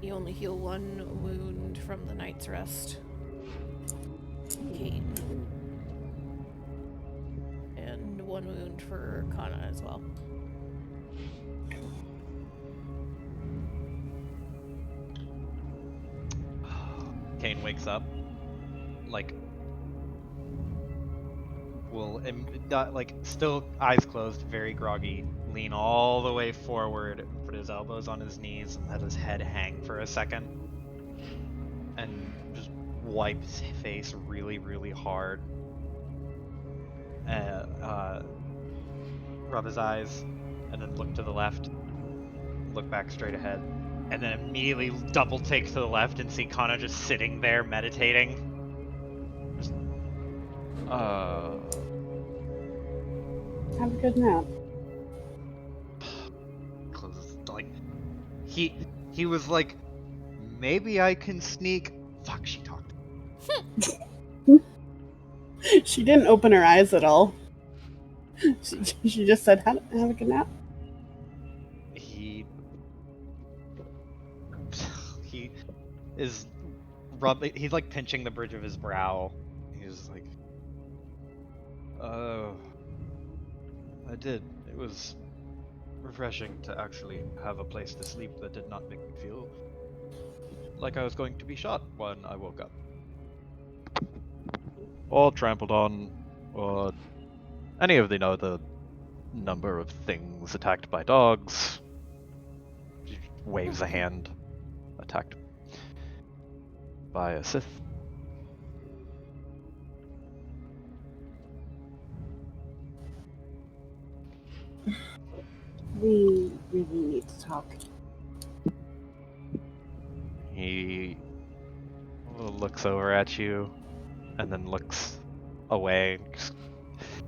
you only heal 1 wound from the night's rest. Kane. And 1 wound for Kana as well. Kane wakes up, like, still eyes closed, very groggy, lean all the way forward, put his elbows on his knees, and let his head hang for a second, and just wipe his face really, really hard. Rub his eyes, and then look to the left, look back straight ahead, and then immediately double take to the left and see Kana just sitting there meditating. Just, Have a good nap. like, he was like, maybe I can sneak. Fuck, she talked. She didn't open her eyes at all. She just said, have a good nap. He is he's like pinching the bridge of his brow. He's like, I did. It was refreshing to actually have a place to sleep that did not make me feel like I was going to be shot when I woke up. Or trampled on, or any of the number of things attacked by dogs. He waves a hand. Attacked by a Sith. We really need to talk. He looks over at you and then looks away.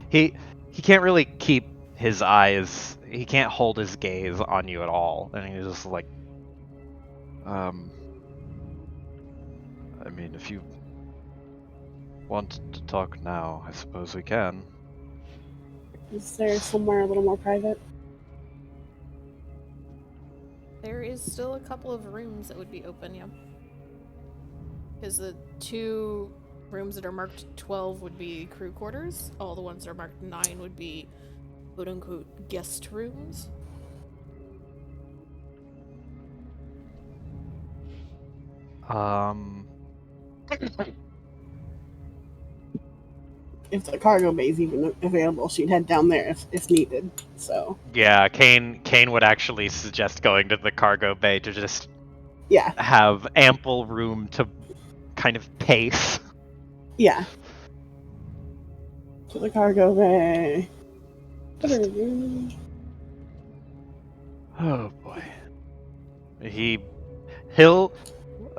He can't really keep his eyes, he can't hold his gaze on you at all, and he's just like, I mean, if you want to talk now, I suppose we can. Is there somewhere a little more private? There is still a couple of rooms that would be open, yeah. Because the 2 rooms that are marked 12 would be crew quarters. All the ones that are marked 9 would be quote-unquote guest rooms? If the cargo bay is even available, she'd head down there if needed. So Yeah, Kane would actually suggest going to the cargo bay to just yeah, have ample room to kind of pace. yeah. To the cargo bay. Just, oh boy. He'll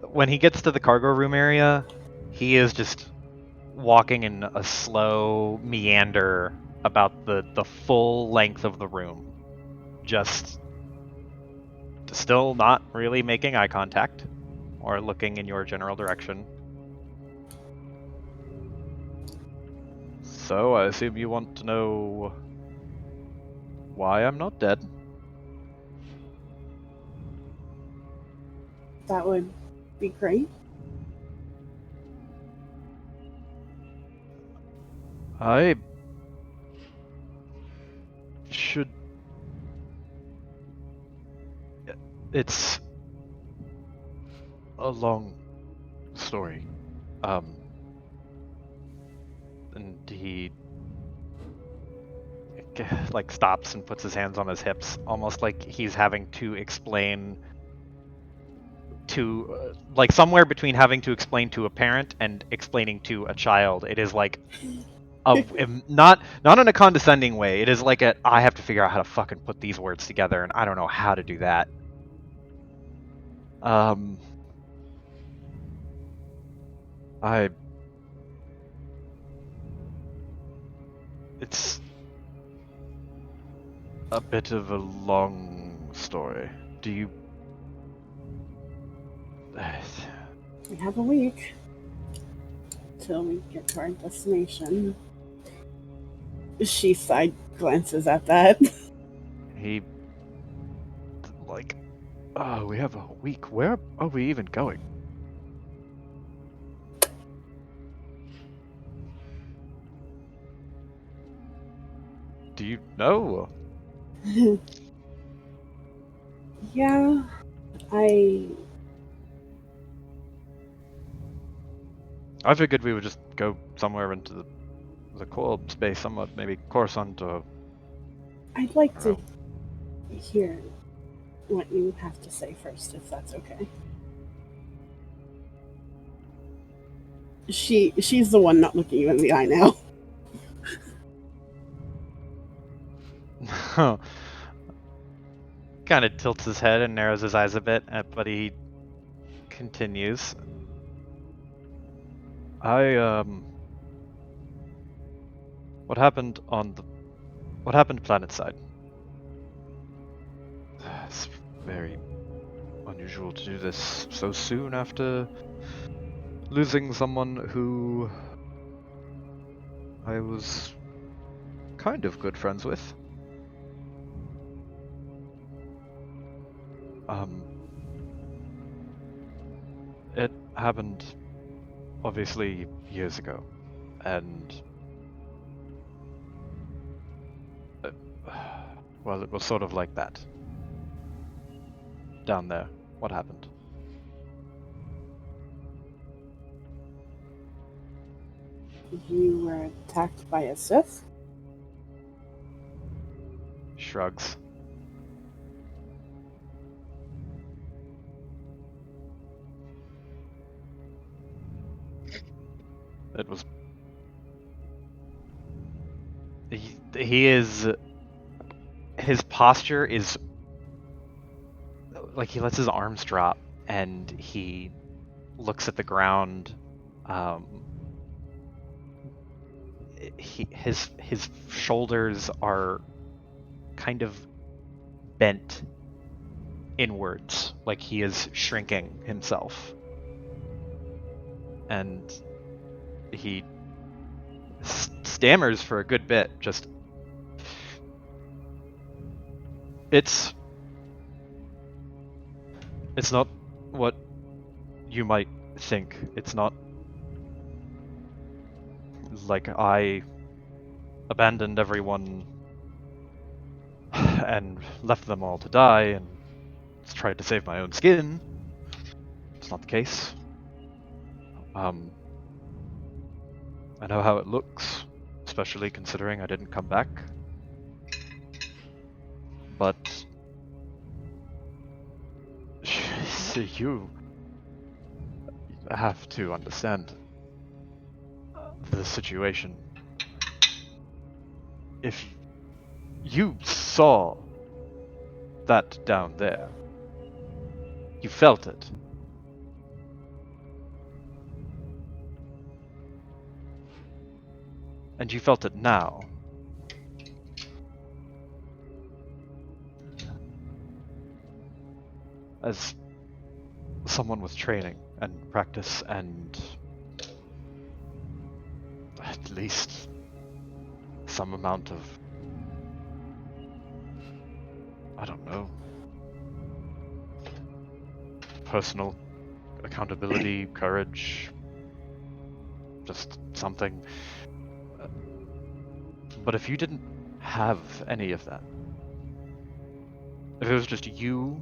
when he gets to the cargo room area, he is just walking in a slow meander about the full length of the room. Just still not really making eye contact or looking in your general direction. So I assume you want to know why I'm not dead? That would be great. I should. It's a long story. And he like stops and puts his hands on his hips, almost like he's having to explain to like somewhere between having to explain to a parent and explaining to a child. It is like not in a condescending way. It is like I have to figure out how to fucking put these words together, and I don't know how to do that. It's a bit of a long story. Do you? We have a week till we get to our destination. She side glances at that. He like, oh, we have a week. Where are we even going? Do you know? Yeah, I figured we would just go somewhere into the core space, somewhat maybe Coruscant or. I'd like to hear what you have to say first, if that's okay. She's the one not looking you in the eye now. Kind of tilts his head and narrows his eyes a bit, but he continues. What happened planet side? It's very unusual to do this so soon after losing someone who I was kind of good friends with. It happened obviously years ago, and well, it was sort of like that. Down there, what happened? You were attacked by a Sith? Shrugs. It was. He is. His posture is. Like he lets his arms drop and he looks at the ground. His shoulders are kind of bent inwards, like he is shrinking himself. And he stammers for a good bit, just it's not what you might think. It's not like I abandoned everyone and left them all to die and tried to save my own skin. It's not the case. I know how it looks, especially considering I didn't come back. But you have to understand the situation. If you saw that down there, you felt it. And you felt it now. As someone with training and practice and at least some amount of, I don't know, personal accountability, courage, just something. But if you didn't have any of that, if it was just you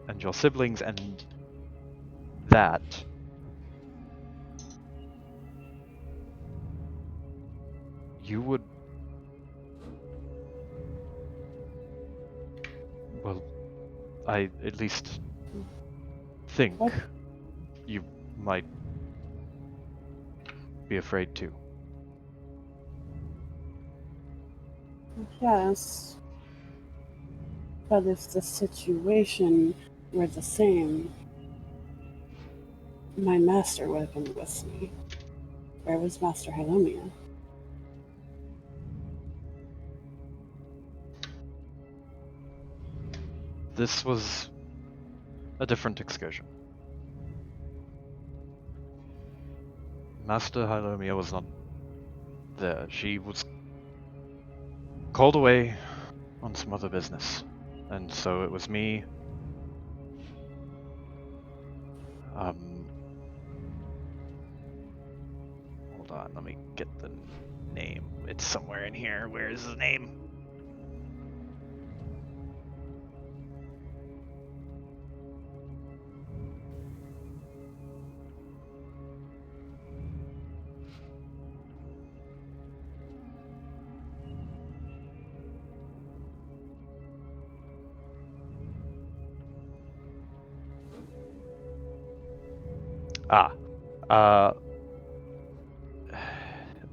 and your siblings and that, you would, well, I at least think What? you might be afraid to. Yes. But if the situation were the same, my master would have been with me. Where was Master Halomia? This was a different excursion. Master Halomia was not there. She was called away on some other business. And so it was me. Hold on, let me get the name. It's somewhere in here. Where is the name?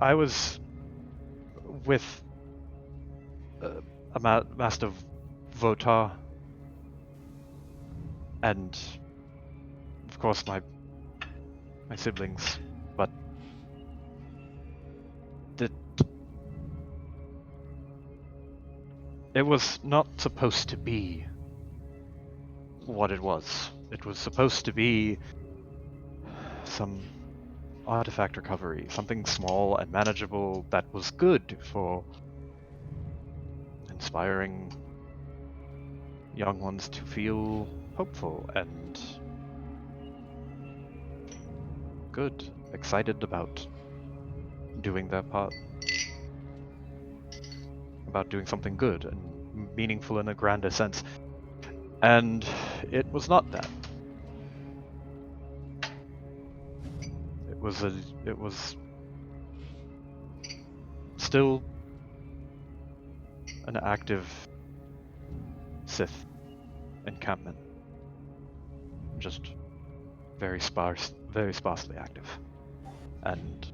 I was with Master Votar, and of course my siblings, but it was not supposed to be what it was. It was supposed to be some artifact recovery, something small and manageable that was good for inspiring young ones to feel hopeful and good, excited about doing their part, about doing something good and meaningful in a grander sense. And it was not that. It was still an active Sith encampment, just very sparsely active, and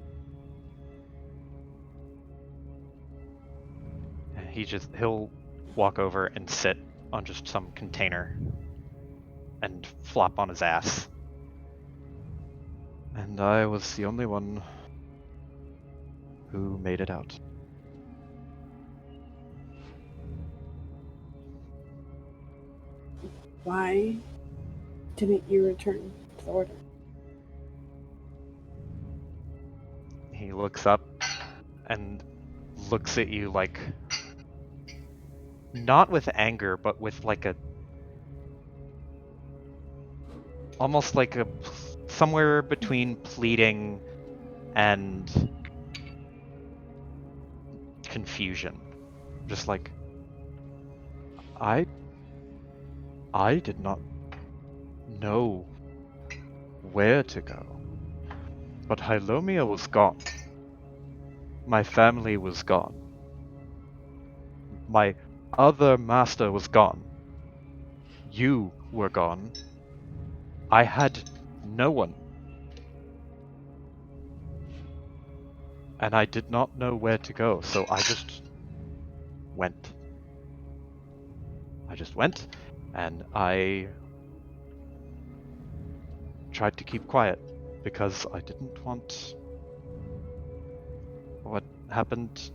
he'll walk over and sit on just some container and flop on his ass. And I was the only one who made it out. Why didn't you return to the Order? He looks up and looks at you like, not with anger, but with like a, almost like a, somewhere between pleading and confusion. Just like, I did not know where to go. But Hylomia was gone. My family was gone. My other master was gone. You were gone. I had no one. And I did not know where to go, so I just went. I just went, and I tried to keep quiet because I didn't want what happened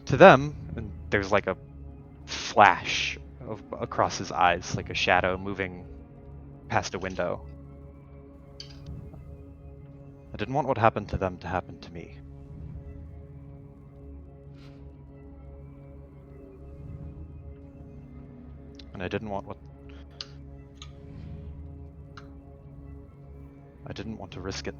to them. And there's like a flash across his eyes, like a shadow moving past a window. I didn't want what happened to them to happen to me. And I didn't want to risk it.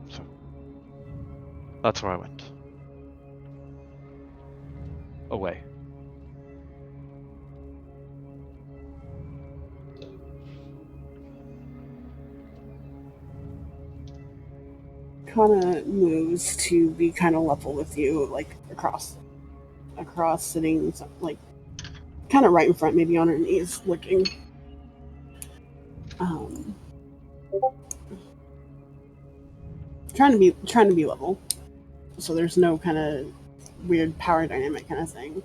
So that's where I went. Away. Kana moves to be kind of level with you, like across, sitting like kind of right in front, maybe on her knees, looking. Trying to be level, so there's no kind of weird power dynamic kind of thing.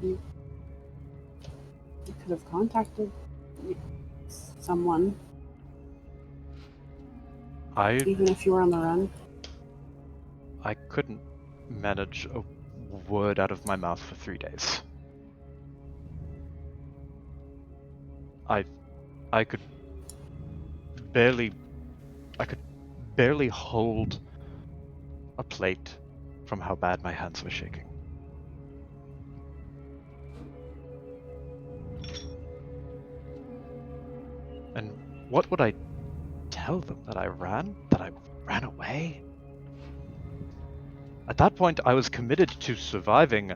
You could have contacted someone, even if you were on the run. I couldn't manage a word out of my mouth for 3 days. I could barely hold a plate from how bad my hands were shaking. And what would I tell them? That I ran? That I ran away? At that point, I was committed to surviving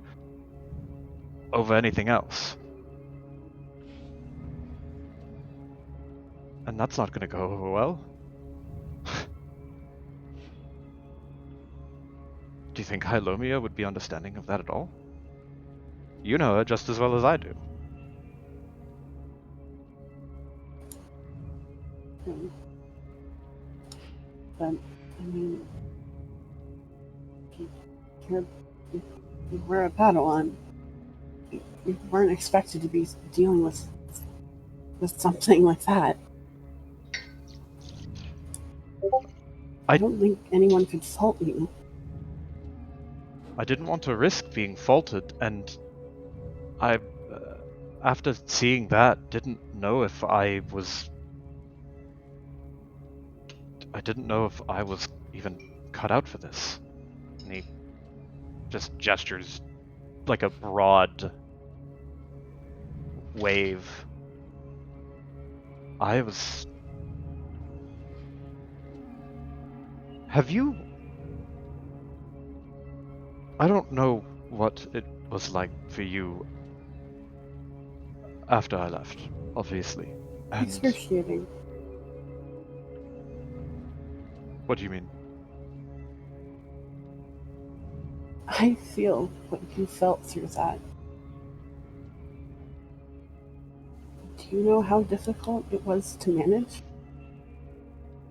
over anything else. And that's not going to go over well. Do you think Hylomia would be understanding of that at all? You know her just as well as I do. But I mean, you were a Padawan. You weren't expected to be dealing with something like that. I don't think anyone could fault you. I didn't want to risk being faulted, and I, after seeing that, didn't know if I was even cut out for this. And he just gestures like a broad wave. I don't know what it was like for you after I left, obviously. And Excruciating. what do you mean? I feel what you felt through that. Do you know how difficult it was to manage?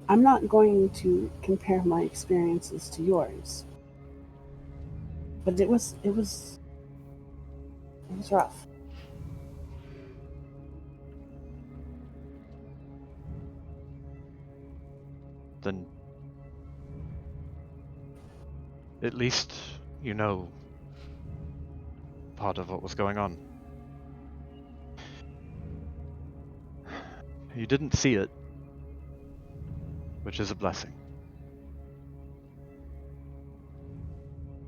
I'm not going to compare my experiences to yours, but it was rough. Then at least you know part of what was going on. You didn't see it, which is a blessing.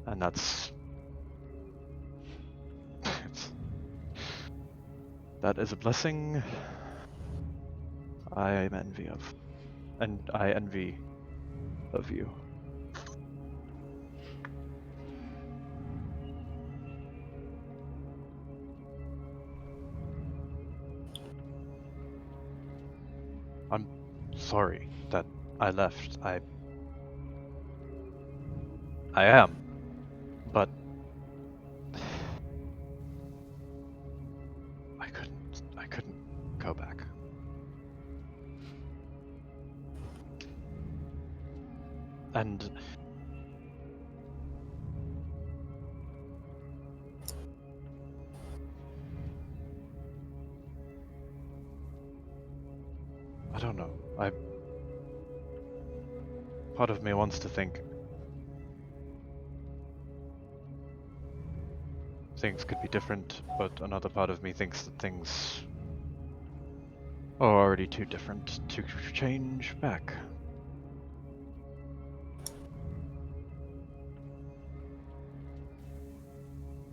And that's That is a blessing I am envy of. And I envy of you. I'm sorry that I left. I am. But I couldn't go back. And I don't know. Part of me wants to think things could be different, but another part of me thinks that things are already too different to change back.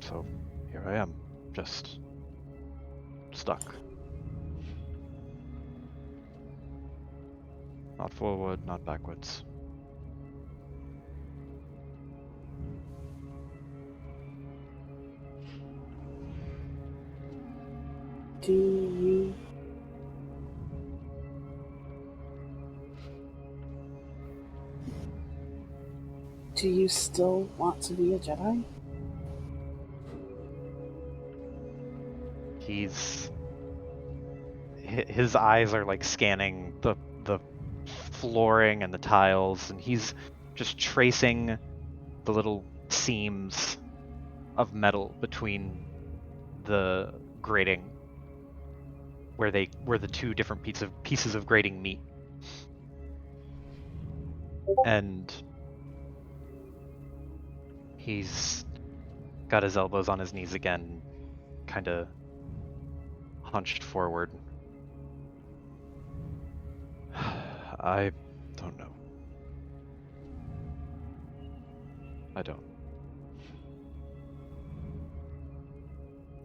So here I am, just stuck. Not forward, not backwards. Do you still want to be a Jedi? His eyes are like scanning the flooring and the tiles, and he's just tracing the little seams of metal between the grating where the two different pieces of grating meet. And he's got his elbows on his knees again, kind of hunched forward. I don't know. I don't.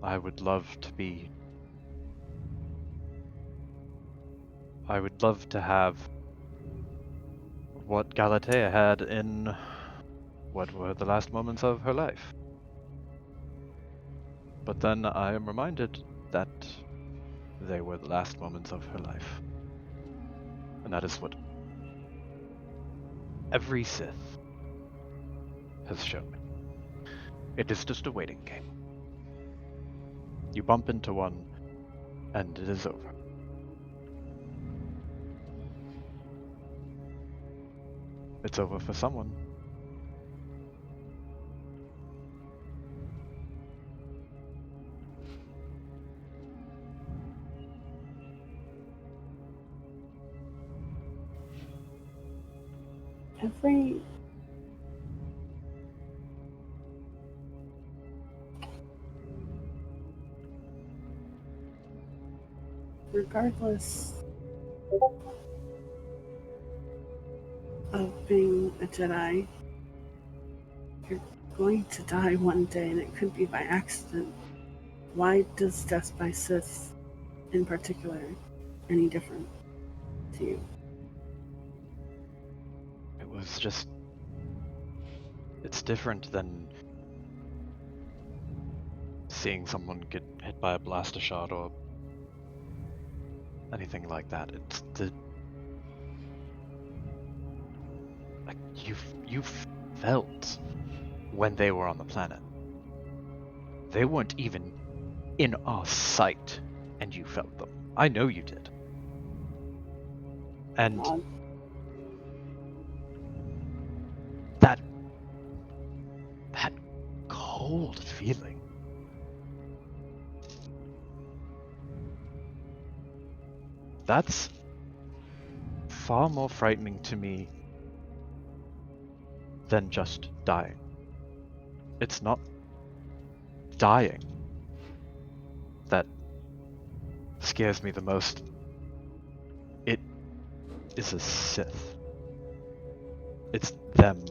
I would love to have what Galatea had in what were the last moments of her life. But then I am reminded that they were the last moments of her life. And that is what every Sith has shown me. It is just a waiting game. You bump into one, and it is over. It's over for someone. Regardless of being a Jedi, you're going to die one day, and it could be by accident. Why does death by Sith, in particular, any different to you? It was just... It's different than seeing someone get hit by a blaster shot or anything like that. It's the... Like, you felt when they were on the planet. They weren't even in our sight, and you felt them. I know you did. And God. that cold feeling. That's far more frightening to me than just dying. It's not dying that scares me the most. It is a Sith. It's them.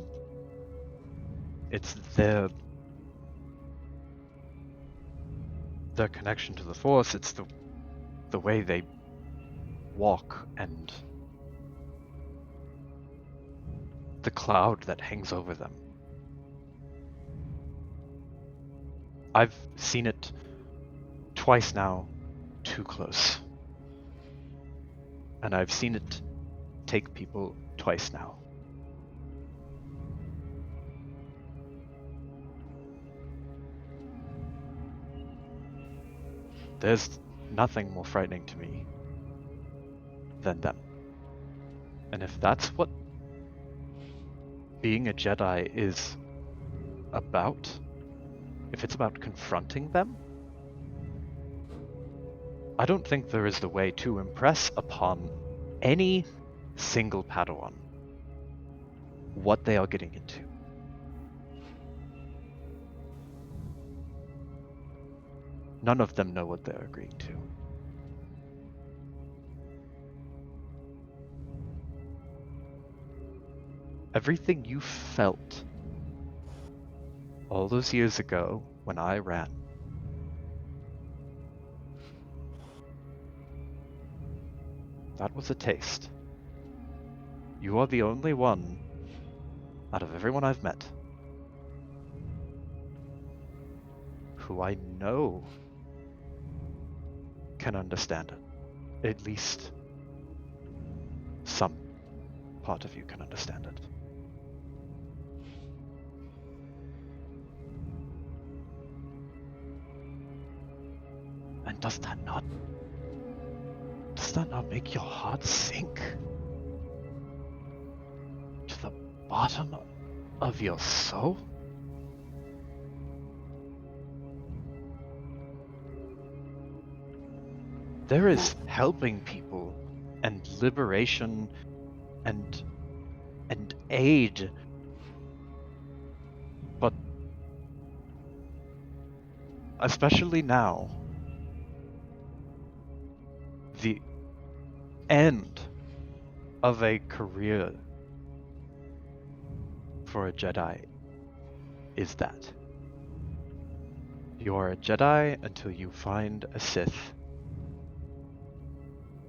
It's their connection to the Force. It's the way they walk and the cloud that hangs over them. I've seen it twice now, too close. And I've seen it take people twice now. There's nothing more frightening to me than them. And if that's what being a Jedi is about, if it's about confronting them, I don't think there is the way to impress upon any single Padawan what they are getting into. None of them know what they're agreeing to. Everything you felt all those years ago when I ran, that was a taste. You are the only one out of everyone I've met who I know can understand it. At least some part of you can understand it. And does that not make your heart sink to the bottom of your soul? There is helping people and liberation and aid, but especially now, the end of a career for a Jedi is that. You are a Jedi until you find a Sith,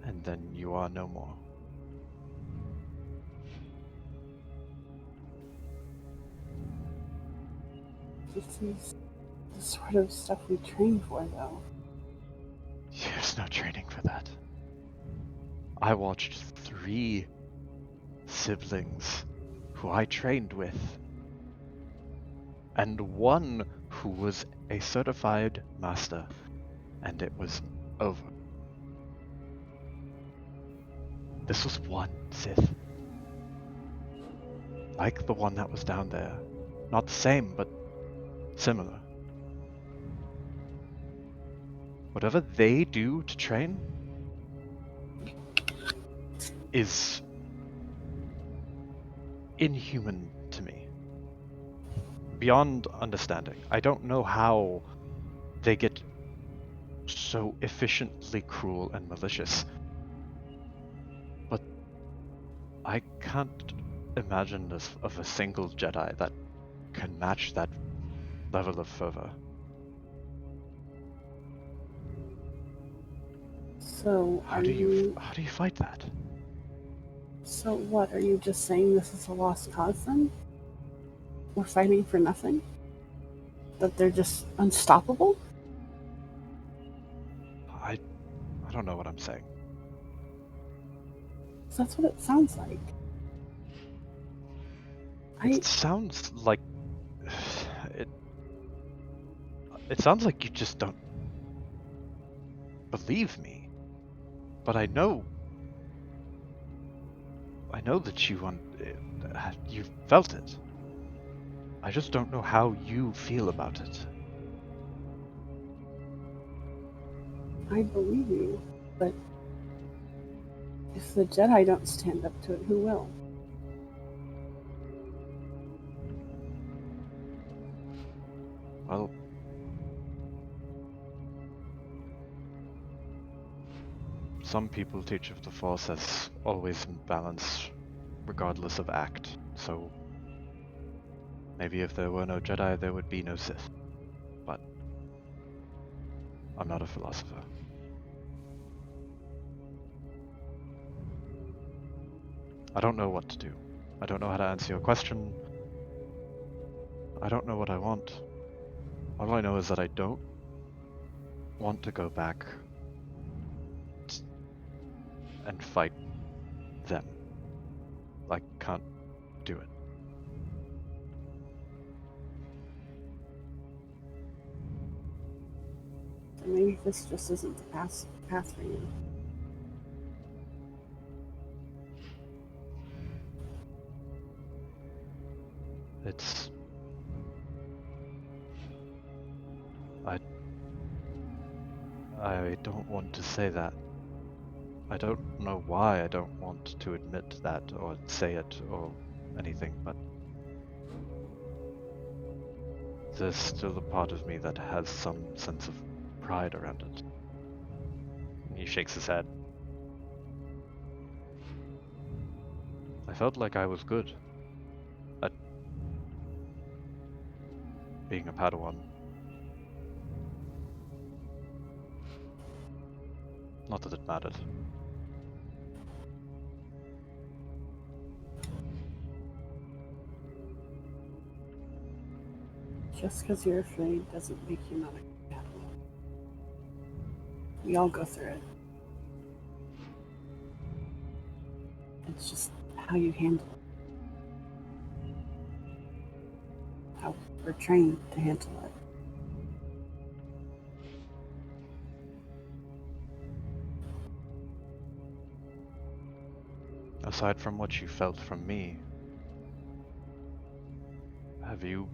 and then you are no more. This is the sort of stuff we train for, though. There's no training for that. I watched 3 siblings who I trained with, and one who was a certified master, and it was over. This was one Sith. Like the one that was down there. Not the same, but similar. Whatever they do to train is inhuman to me. Beyond understanding. I don't know how they get so efficiently cruel and malicious. But I can't imagine this of a single Jedi that can match that level of fervor. So, How do you fight that? So what, are you just saying this is a lost cause then? We're fighting for nothing? That they're just unstoppable? I don't know what I'm saying. 'Cause that's what it sounds like. It sounds like it sounds like you just don't believe me. But I know that you felt it. I just don't know how you feel about it. I believe you, but if the Jedi don't stand up to it, who will? Well, some people teach of the Force as always in balance, regardless of act. So maybe if there were no Jedi, there would be no Sith. But I'm not a philosopher. I don't know what to do. I don't know how to answer your question. I don't know what I want. All I know is that I don't want to go back and fight them. I can't do it. Maybe this just isn't the path for you. It's... I don't want to say that. I don't know why I don't want to admit that or say it or anything, but there's still a part of me that has some sense of pride around it. And he shakes his head. I felt like I was good at being a Padawan. Not that it mattered. Just because you're afraid doesn't make you not a Padawan. We all go through it. It's just how you handle it. How we're trained to handle it. Aside from what you felt from me, have you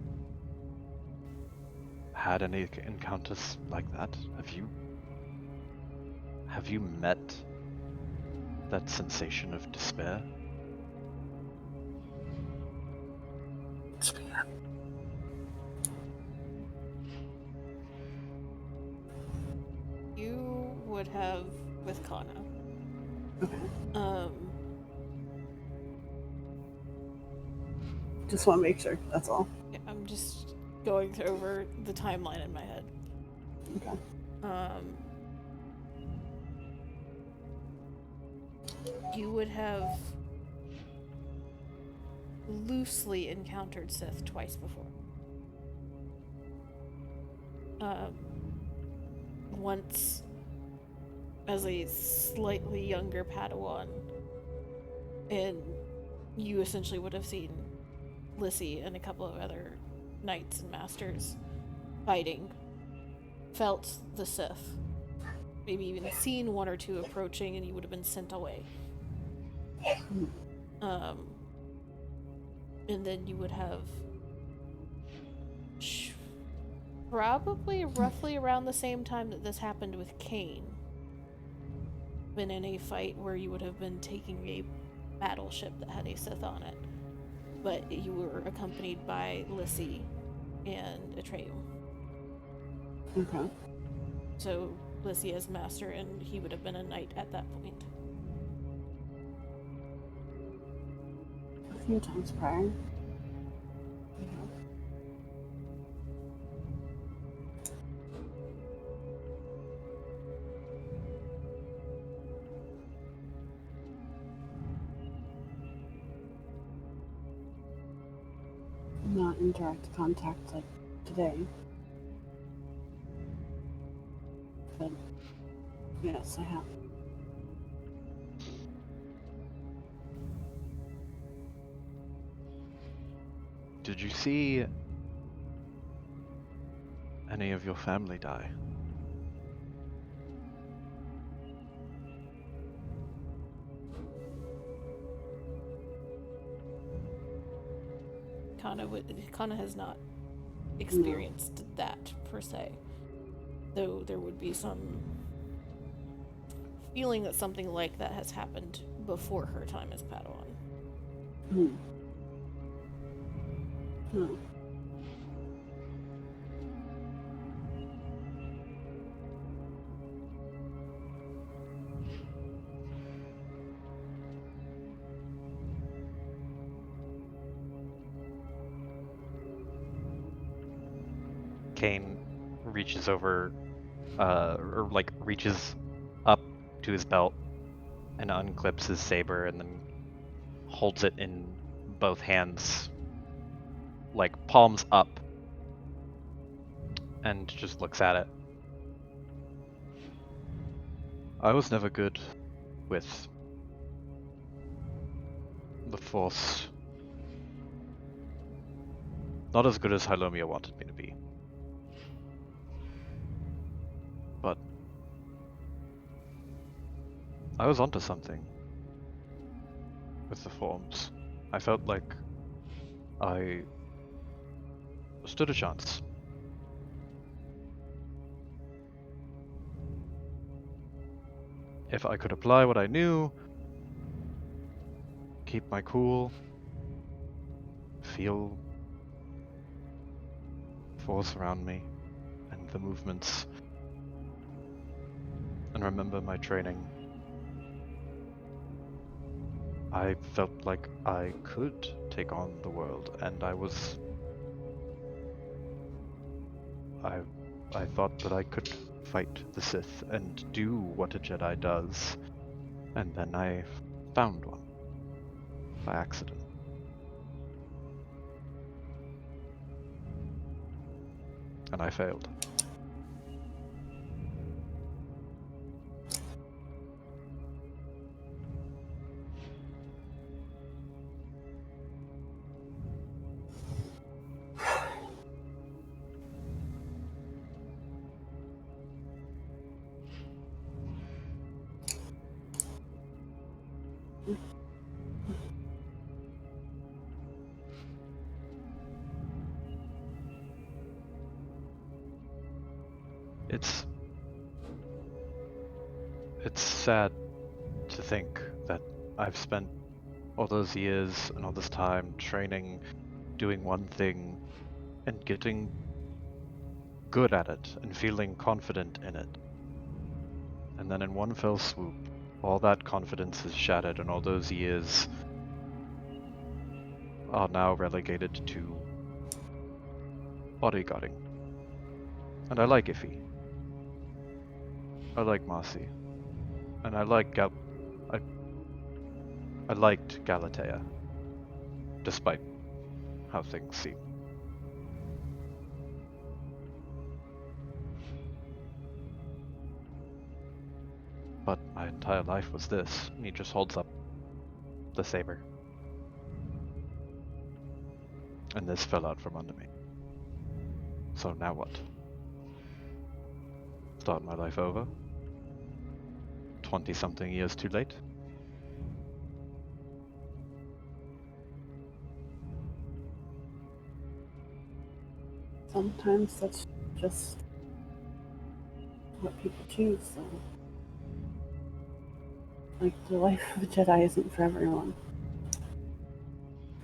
had any encounters like that? Have you met that sensation of despair? You would have with Kana. Okay. Just want to make sure, that's all. Yeah, I'm just going over the timeline in my head. Okay. You would have loosely encountered Sith twice before. Once as a slightly younger Padawan, and you essentially would have seen Lissy and a couple of other knights and masters fighting, felt the Sith, maybe even seen one or two approaching, and you would have been sent away. And then you would have probably roughly around the same time that this happened with Cain, been in a fight where you would have been taking a battleship that had a Sith on it, but you were accompanied by Lissy and Atreyu. Okay. So Lissy as master, and he would have been a knight at that point. A few times prior. Not in direct contact like today. But yes, I have. Did you see any of your family die? Kana has not experienced that per se, though there would be some feeling that something like that has happened before her time as Padawan. Cain reaches over, or like reaches up to his belt and unclips his saber and then holds it in both hands, like palms up, and just looks at it. I was never good with the Force. Not as good as Hylomia wanted me to be. But I was onto something with the forms. I felt like I stood a chance. If I could apply what I knew, keep my cool, feel force around me and the movements, and remember my training, I felt like I could take on the world, and I thought that I could fight the Sith and do what a Jedi does, and then I found one by accident. And I failed. It's sad to think that I've spent all those years and all this time training, doing one thing, and getting good at it and feeling confident in it. And then in one fell swoop, all that confidence is shattered, and all those years are now relegated to bodyguarding. And I like Iffy. I like Marcy. And I like I liked Galatea, despite how things seem. But my entire life was this, and he just holds up the saber. And this fell out from under me. So now what? Start my life over? 20-something years too late? Sometimes that's just what people choose, though. Like, the life of a Jedi isn't for everyone.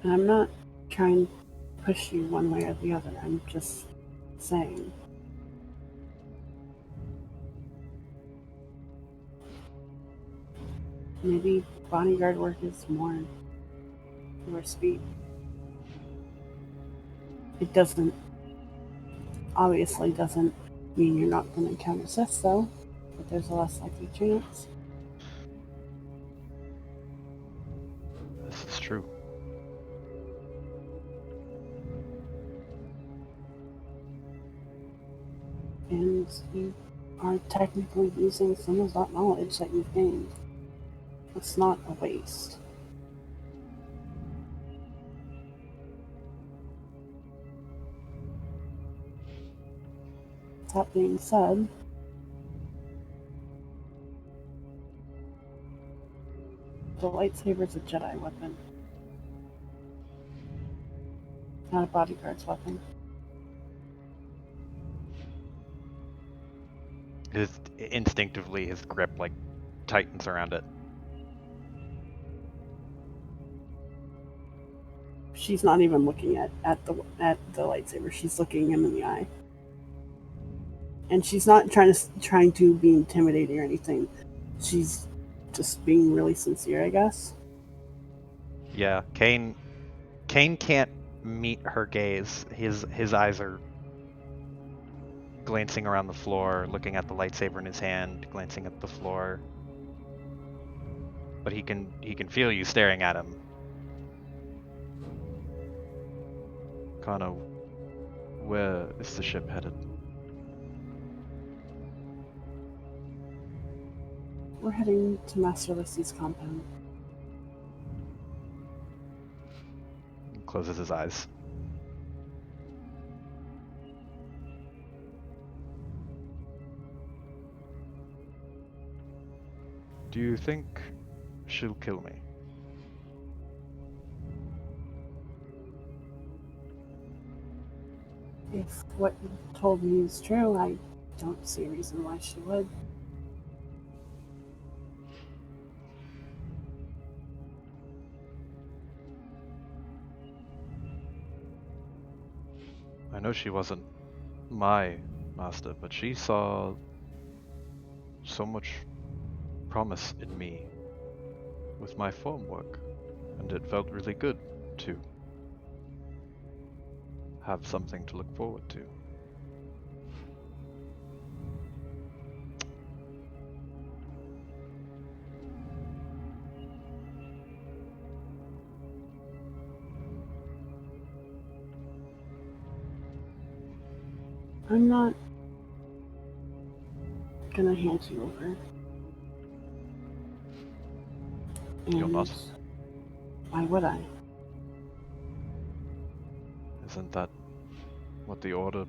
And I'm not trying to push you one way or the other, I'm just saying. Maybe bodyguard work is more your speed. It obviously doesn't mean you're not going to encounter Sith, though, but there's a less likely chance. This is true. And you are technically using some of that knowledge that you've gained. It's not a waste. That being said, the lightsaber's a Jedi weapon, not a bodyguard's weapon. Instinctively, his grip like tightens around it. She's not even looking at the lightsaber. She's looking him in the eye, and she's not trying to be intimidating or anything. She's just being really sincere, I guess. Yeah, Kane can't meet her gaze. His eyes are glancing around the floor, looking at the lightsaber in his hand, glancing at the floor. But he can feel you staring at him, Kana, where is the ship headed? We're heading to Master Lissy's compound. He closes his eyes. Do you think she'll kill me? If what you told me is true, I don't see a reason why she would. I know she wasn't my master, but she saw so much promise in me with my form work, and it felt really good to have something to look forward to. I'm not gonna hand you over. You're And not? why would I? Isn't that what the Order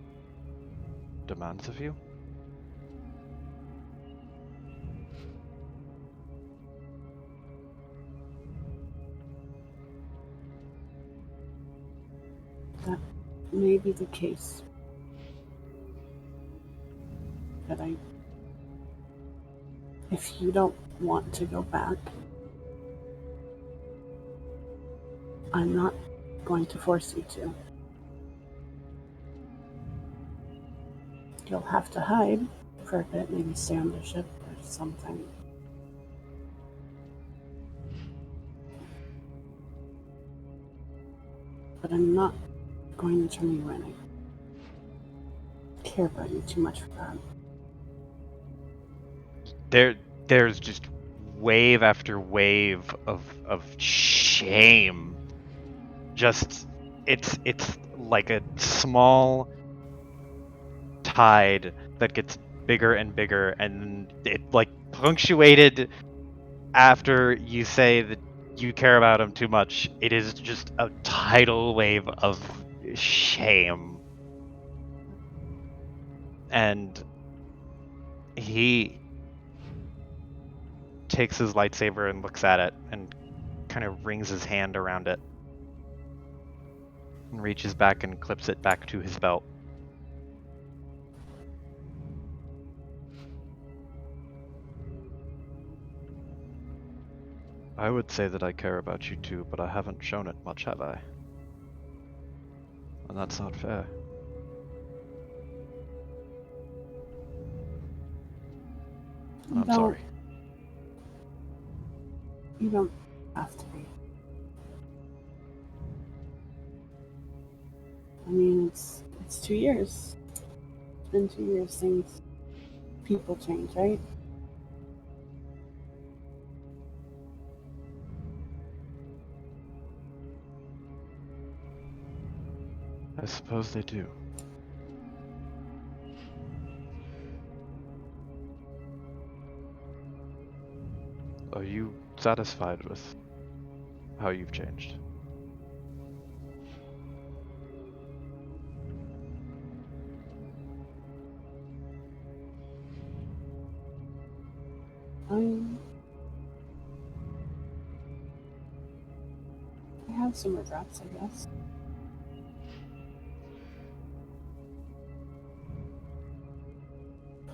demands of you? That may be the case. But if you don't want to go back, I'm not going to force you to. You'll have to hide for a bit, maybe stay on the ship or something. But I'm not going to turn you in. I care about you too much for that. There's just wave after wave of shame. Just it's like a small tide that gets bigger and bigger, and it like punctuated after you say that you care about him too much. It is just a tidal wave of shame. And he takes his lightsaber and looks at it and kind of wrings his hand around it and reaches back and clips it back to his belt. I would say that I care about you too, but I haven't shown it much, have I? And that's not fair. And I'm sorry. You don't have to be. I mean, it's 2 years. It's been 2 years. People change, right? I suppose they do. Are you satisfied with how you've changed? I have some regrets, I guess.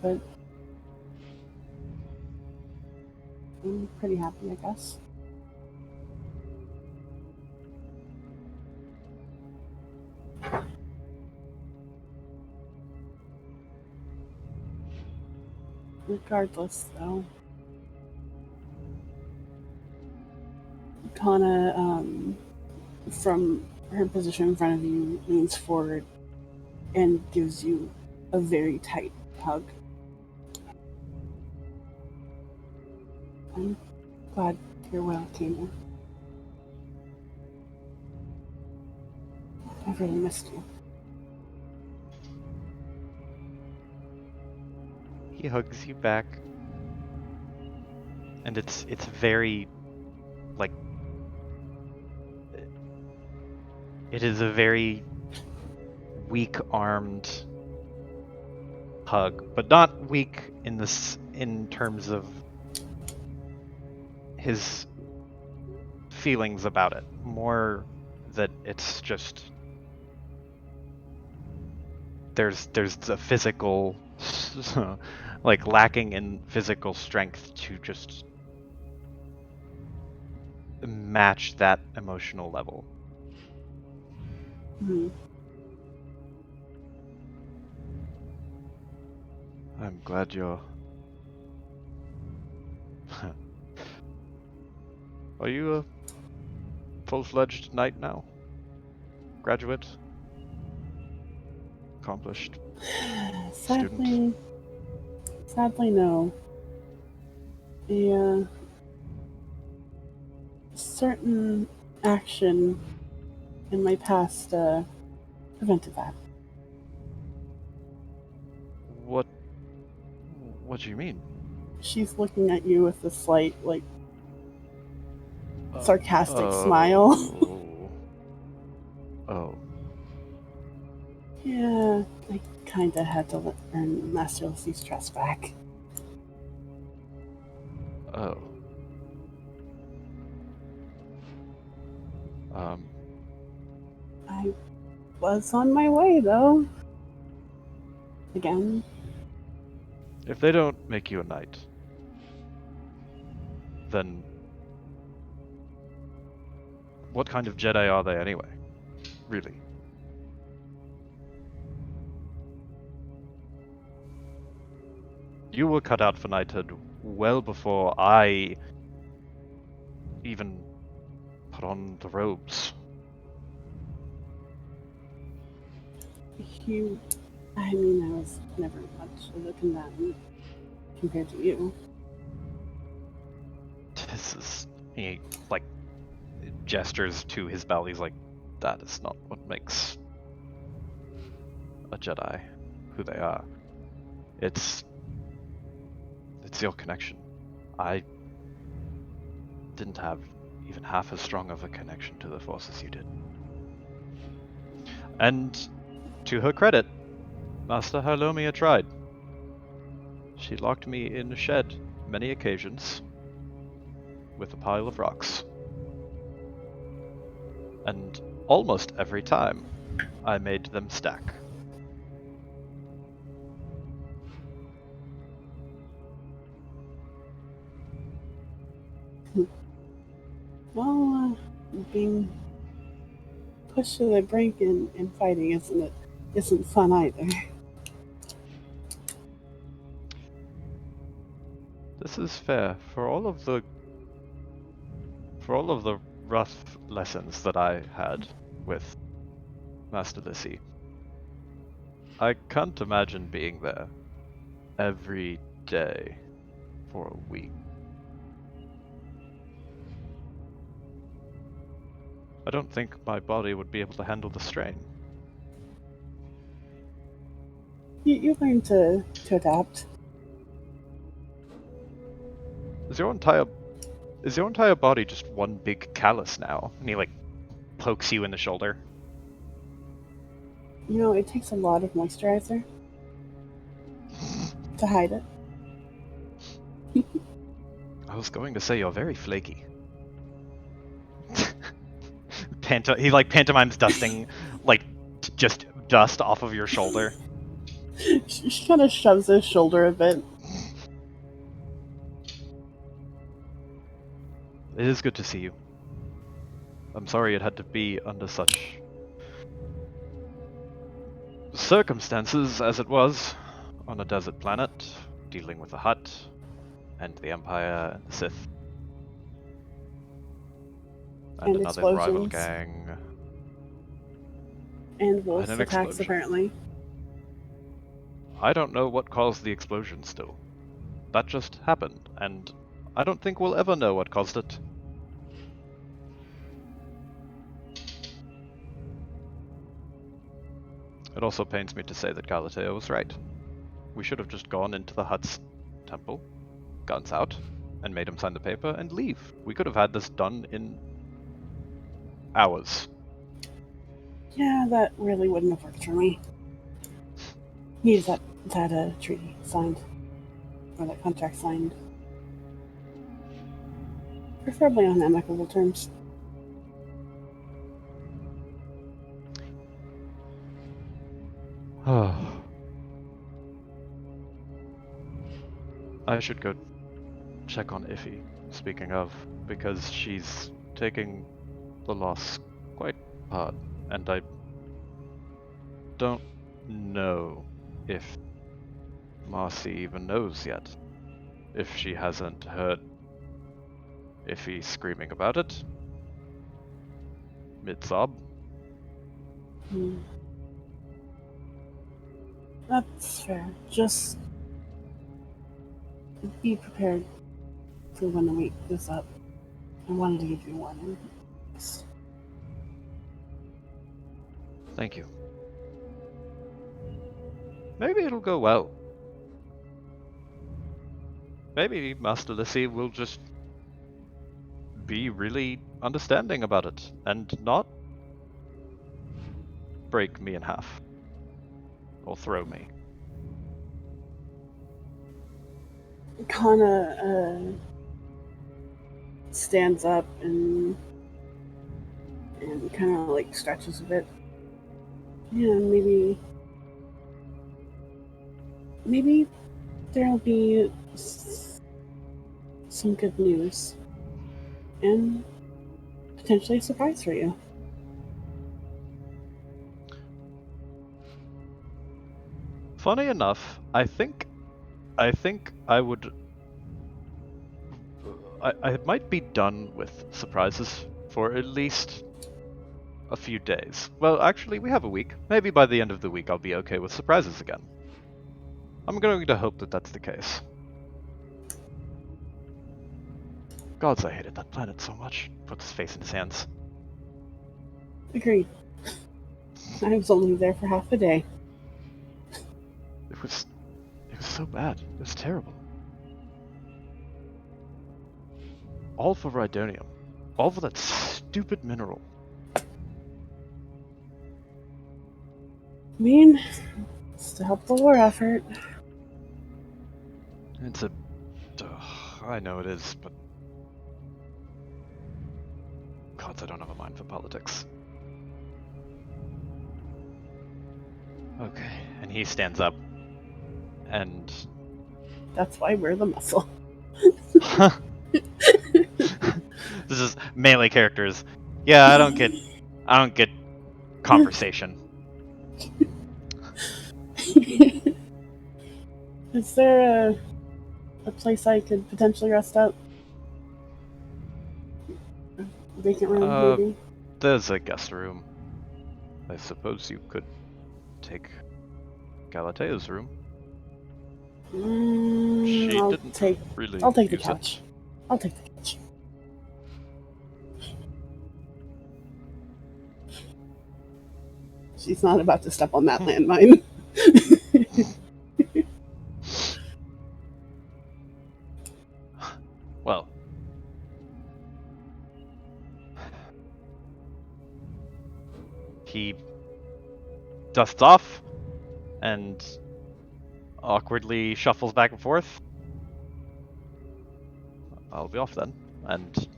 But I'm pretty happy, I guess. Regardless, though, Kana, from her position in front of you, leans forward and gives you a very tight hug. I'm glad you're well, Kina. I've really missed you. He hugs you back. And it's very, like, it is a very weak-armed hug, but not weak in terms of his feelings about it. More that it's just there's a physical like lacking in physical strength to just match that emotional level. Hmm. I'm glad you're... Are you a full-fledged knight now? Graduate? Accomplished? Sadly, no. A certain action in my past prevented that. What do you mean? She's looking at you with a slight, like, sarcastic smile. Oh. Yeah, I kinda had to earn Master Lucy's trust back. Oh. I was on my way, though. Again. If they don't make you a knight, then what kind of Jedi are they anyway? Really? You were cut out for knighthood well before I even put on the robes. I mean, I was never much of a combatant compared to you. This is... He, like, gestures to his belly. He's like, that is not what makes a Jedi who they are. It's your connection. I didn't have even half as strong of a connection to the Force as you did. And to her credit, Master Halomia tried. She locked me in a shed many occasions with a pile of rocks. And almost every time, I made them stack. Well, being pushed to the brink in fighting isn't fun either. This is fair. For all of the rough lessons that I had with Master Lissy, I can't imagine being there every day for a week. I don't think my body would be able to handle the strain. You learn to adapt. Is your entire body just one big callus now? And he like pokes you in the shoulder. You know, it takes a lot of moisturizer to hide it. I was going to say you're very flaky. He like pantomimes dusting like just dust off of your shoulder. She kind of shoves his shoulder a bit. It is good to see you. I'm sorry it had to be under such circumstances as it was on a desert planet, dealing with the Hutt and the Empire and the Sith. And another rival explosions. gang. And wolf an attacks, explosion. apparently. I don't know what caused the explosion still. That just happened, and I don't think we'll ever know what caused it. It also pains me to say that Galatea was right. We should have just gone into the Hutt's temple, guns out, and made him sign the paper and leave. We could have had this done in hours. Yeah, that really wouldn't have worked for me. Needs that treaty signed. Or that contract signed. Preferably on amicable terms. I should go check on Iffy, speaking of, because she's taking the loss quite hard, and I don't know if Marcy even knows yet. If she hasn't heard Iffy screaming about it mid-sob. That's fair. Just be prepared for when the week is up. I wanted to give you a warning. Thank you. Maybe it'll go well. Maybe Master Lissy will just be really understanding about it and not break me in half or throw me. Kana stands up and kind of like stretches a bit. Yeah, maybe there'll be some good news and potentially a surprise for you. Funny enough, I think I would. I might be done with surprises for at least a few days. Well, actually, we have a week. Maybe by the end of the week I'll be okay with surprises again. I'm going to hope that that's the case. Gods, I hated that planet so much. Puts his face in his hands. Agreed. I was only there for half a day. It was so bad. It was terrible. All for Rhydonium. All for that stupid mineral. I mean, it's to help the war effort. It's a... I know it is, but... Gods, I don't have a mind for politics. Okay, and he stands up. And... That's why we're the muscle. This is melee characters. Yeah, I don't get conversation. Is there a place I could potentially rest up? A vacant room, maybe? There's a guest room. I suppose you could take Galatea's room. She I'll didn't take really the use couch. I'll take the couch. She's not about to step on that landmine. Well, he dusts off and awkwardly shuffles back and forth. I'll be off then, and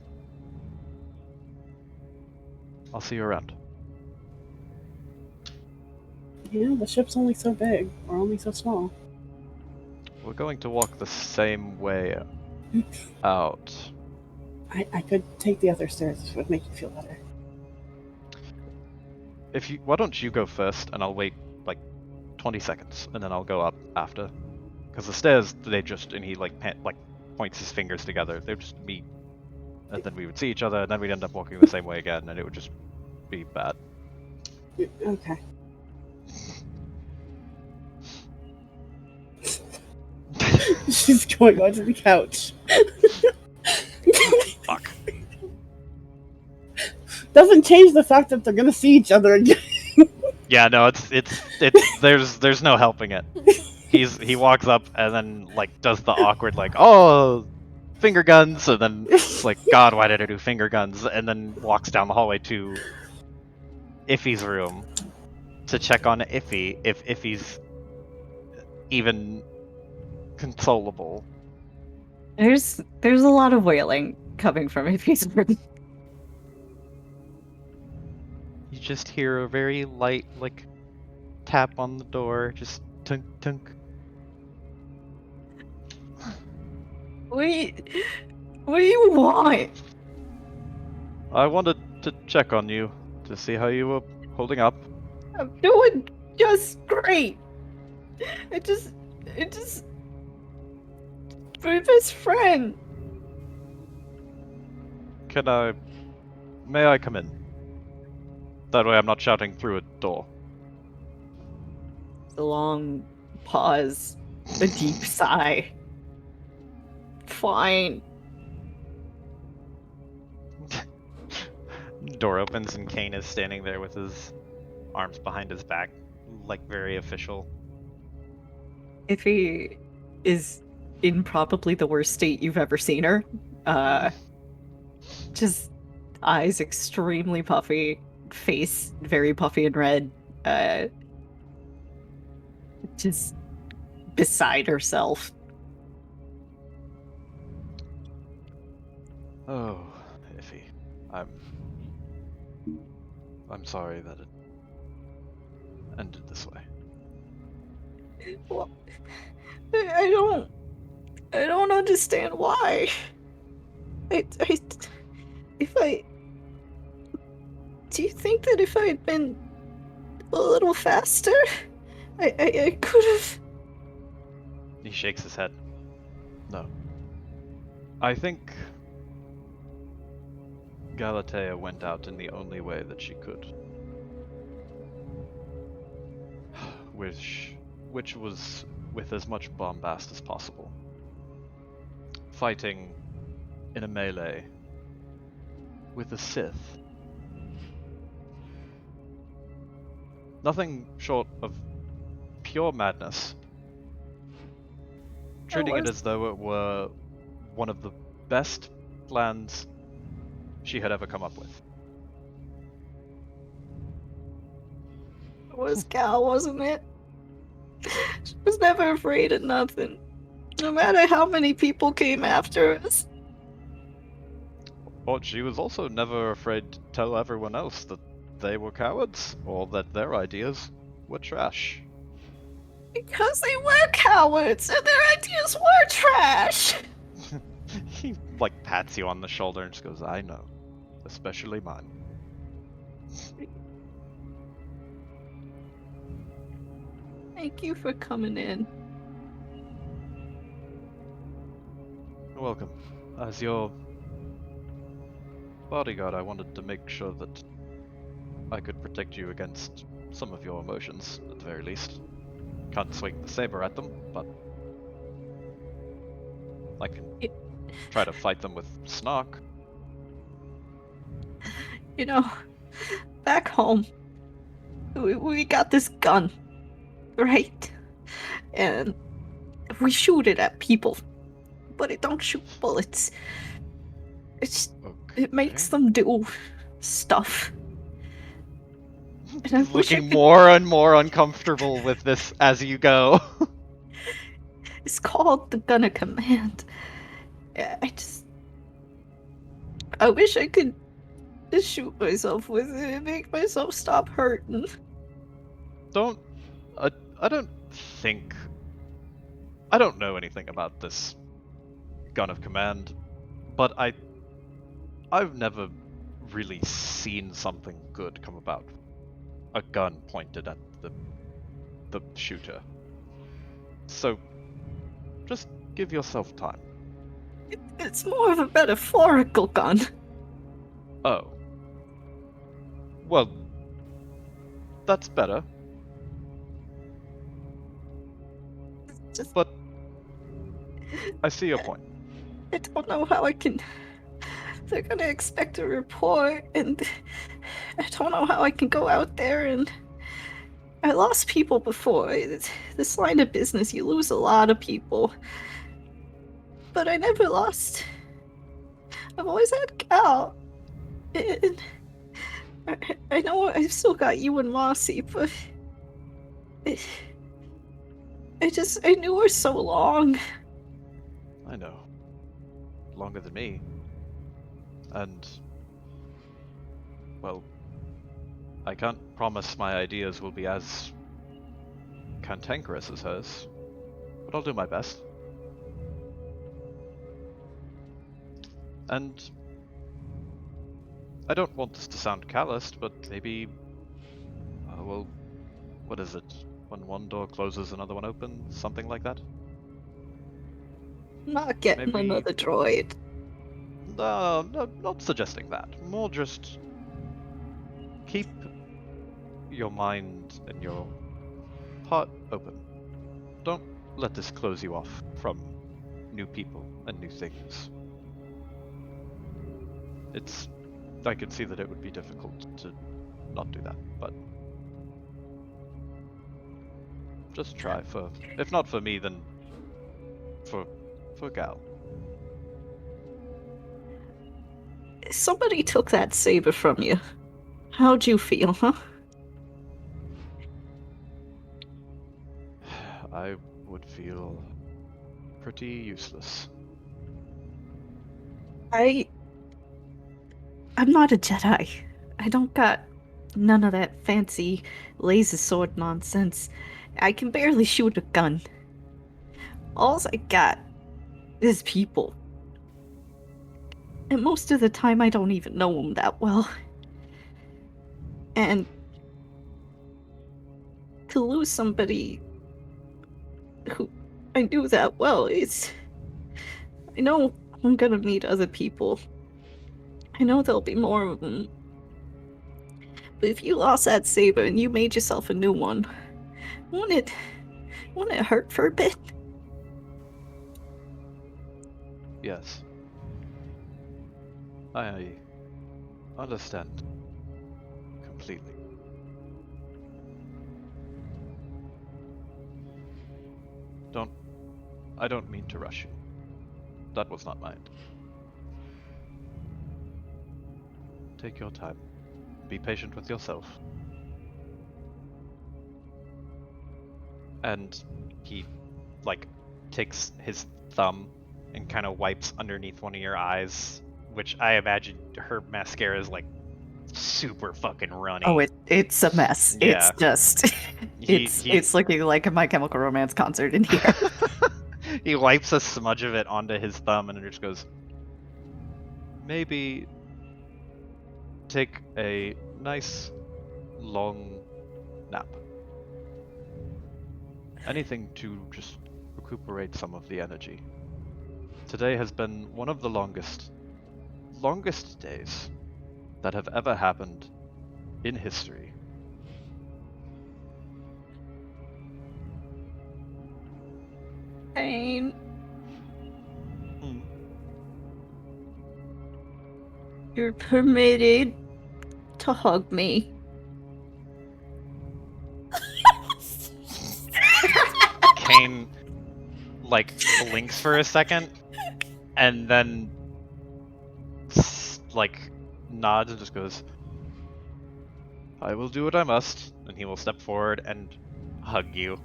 I'll see you around. Yeah, the ship's only so big, or only so small. We're going to walk the same way out. I could take the other stairs if it would make you feel better. Why don't you go first, and I'll wait like 20 seconds, and then I'll go up after. Because the stairs, and he points his fingers together. They'd just meet, and then we would see each other, and then we'd end up walking the same way again, and it would just be bad. Okay. She's going onto the couch. Fuck. Doesn't change the fact that they're gonna see each other again. Yeah, no, it's there's no helping it. He walks up and then like does the awkward like, oh, finger guns, and then it's like, God, why did I do finger guns? And then walks down the hallway to Iffy's room to check on Iffy if Iffy's even consolable. There's a lot of wailing coming from Iffy's room. You just hear a very light like tap on the door, just tunk tunk. What do you want? I wanted to check on you to see how you were holding up. I'm doing just great. It just my best friend. May I come in? That way I'm not shouting through a door. A long pause, a deep sigh. Fine. Door opens and Kane is standing there with his arms behind his back, like very official. Iffy is in probably the worst state you've ever seen her. Just eyes extremely puffy, face very puffy and red. Just beside herself. Oh, Iffy. I'm sorry that it ended this way. Well, I don't understand why. Do you think that if I had been a little faster, I could have? He shakes his head. No. I think Galatea went out in the only way that she could. Which was with as much bombast as possible. Fighting in a melee with a Sith. Nothing short of pure madness. Treating it as though it were one of the best plans she had ever come up with. It was Gal, wasn't it? She was never afraid of nothing. No matter how many people came after us. But she was also never afraid to tell everyone else that they were cowards, or that their ideas were trash. Because they were cowards, and their ideas were trash! He, like, pats you on the shoulder and just goes, I know. Especially mine. Thank you for coming in. You're welcome. As your bodyguard, I wanted to make sure that I could protect you against some of your emotions, at the very least. Can't swing the saber at them, but I can try to fight them with snark. You know, back home, we got this gun, right? And we shoot it at people, but it don't shoot bullets. It makes them do stuff. And I wish I Looking could- more and more uncomfortable with this as you go. It's called the Gun of Command. I wish I could just shoot myself with it and make myself stop hurting. I don't think... I don't know anything about this Gun of Command, but I've never really seen something good come about. A gun pointed at the shooter. So, just give yourself time. It's more of a metaphorical gun. Oh. Well, that's better. Just, But I see your point. I don't know how I can... They're gonna expect a report, and I don't know how I can go out there and I lost people before. This line of business, you lose a lot of people. But I never lost. I've always had Cal. And I know I've still got you and Mossy, but I knew her so long. I know. Longer than me. And, well, I can't promise my ideas will be as cantankerous as hers, but I'll do my best. And I don't want this to sound calloused, but maybe, well, what is it? When one door closes, another one opens? Something like that? Not getting Maybe- another droid. No, not suggesting that. More just keep your mind and your heart open. Don't let this close you off from new people and new things. I can see that it would be difficult to not do that, but just try if not for me, then for Gal. Somebody took that saber from you. How'd you feel, huh? I would feel pretty useless. I'm not a Jedi. I don't got none of that fancy laser sword nonsense. I can barely shoot a gun. All I got is people. And most of the time I don't even know them that well. And to lose somebody who I knew that well, I know I'm gonna meet other people. I know there'll be more of them. But if you lost that saber and you made yourself a new one, won't it hurt for a bit? Yes. I understand completely. I don't mean to rush you. That was not mine. Take your time. Be patient with yourself. And he, takes his thumb and kind of wipes underneath one of your eyes, which I imagine her mascara is, super fucking runny. Oh, it's a mess. Yeah. It's just... it's looking like a My Chemical Romance concert in here. He wipes a smudge of it onto his thumb and just goes, maybe take a nice long nap. Anything to just recuperate some of the energy. Today has been one of the longest days that have ever happened in history. Pain. You're permitted to hug me. Kane, blinks for a second, and then, nods and just goes, I will do what I must, and he will step forward and hug you.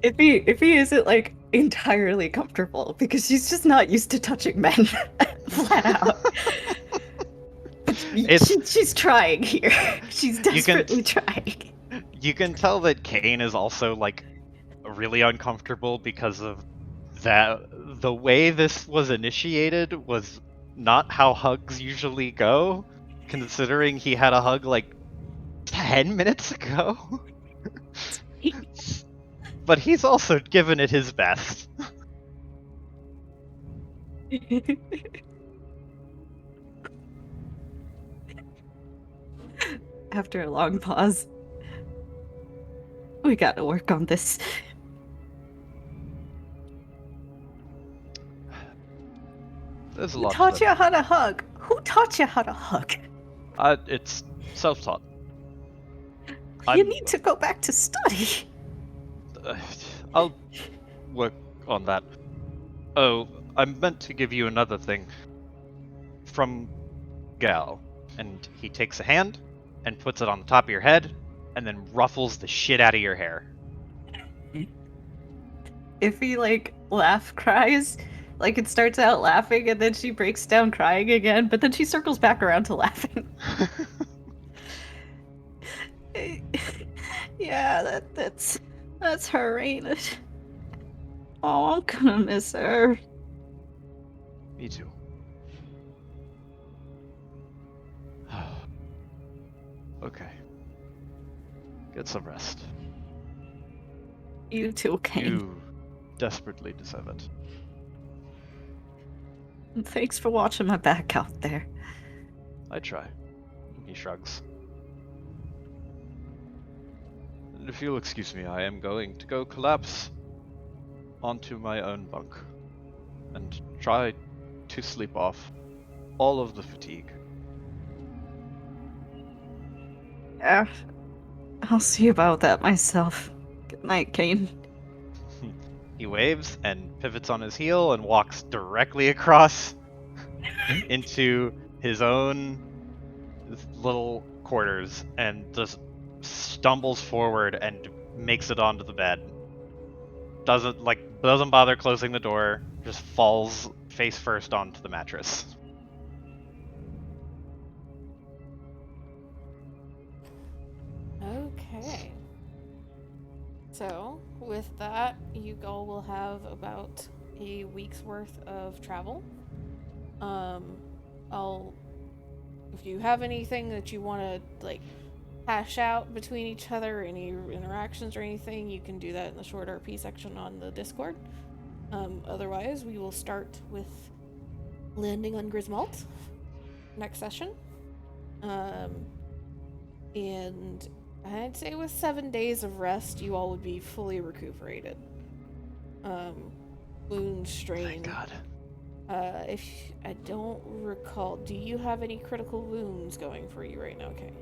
If he isn't entirely comfortable, because she's just not used to touching men, flat out. She's trying here. She's desperately trying. You can tell that Kane is also really uncomfortable because of that. The way this was initiated was not how hugs usually go, considering he had a hug 10 minutes ago. But he's also given it his best. After a long pause, we gotta work on this. There's a Who lot. taught you how to hug? Who taught you how to hug? It's self-taught. You need to go back to study. I'll work on that. Oh, I meant to give you another thing. From Gal. And he takes a hand and puts it on the top of your head and then ruffles the shit out of your hair. If he, cries, it starts out laughing and then she breaks down crying again, but then she circles back around to laughing. Yeah, that's her, ain't it? Oh, I'm gonna miss her. Me too. Okay. Get some rest. You too, Kane. You desperately deserve it. And thanks for watching my back out there. I try. He shrugs. And if you'll excuse me, I am going to go collapse onto my own bunk and try to sleep off all of the fatigue. Yeah, I'll see about that myself. Good night, Kane. He waves and pivots on his heel and walks directly across into his own little quarters and just stumbles forward and makes it onto the bed. Doesn't bother closing the door, just falls face first onto the mattress. Okay. So, with that, you all will have about a week's worth of travel. If you have anything that you want to, hash out between each other, any interactions or anything, you can do that in the short RP section on the Discord. Otherwise, we will start with landing on Griswold next session. And I'd say with 7 days of rest, you all would be fully recuperated. Wound strain. Thank God. If I don't recall, do you have any critical wounds going for you right now, Kane?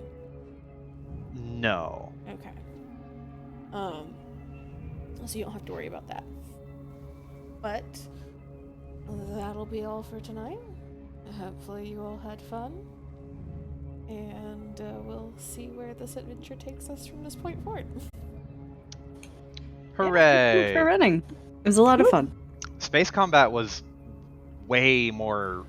No. Okay. So you don't have to worry about that. But that'll be all for tonight. Hopefully you all had fun. And we'll see where this adventure takes us from this point forward. Hooray! Thanks for running. It was a lot of fun. Space combat was way more